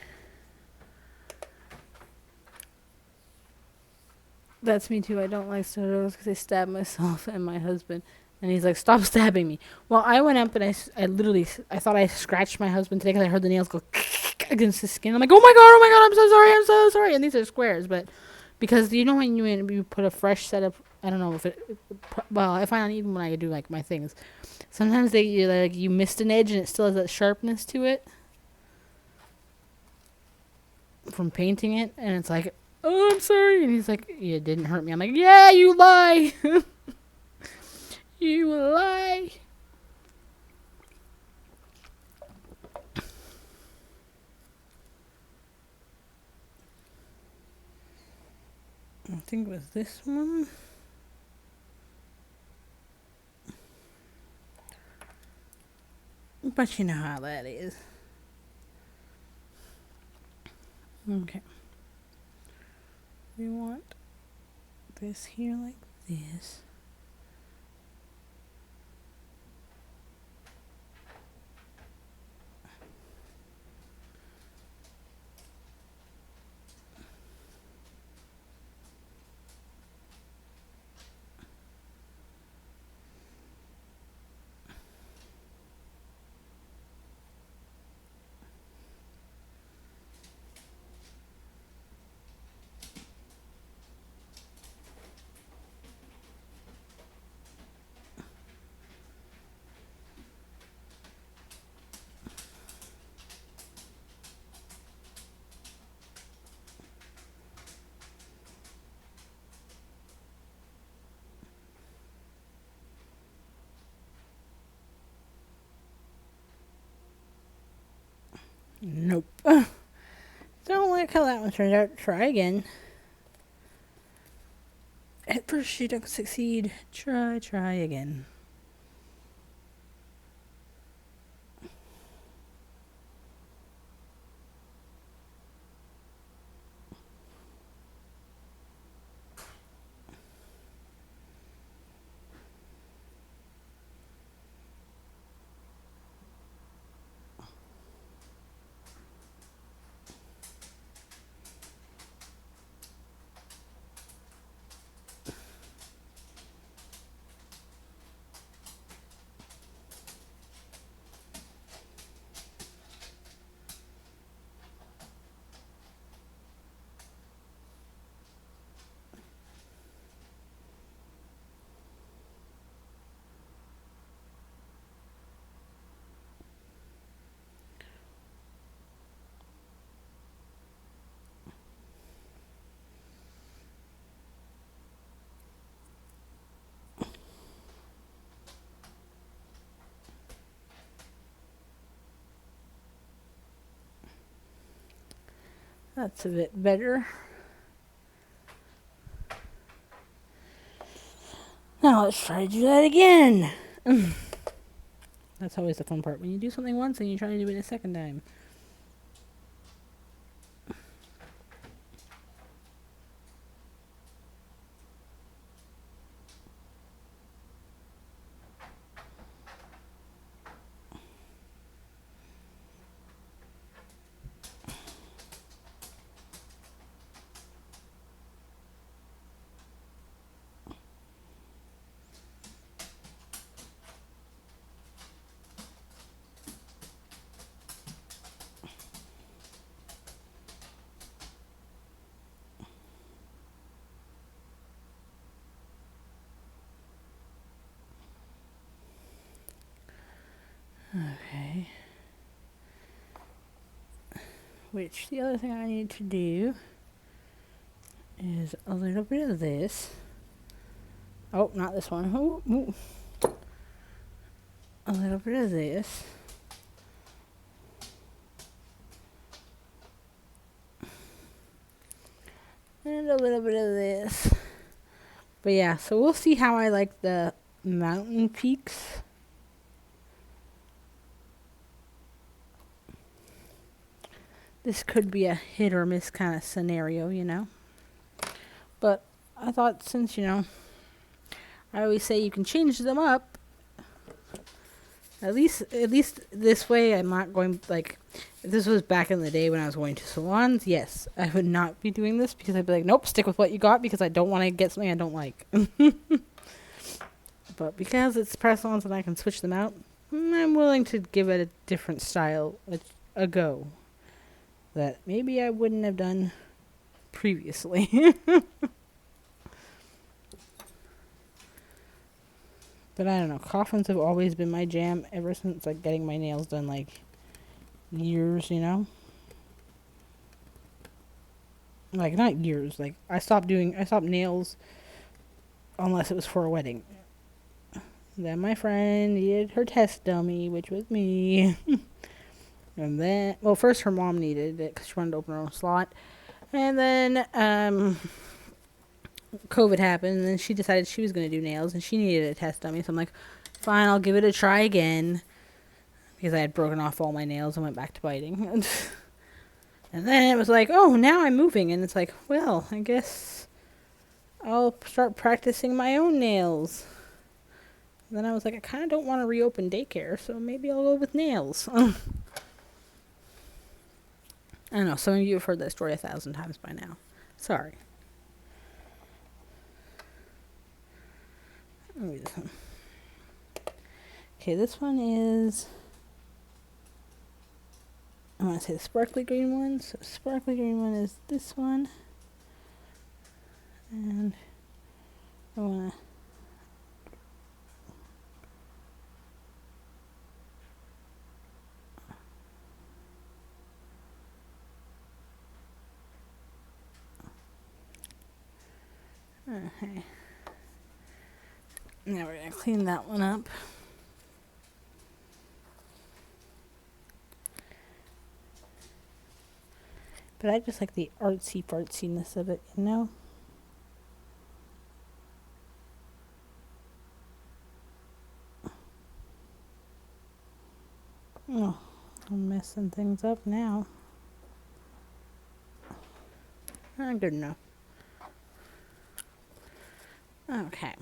That's me too. I don't like stilettos because I stab myself and my husband. And he's like, stop stabbing me. Well, I went up and I literally, I thought I scratched my husband today because I heard the nails go against his skin. I'm like, oh my God, I'm so sorry. And these are squares. But because you know when you put a fresh set of, I don't know if it, well, I find out even when I do like my things, sometimes you missed an edge and it still has that sharpness to it from painting it. And it's like, oh, I'm sorry. And he's like, you didn't hurt me. I'm like, yeah, you lie. You lie. I think it was this one. But you know how that is. Okay. We want this here like this. Nope. Don't like how that one turned out. Try again. At first you don't succeed. Try again. That's a bit better. Now let's try to do that again. That's always the fun part. When you do something once and you try to do it a second time. Okay. Which the other thing I need to do is a little bit of this. Oh, not this one. Ooh, ooh. A little bit of this. And a little bit of this. But yeah, so we'll see how I like the mountain peaks. This could be a hit or miss kind of scenario, you know. But I thought since, you know, I always say you can change them up. At least this way I'm not going, like, if this was back in the day when I was going to salons, yes, I would not be doing this because I'd be like, nope, stick with what you got because I don't want to get something I don't like. But because it's press-ons and I can switch them out, I'm willing to give it a different style a go that maybe I wouldn't have done previously. But I don't know. Coffins have always been my jam ever since, like, getting my nails done, like, years, you know? Like, not years. Like, I stopped nails unless it was for a wedding. Then my friend needed her test dummy, which was me. And then, well, first her mom needed it because she wanted to open her own slot. And then, COVID happened, and then she decided she was going to do nails, and she needed a test dummy. So I'm like, fine, I'll give it a try again. Because I had broken off all my nails and went back to biting. And then it was like, oh, now I'm moving. And it's like, well, I guess I'll start practicing my own nails. And then I was like, I kind of don't want to reopen daycare, so maybe I'll go with nails. I don't know, some of you have heard that story 1,000 times by now. Sorry. Okay, this one is, I want to say the sparkly green one. So sparkly green one is this one. And I want to okay. Now we're going to clean that one up. But I just like the artsy fartsiness of it, you know? Oh, I'm messing things up now. Good enough. Okay.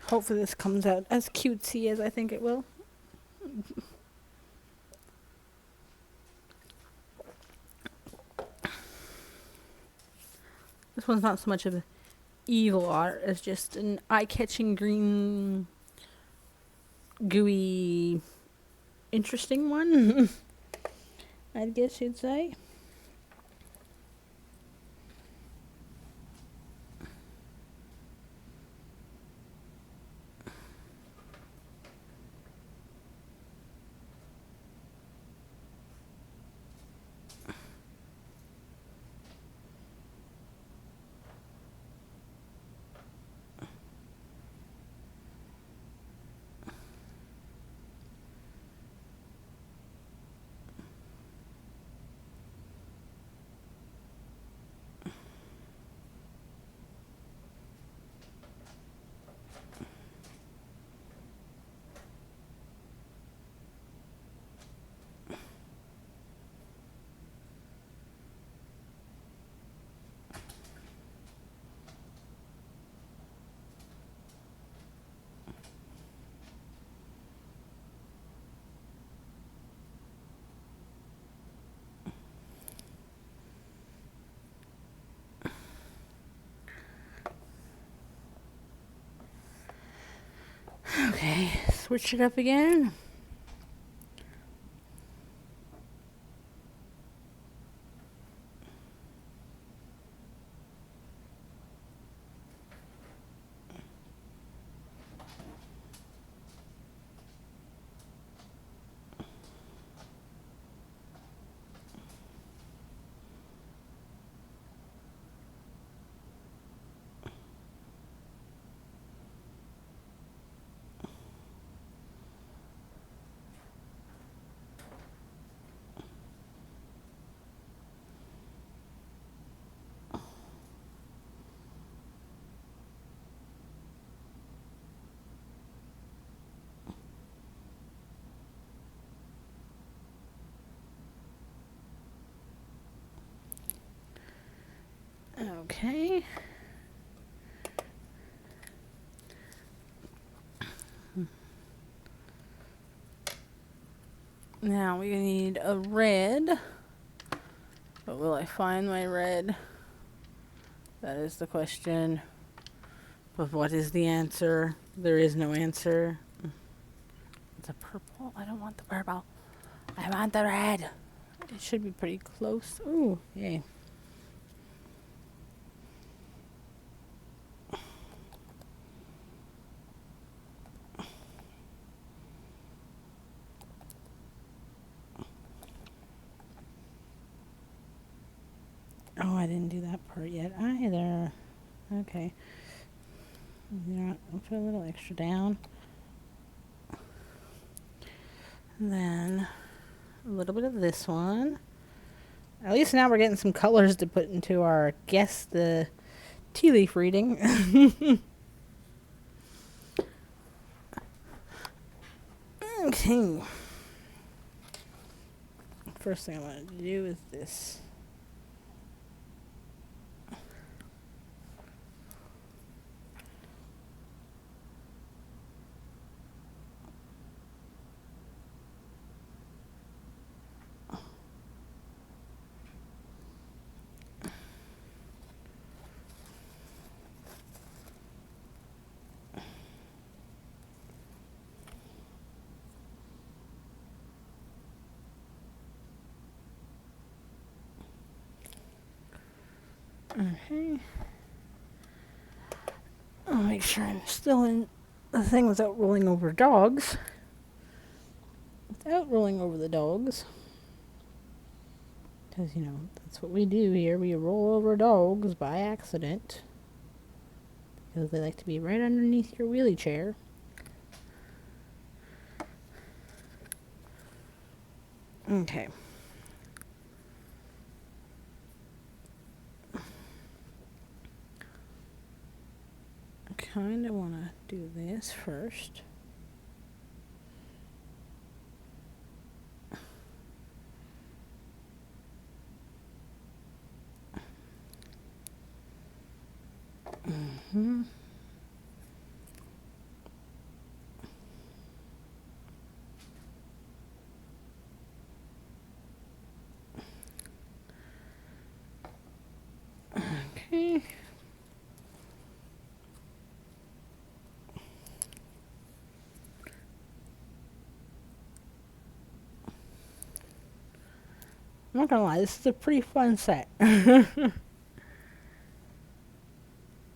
Hopefully this comes out as cutesy as I think it will. This one's not so much of an evil art as just an eye-catching green, gooey, interesting one. I guess you'd say. Okay, switch it up again. Okay. Now we need a red. But will I find my red? That is the question. But what is the answer? There is no answer. It's a purple. I don't want the purple. I want the red. It should be pretty close. Ooh, yay. Oh, I didn't do that part yet either. Okay. You know what? I'll put a little extra down. And then a little bit of this one. At least now we're getting some colors to put into our guess the tea leaf reading. Okay. First thing I want to do is this. Okay. I'll make sure I'm still in the thing without rolling over dogs. Without rolling over the dogs. Because, you know, that's what we do here. We roll over dogs by accident. Because they like to be right underneath your wheelie chair. Okay. I kind of want to do this first. Mm-hmm. Okay. I'm not gonna lie, this is a pretty fun set. I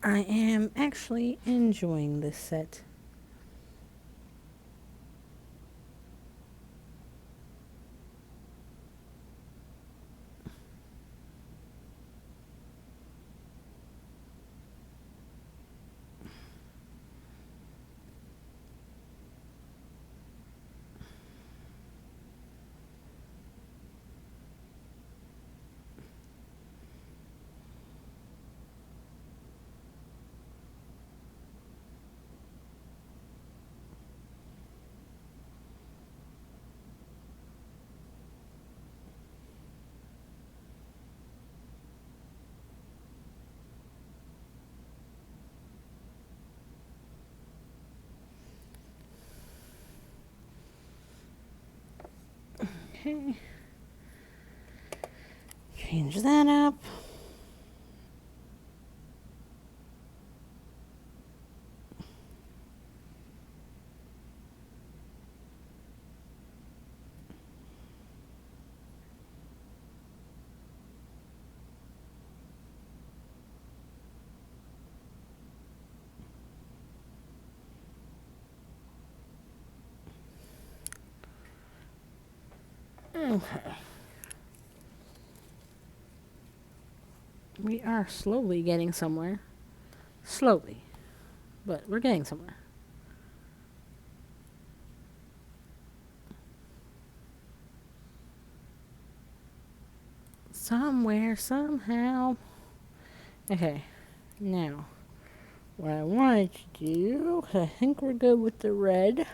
am actually enjoying this set. Okay. Change that up. Okay. We are slowly getting somewhere. Slowly. But we're getting somewhere. Somewhere, somehow. Okay. Now, what I wanted to do, 'cause I think we're good with the red.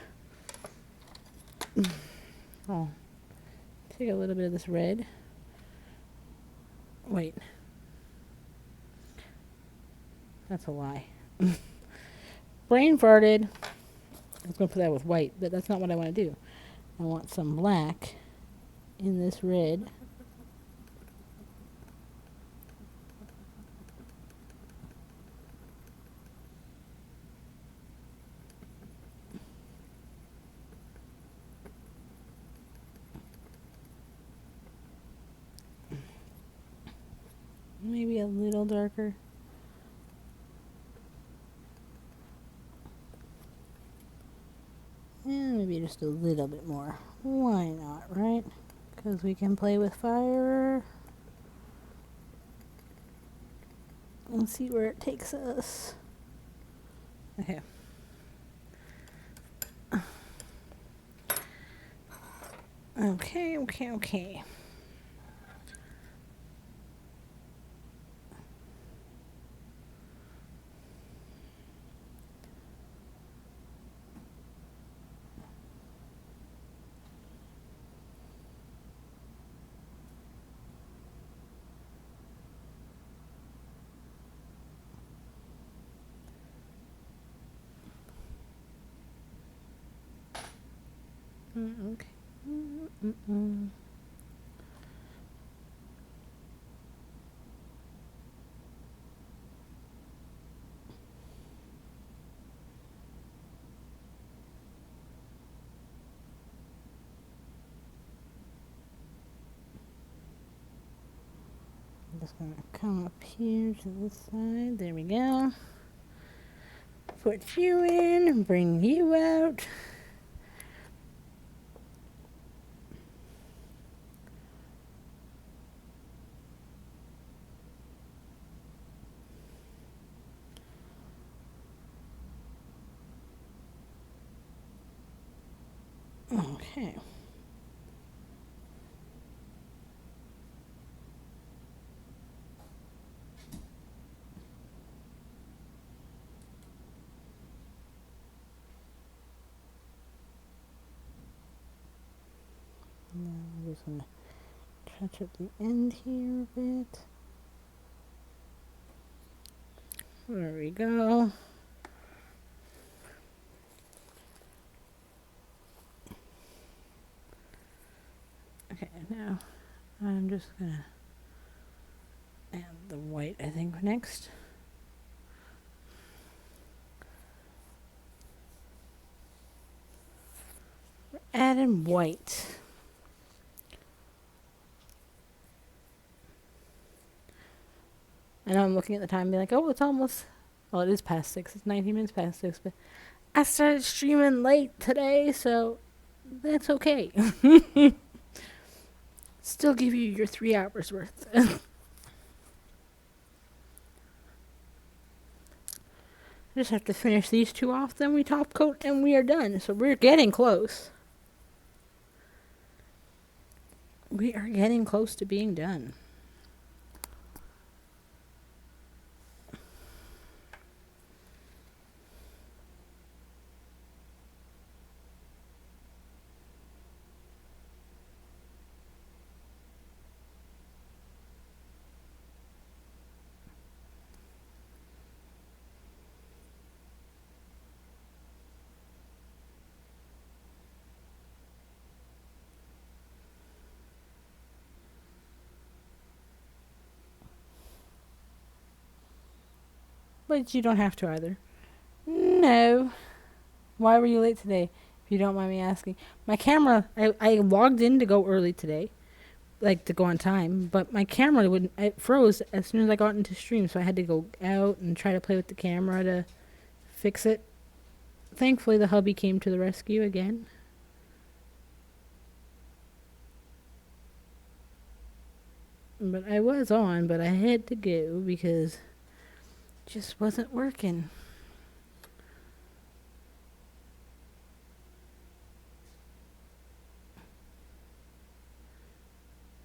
Oh. Take a little bit of this red. Wait. That's a lie. Brain farted. I was going to put that with white, but that's not what I want to do. I want some black in this red. Maybe a little darker. And maybe just a little bit more. Why not, right? Because we can play with fire. And see where it takes us. Okay. Okay. Okay. I'm just going to come up here to this side. There we go. Put you in, bring you out. Okay. Now I'm just going to touch up the end here a bit. There we go. Okay, now I'm just going to add the white, I think, next. We're adding white. And I'm looking at the time and be like, oh, it's almost, well, it is past 6. It's 19 minutes past 6, but I started streaming late today, so that's okay. Still give you your 3 hours worth. I just have to finish these 2 off, then we top coat and we are done. So we're getting close. We are getting close to being done. But you don't have to either. No. Why were you late today? If you don't mind me asking. My camera, I logged in to go early today. Like to go on time. But my camera wouldn't, it froze as soon as I got into stream. So I had to go out and try to play with the camera to fix it. Thankfully the hubby came to the rescue again. But I was on, but I had to go because it just wasn't working.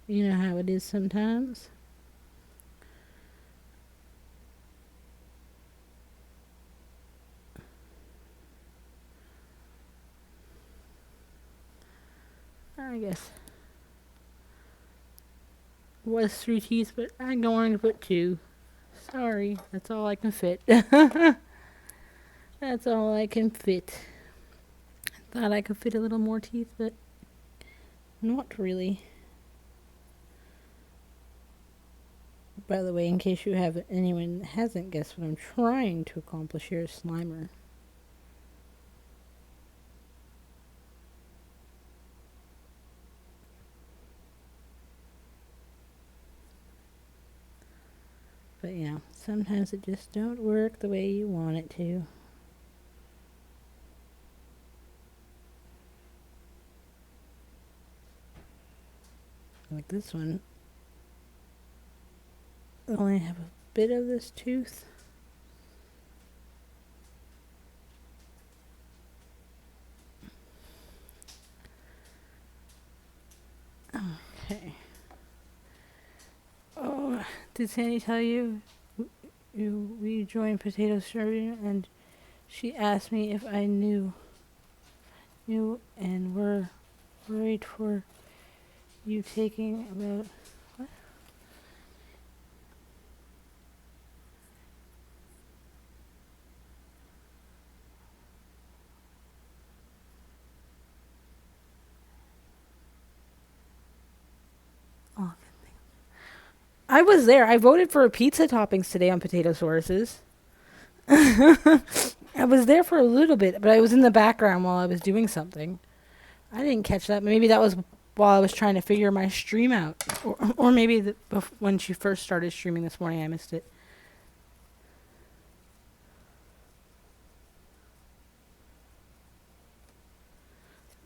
You know how it is sometimes. I guess it was 3 teeth, but I'm going to put 2. Sorry, that's all I can fit. That's all I can fit. Thought I could fit a little more teeth, but not really. By the way, in case you have anyone hasn't guessed what I'm trying to accomplish here is Slimer. But you know, sometimes it just don't work the way you want it to. Like this one, I only have a bit of this tooth. Okay. Oh, did Sandy tell you we joined Potato Serving and she asked me if I knew and were worried for you taking about what? Oh, I was there. I voted for pizza toppings today on potato sources. I was there for a little bit, but I was in the background while I was doing something. I didn't catch that. Maybe that was while I was trying to figure my stream out, or maybe when she first started streaming this morning, I missed it.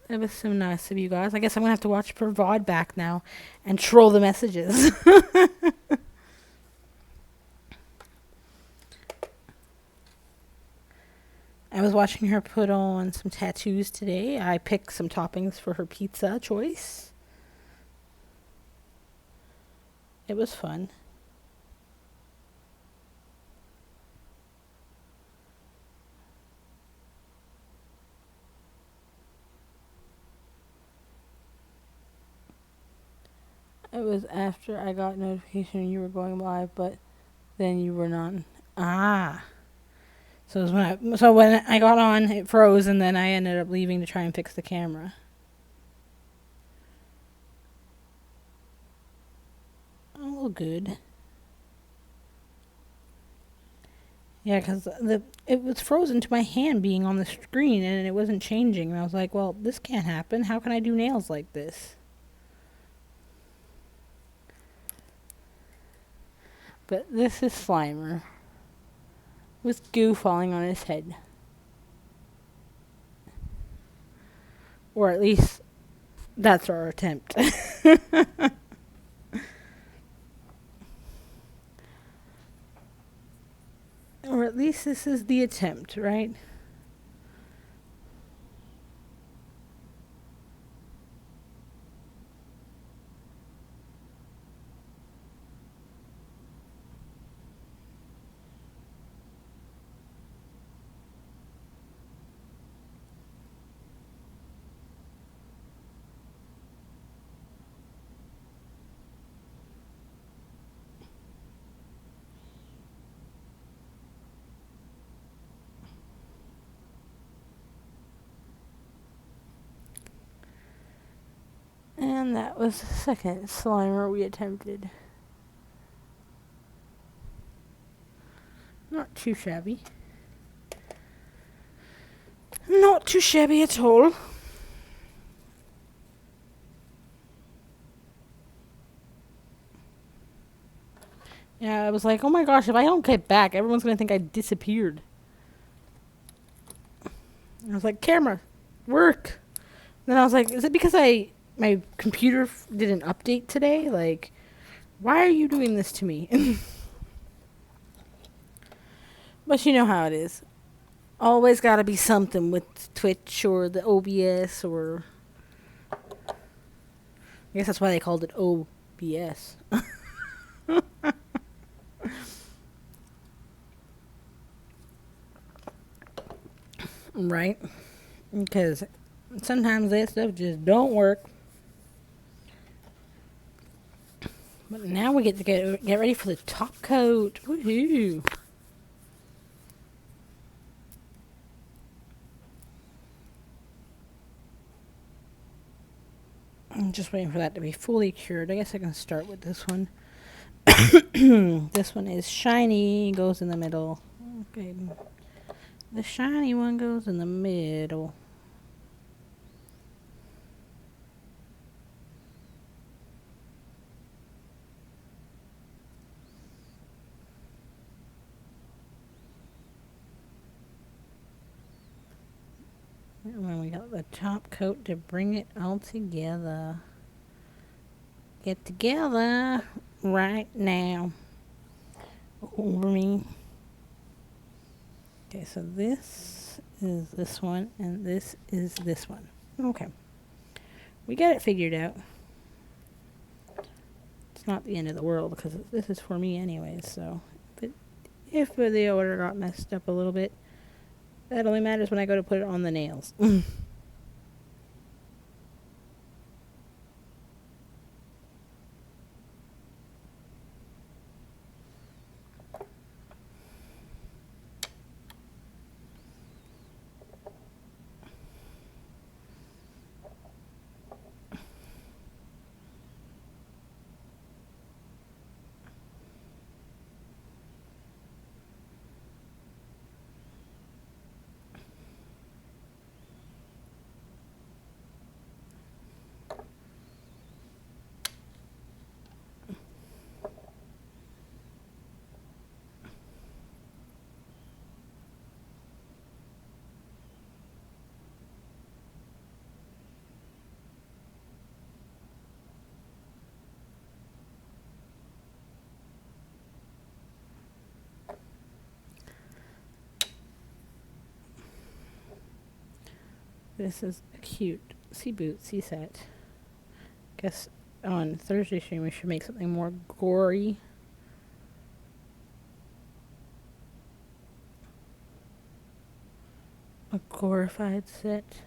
It was so nice of you guys. I guess I'm gonna have to watch for VOD back now, and troll the messages. I was watching her put on some tattoos today. I picked some toppings for her pizza choice. It was fun. It was after I got notification you were going live, but then you were not. Ah. So it was when I got on, it froze, and then I ended up leaving to try and fix the camera. Oh, good. Yeah, because it was frozen to my hand being on the screen, and it wasn't changing. And I was like, well, this can't happen. How can I do nails like this? But this is Slimer with goo falling on his head. Or at least that's our attempt. Or at least this is the attempt, right? And that was the second Slimer we attempted. Not too shabby. Not too shabby at all. Yeah, I was like, oh my gosh, if I don't get back, everyone's going to think I disappeared. I was like, camera, work. Then I was like, is it because my computer did an update today? Like, Why are you doing this to me? But you know how it is. Always got to be something with Twitch or the OBS or. I guess that's why they called it OBS. Right? Because sometimes that stuff just don't work. But now we get to get ready for the top coat. Woohoo! I'm just waiting for that to be fully cured. I guess I can start with this one. This one is shiny, goes in the middle. Okay. The shiny one goes in the middle. And then we got the top coat to bring it all together. Get together right now. Over me. Okay, so this is this one, and this is this one. Okay. We got it figured out. It's not the end of the world because this is for me anyways, so if the order got messed up a little bit, that only matters when I go to put it on the nails. This is a cute sea boot, sea set. Guess on Thursday stream we should make something more gory. A glorified set.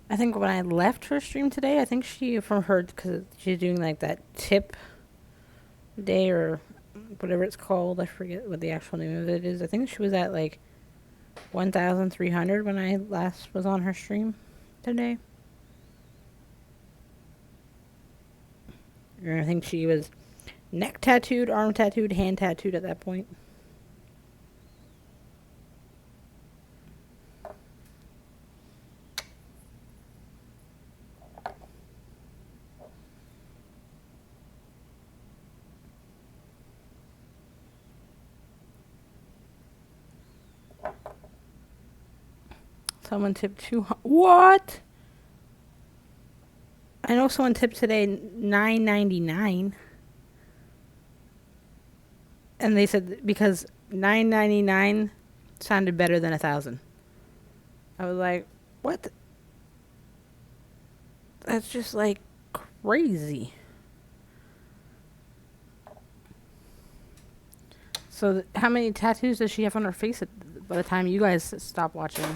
I think when I left her stream today, I think she, from her, because she's doing like that tip day or whatever it's called. I forget what the actual name of it is. I think she was at like 1,300 when I last was on her stream today. And I think she was neck tattooed, arm tattooed, hand tattooed at that point. Someone tipped 200. What? I know someone tipped today $9.99. And they said because $9.99 sounded better than 1,000. I was like, what? That's just like crazy. So how many tattoos does she have on her face by the time you guys stop watching?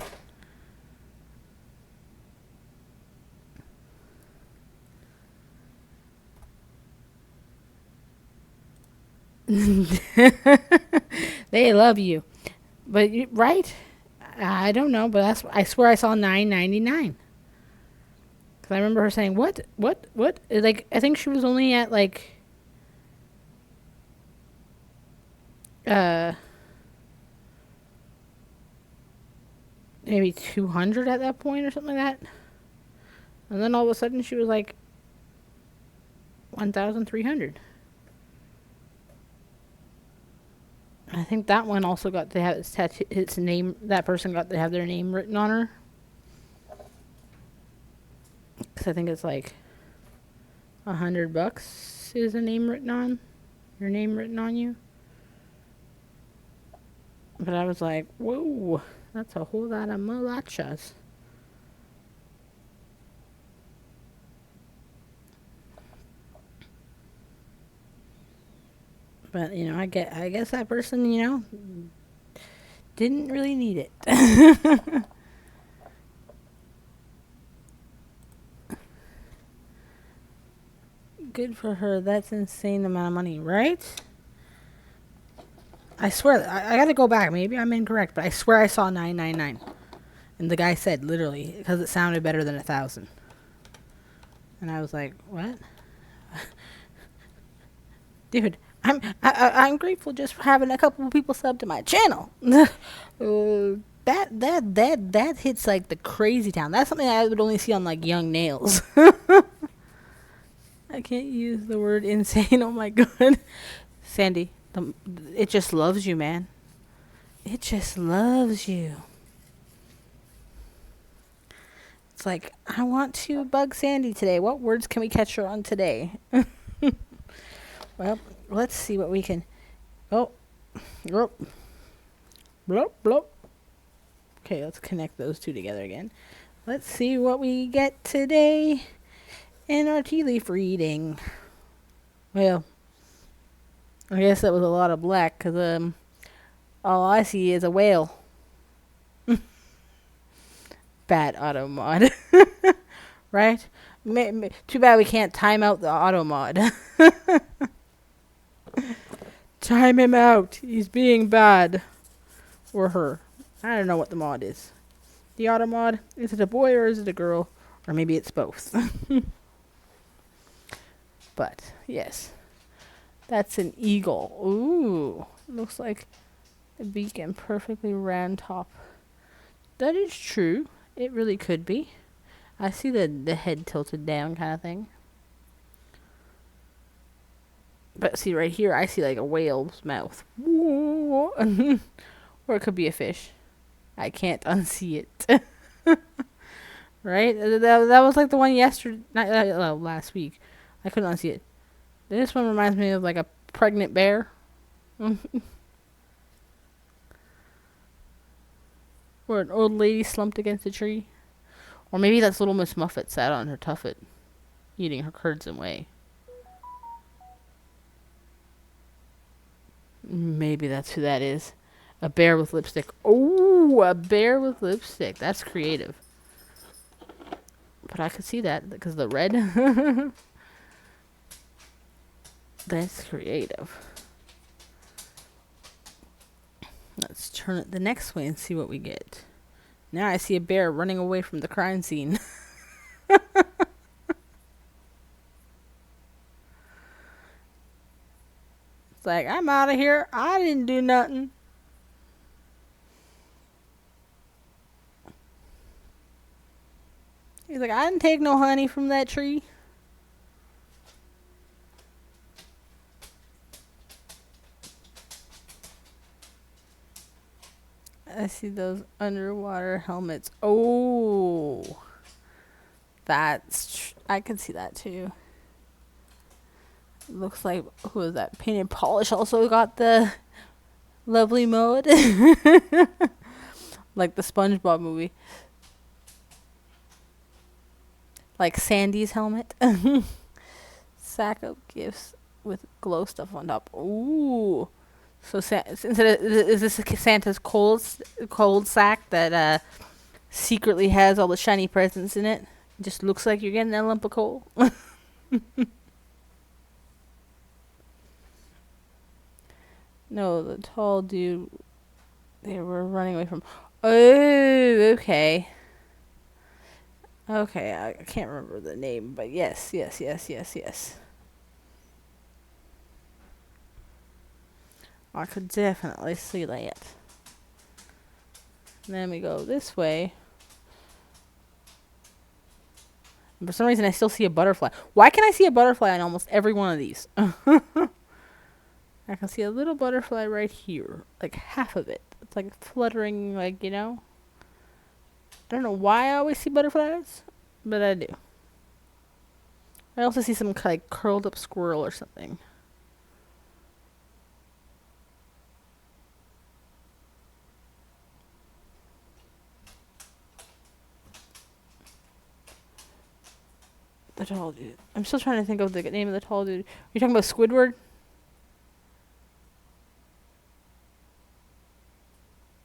They love you. But right? I don't know, but I swear I saw 9.99. Cuz I remember her saying, "What? What? What?" Like I think she was only at like uh maybe 200 at that point or something like that. And then all of a sudden she was like 1,300. I think that one also got to have its name. That person got to have their name written on her. Because I think it's like $100 is a name written on your name written on you. But I was like, whoa, that's a whole lot of mulachas. But I guess that person, didn't really need it. Good for her. That's insane amount of money, right? I swear, I gotta go back. Maybe I'm incorrect, but I swear I saw 999, and the guy said literally because it sounded better than 1,000, and I was like, what? Dude, I'm grateful just for having a couple of people sub to my channel. That hits like the crazy town. That's something I would only see on like Young Nails. I can't use the word insane. Oh my god, Sandy, it just loves you, man. It just loves you. It's like, I want to bug Sandy today. What words can we catch her on today? Well, let's see what we can. Oh, blop, blop, blop. Okay, let's connect those two together again. Let's see what we get today in our tea leaf reading. Well, I guess that was a lot of black because all I see is a whale. Bad auto mod. Right? Too bad we can't time out the auto mod. Time him out. He's being bad. Or her. I don't know what the mod is. The auto mod. Is it a boy or is it a girl? Or maybe it's both. But, yes. That's an eagle. Ooh. Looks like a beak and perfectly round top. That is true. It really could be. I see the head tilted down kind of thing. But see right here, I see like a whale's mouth. Or it could be a fish. I can't unsee it. Right? That was like the one yesterday, last week. I couldn't unsee it. This one reminds me of like a pregnant bear. Or an old lady slumped against a tree. Or maybe that's little Miss Muffet sat on her tuffet, eating her curds and whey. Maybe that's who that is. A bear with lipstick. Oh, a bear with lipstick. That's creative. But I could see that because the red. That's creative. Let's turn it the next way and see what we get. Now I see a bear running away from the crime scene. It's like, I'm out of here. I didn't do nothing. He's like, I didn't take no honey from that tree. I see those underwater helmets. Oh, I can see that too. Looks like, who is that? Painted Polish also got the lovely mode. Like the SpongeBob movie. Like Sandy's helmet. Sack of gifts with glow stuff on top. Ooh. So is this Santa's cold sack that secretly has all the shiny presents in it? Just looks like you're getting that lump of coal. No, the tall dude they were running away from. Oh, okay. Okay, I can't remember the name, but yes, yes, yes, yes, yes. I could definitely see that. Then we go this way. And for some reason, I still see a butterfly. Why can I see a butterfly on almost every one of these? I can see a little butterfly right here. Like half of it. It's like fluttering, like, you know? I don't know why I always see butterflies, but I do. I also see some like curled up squirrel or something. The tall dude. I'm still trying to think of the name of the tall dude. Are you talking about Squidward?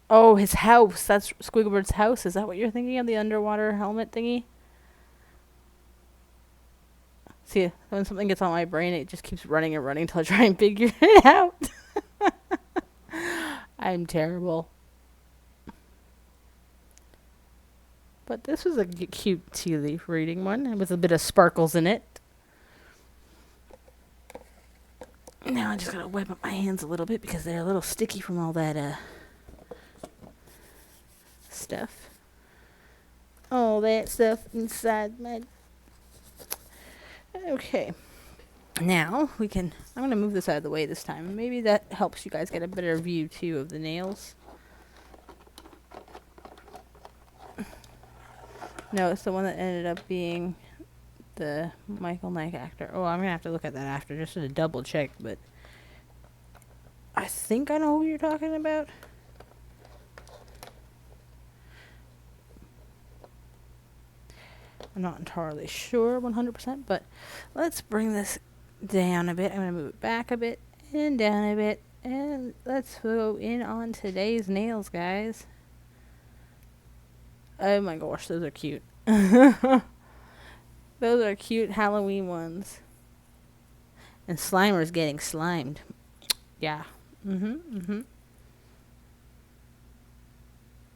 Oh, his house. That's Squidward's house. Is that what you're thinking of? The underwater helmet thingy? See, when something gets on my brain, it just keeps running and running until I try and figure it out. I'm terrible. But this was a cute tea leaf reading one with a bit of sparkles in it. Now I just gotta wipe up my hands a little bit because they're a little sticky from all that stuff. All that stuff inside my... Okay. Now we can... I'm gonna move this out of the way this time. Maybe that helps you guys get a better view too of the nails. No, it's the one that ended up being the Michael Knight actor. Oh, I'm gonna have to look at that after just to double check, but I think I know who you're talking about. I'm not entirely sure 100%, but let's bring this down a bit. I'm gonna move it back a bit and down a bit, and let's go in on today's nails, guys. Oh my gosh, those are cute. Those are cute Halloween ones. And Slimer's getting slimed. Yeah. The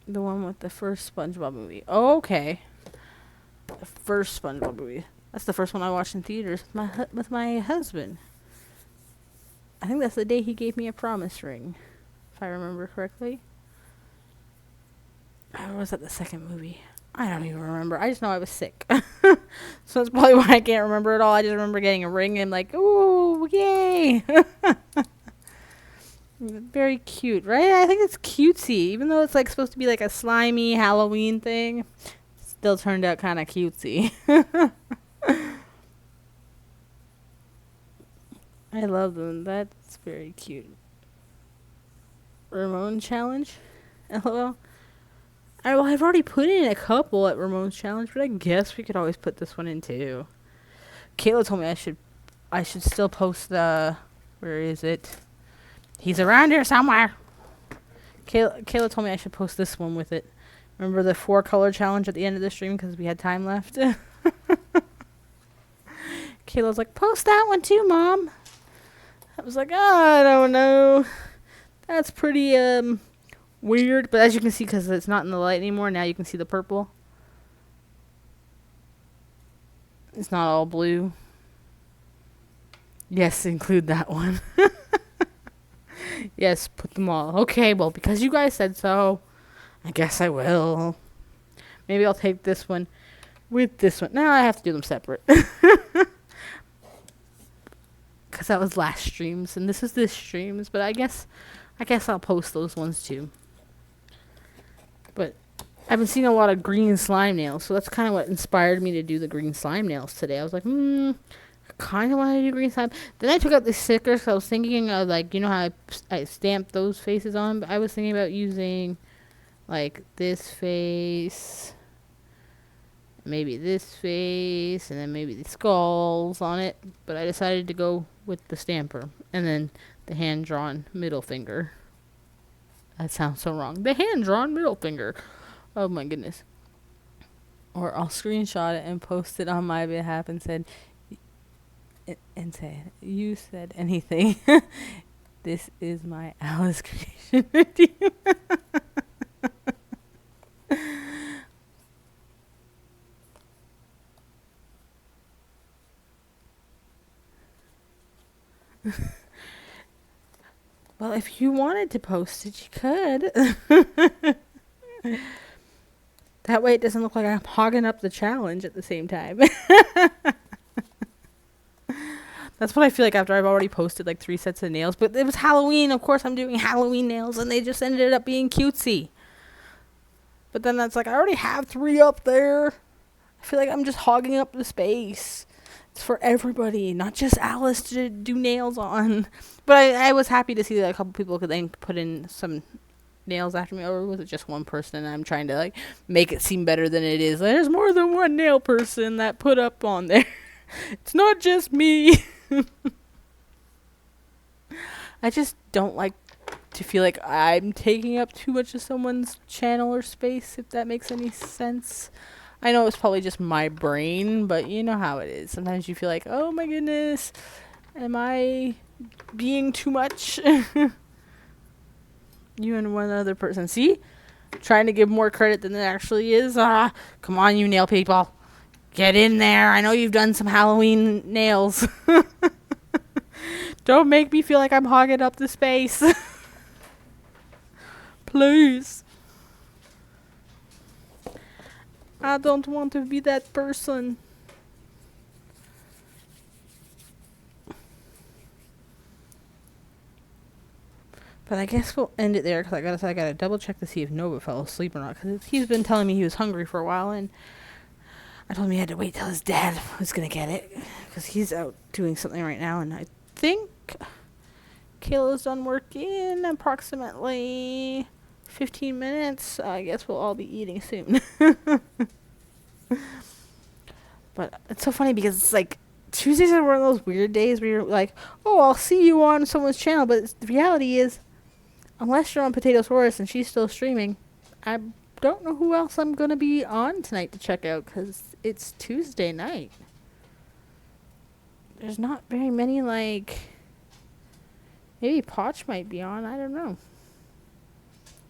one with the first SpongeBob movie. Oh, okay. The first SpongeBob movie. That's the first one I watched in theaters with my husband. I think that's the day he gave me a promise ring, if I remember correctly. Or was that the second movie? I don't even remember. I just know I was sick. So that's probably why I can't remember it all. I just remember getting a ring and like, ooh, yay. Very cute, right? I think it's cutesy. Even though it's like supposed to be like a slimy Halloween thing, still turned out kind of cutesy. I love them. That's very cute. Ramon challenge? LOL. I've already put in a couple at Ramon's challenge, but I guess we could always put this one in too. Kayla told me I should still post the... Where is it? He's around here somewhere. Kayla told me I should post this one with it. Remember the 4-color challenge at the end of the stream because we had time left? Kayla's like, post that one too, Mom. I was like, I don't know. That's pretty weird. But as you can see, because it's not in the light anymore, now you can see the purple. It's not all blue. Yes, include that one. Yes, put them all. Okay, well, because you guys said so, I guess I will. Maybe I'll take this one with this one. Now I have to do them separate. Because that was last streams, and this is this streams, but I guess I'll post those ones too. But I've been seeing a lot of green slime nails, so that's kind of what inspired me to do the green slime nails today. I was like, I kind of want to do green slime. Then I took out the stickers, so I was thinking of, like, you know how I stamped those faces on? But I was thinking about using, like, this face, maybe this face, and then maybe the skulls on it. But I decided to go with the stamper, and then the hand-drawn middle finger. That sounds so wrong. The hand-drawn middle finger. Oh my goodness. Or I'll screenshot it and post it on my behalf and say, you said anything. This is my Alice creation routine. Well, if you wanted to post it, you could. That way it doesn't look like I'm hogging up the challenge at the same time. That's what I feel like after I've already posted like 3 sets of nails. But it was Halloween. Of course, I'm doing Halloween nails, and they just ended up being cutesy. But then that's like, I already have 3 up there. I feel like I'm just hogging up the space. It's for everybody, not just Alice to do nails on. But I was happy to see that a couple people could then put in some nails after me. Or was it just one person? And I'm trying to like make it seem better than it is. There's more than one nail person that put up on there. It's not just me. I just don't like to feel like I'm taking up too much of someone's channel or space, if that makes any sense. I know it's probably just my brain, but you know how it is. Sometimes you feel like, oh my goodness, am I being too much? You and one other person. See? Trying to give more credit than it actually is. Come on, you nail people. Get in there. I know you've done some Halloween nails. Don't make me feel like I'm hogging up the space. Please. I don't want to be that person. But I guess we'll end it there because I gotta double check to see if Nova fell asleep or not. Because he's been telling me he was hungry for a while, and I told him he had to wait till his dad was gonna get it because he's out doing something right now. And I think Kayla's done work in approximately 15 minutes. I guess we'll all be eating soon. But it's so funny because it's like Tuesdays are one of those weird days where you're like, oh, I'll see you on someone's channel. But the reality is, unless you're on Potatosaurus and she's still streaming, I don't know who else I'm going to be on tonight to check out because it's Tuesday night. There's not very many, like, maybe Potch might be on. I don't know.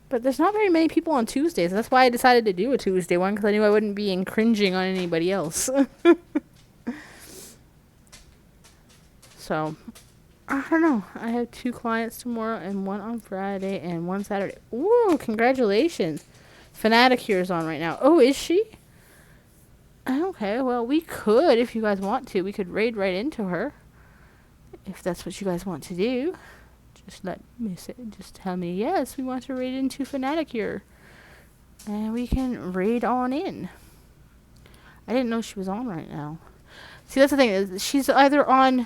But there's not very many people on Tuesdays. That's why I decided to do a Tuesday one, because I knew I wouldn't be cringing on anybody else. So, I don't know. I have 2 clients tomorrow and 1 on Friday and 1 Saturday. Ooh, congratulations. Fanaticure on right now. Oh, is she? Okay, well, we could, if you guys want to. We could raid right into her. If that's what you guys want to do. Just tell me, yes, we want to raid into Fanaticure. And we can raid on in. I didn't know she was on right now. See, that's the thing, is she's either on,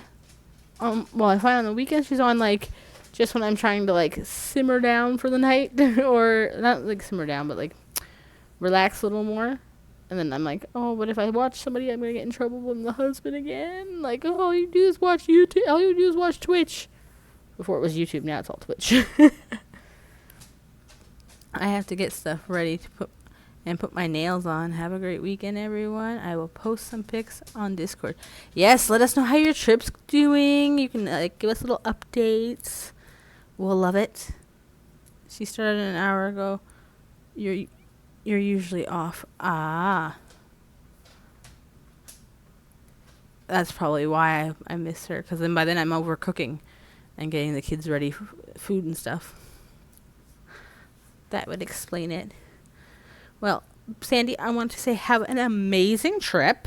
well, I find on the weekends she's on, like, just when I'm trying to, like, simmer down for the night. Or, not, like, simmer down, but, like, relax a little more. And then I'm like, oh, but if I watch somebody, I'm going to get in trouble with the husband again. Like, oh, all you do is watch YouTube. All you do is watch Twitch. Before it was YouTube, now it's all Twitch. I have to get stuff ready to put my nails on. Have a great weekend, everyone. I will post some pics on Discord. Yes, let us know how your trip's doing. You can give us little updates. We'll love it. She started an hour ago. You're usually off. That's probably why I missed her. Because then by then I'm over cooking and getting the kids ready for food and stuff. That would explain it. Well, Sandy, I want to say have an amazing trip.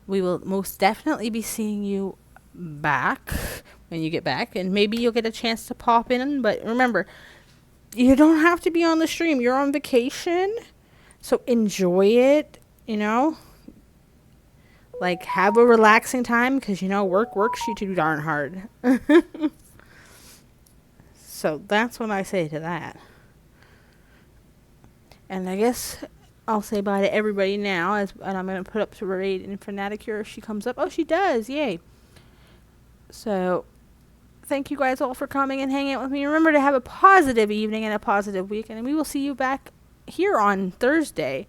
We will most definitely be seeing you back when you get back. And maybe you'll get a chance to pop in. But remember, you don't have to be on the stream. You're on vacation. So enjoy it, you know. Like, have a relaxing time because, you know, work works you too darn hard. So that's what I say to that. And I guess I'll say bye to everybody now. And I'm going to put up to raid in Fanaticure if she comes up. Oh, she does. Yay. So thank you guys all for coming and hanging out with me. Remember to have a positive evening and a positive weekend. And we will see you back here on Thursday.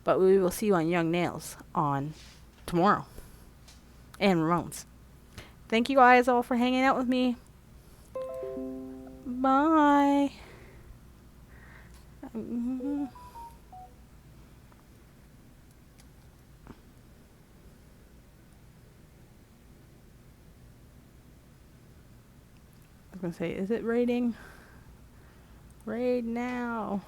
But we will see you on Young Nails on tomorrow. And Ramones. Thank you guys all for hanging out with me. Bye. Mhm. I was gonna say, is it raiding? Raid now.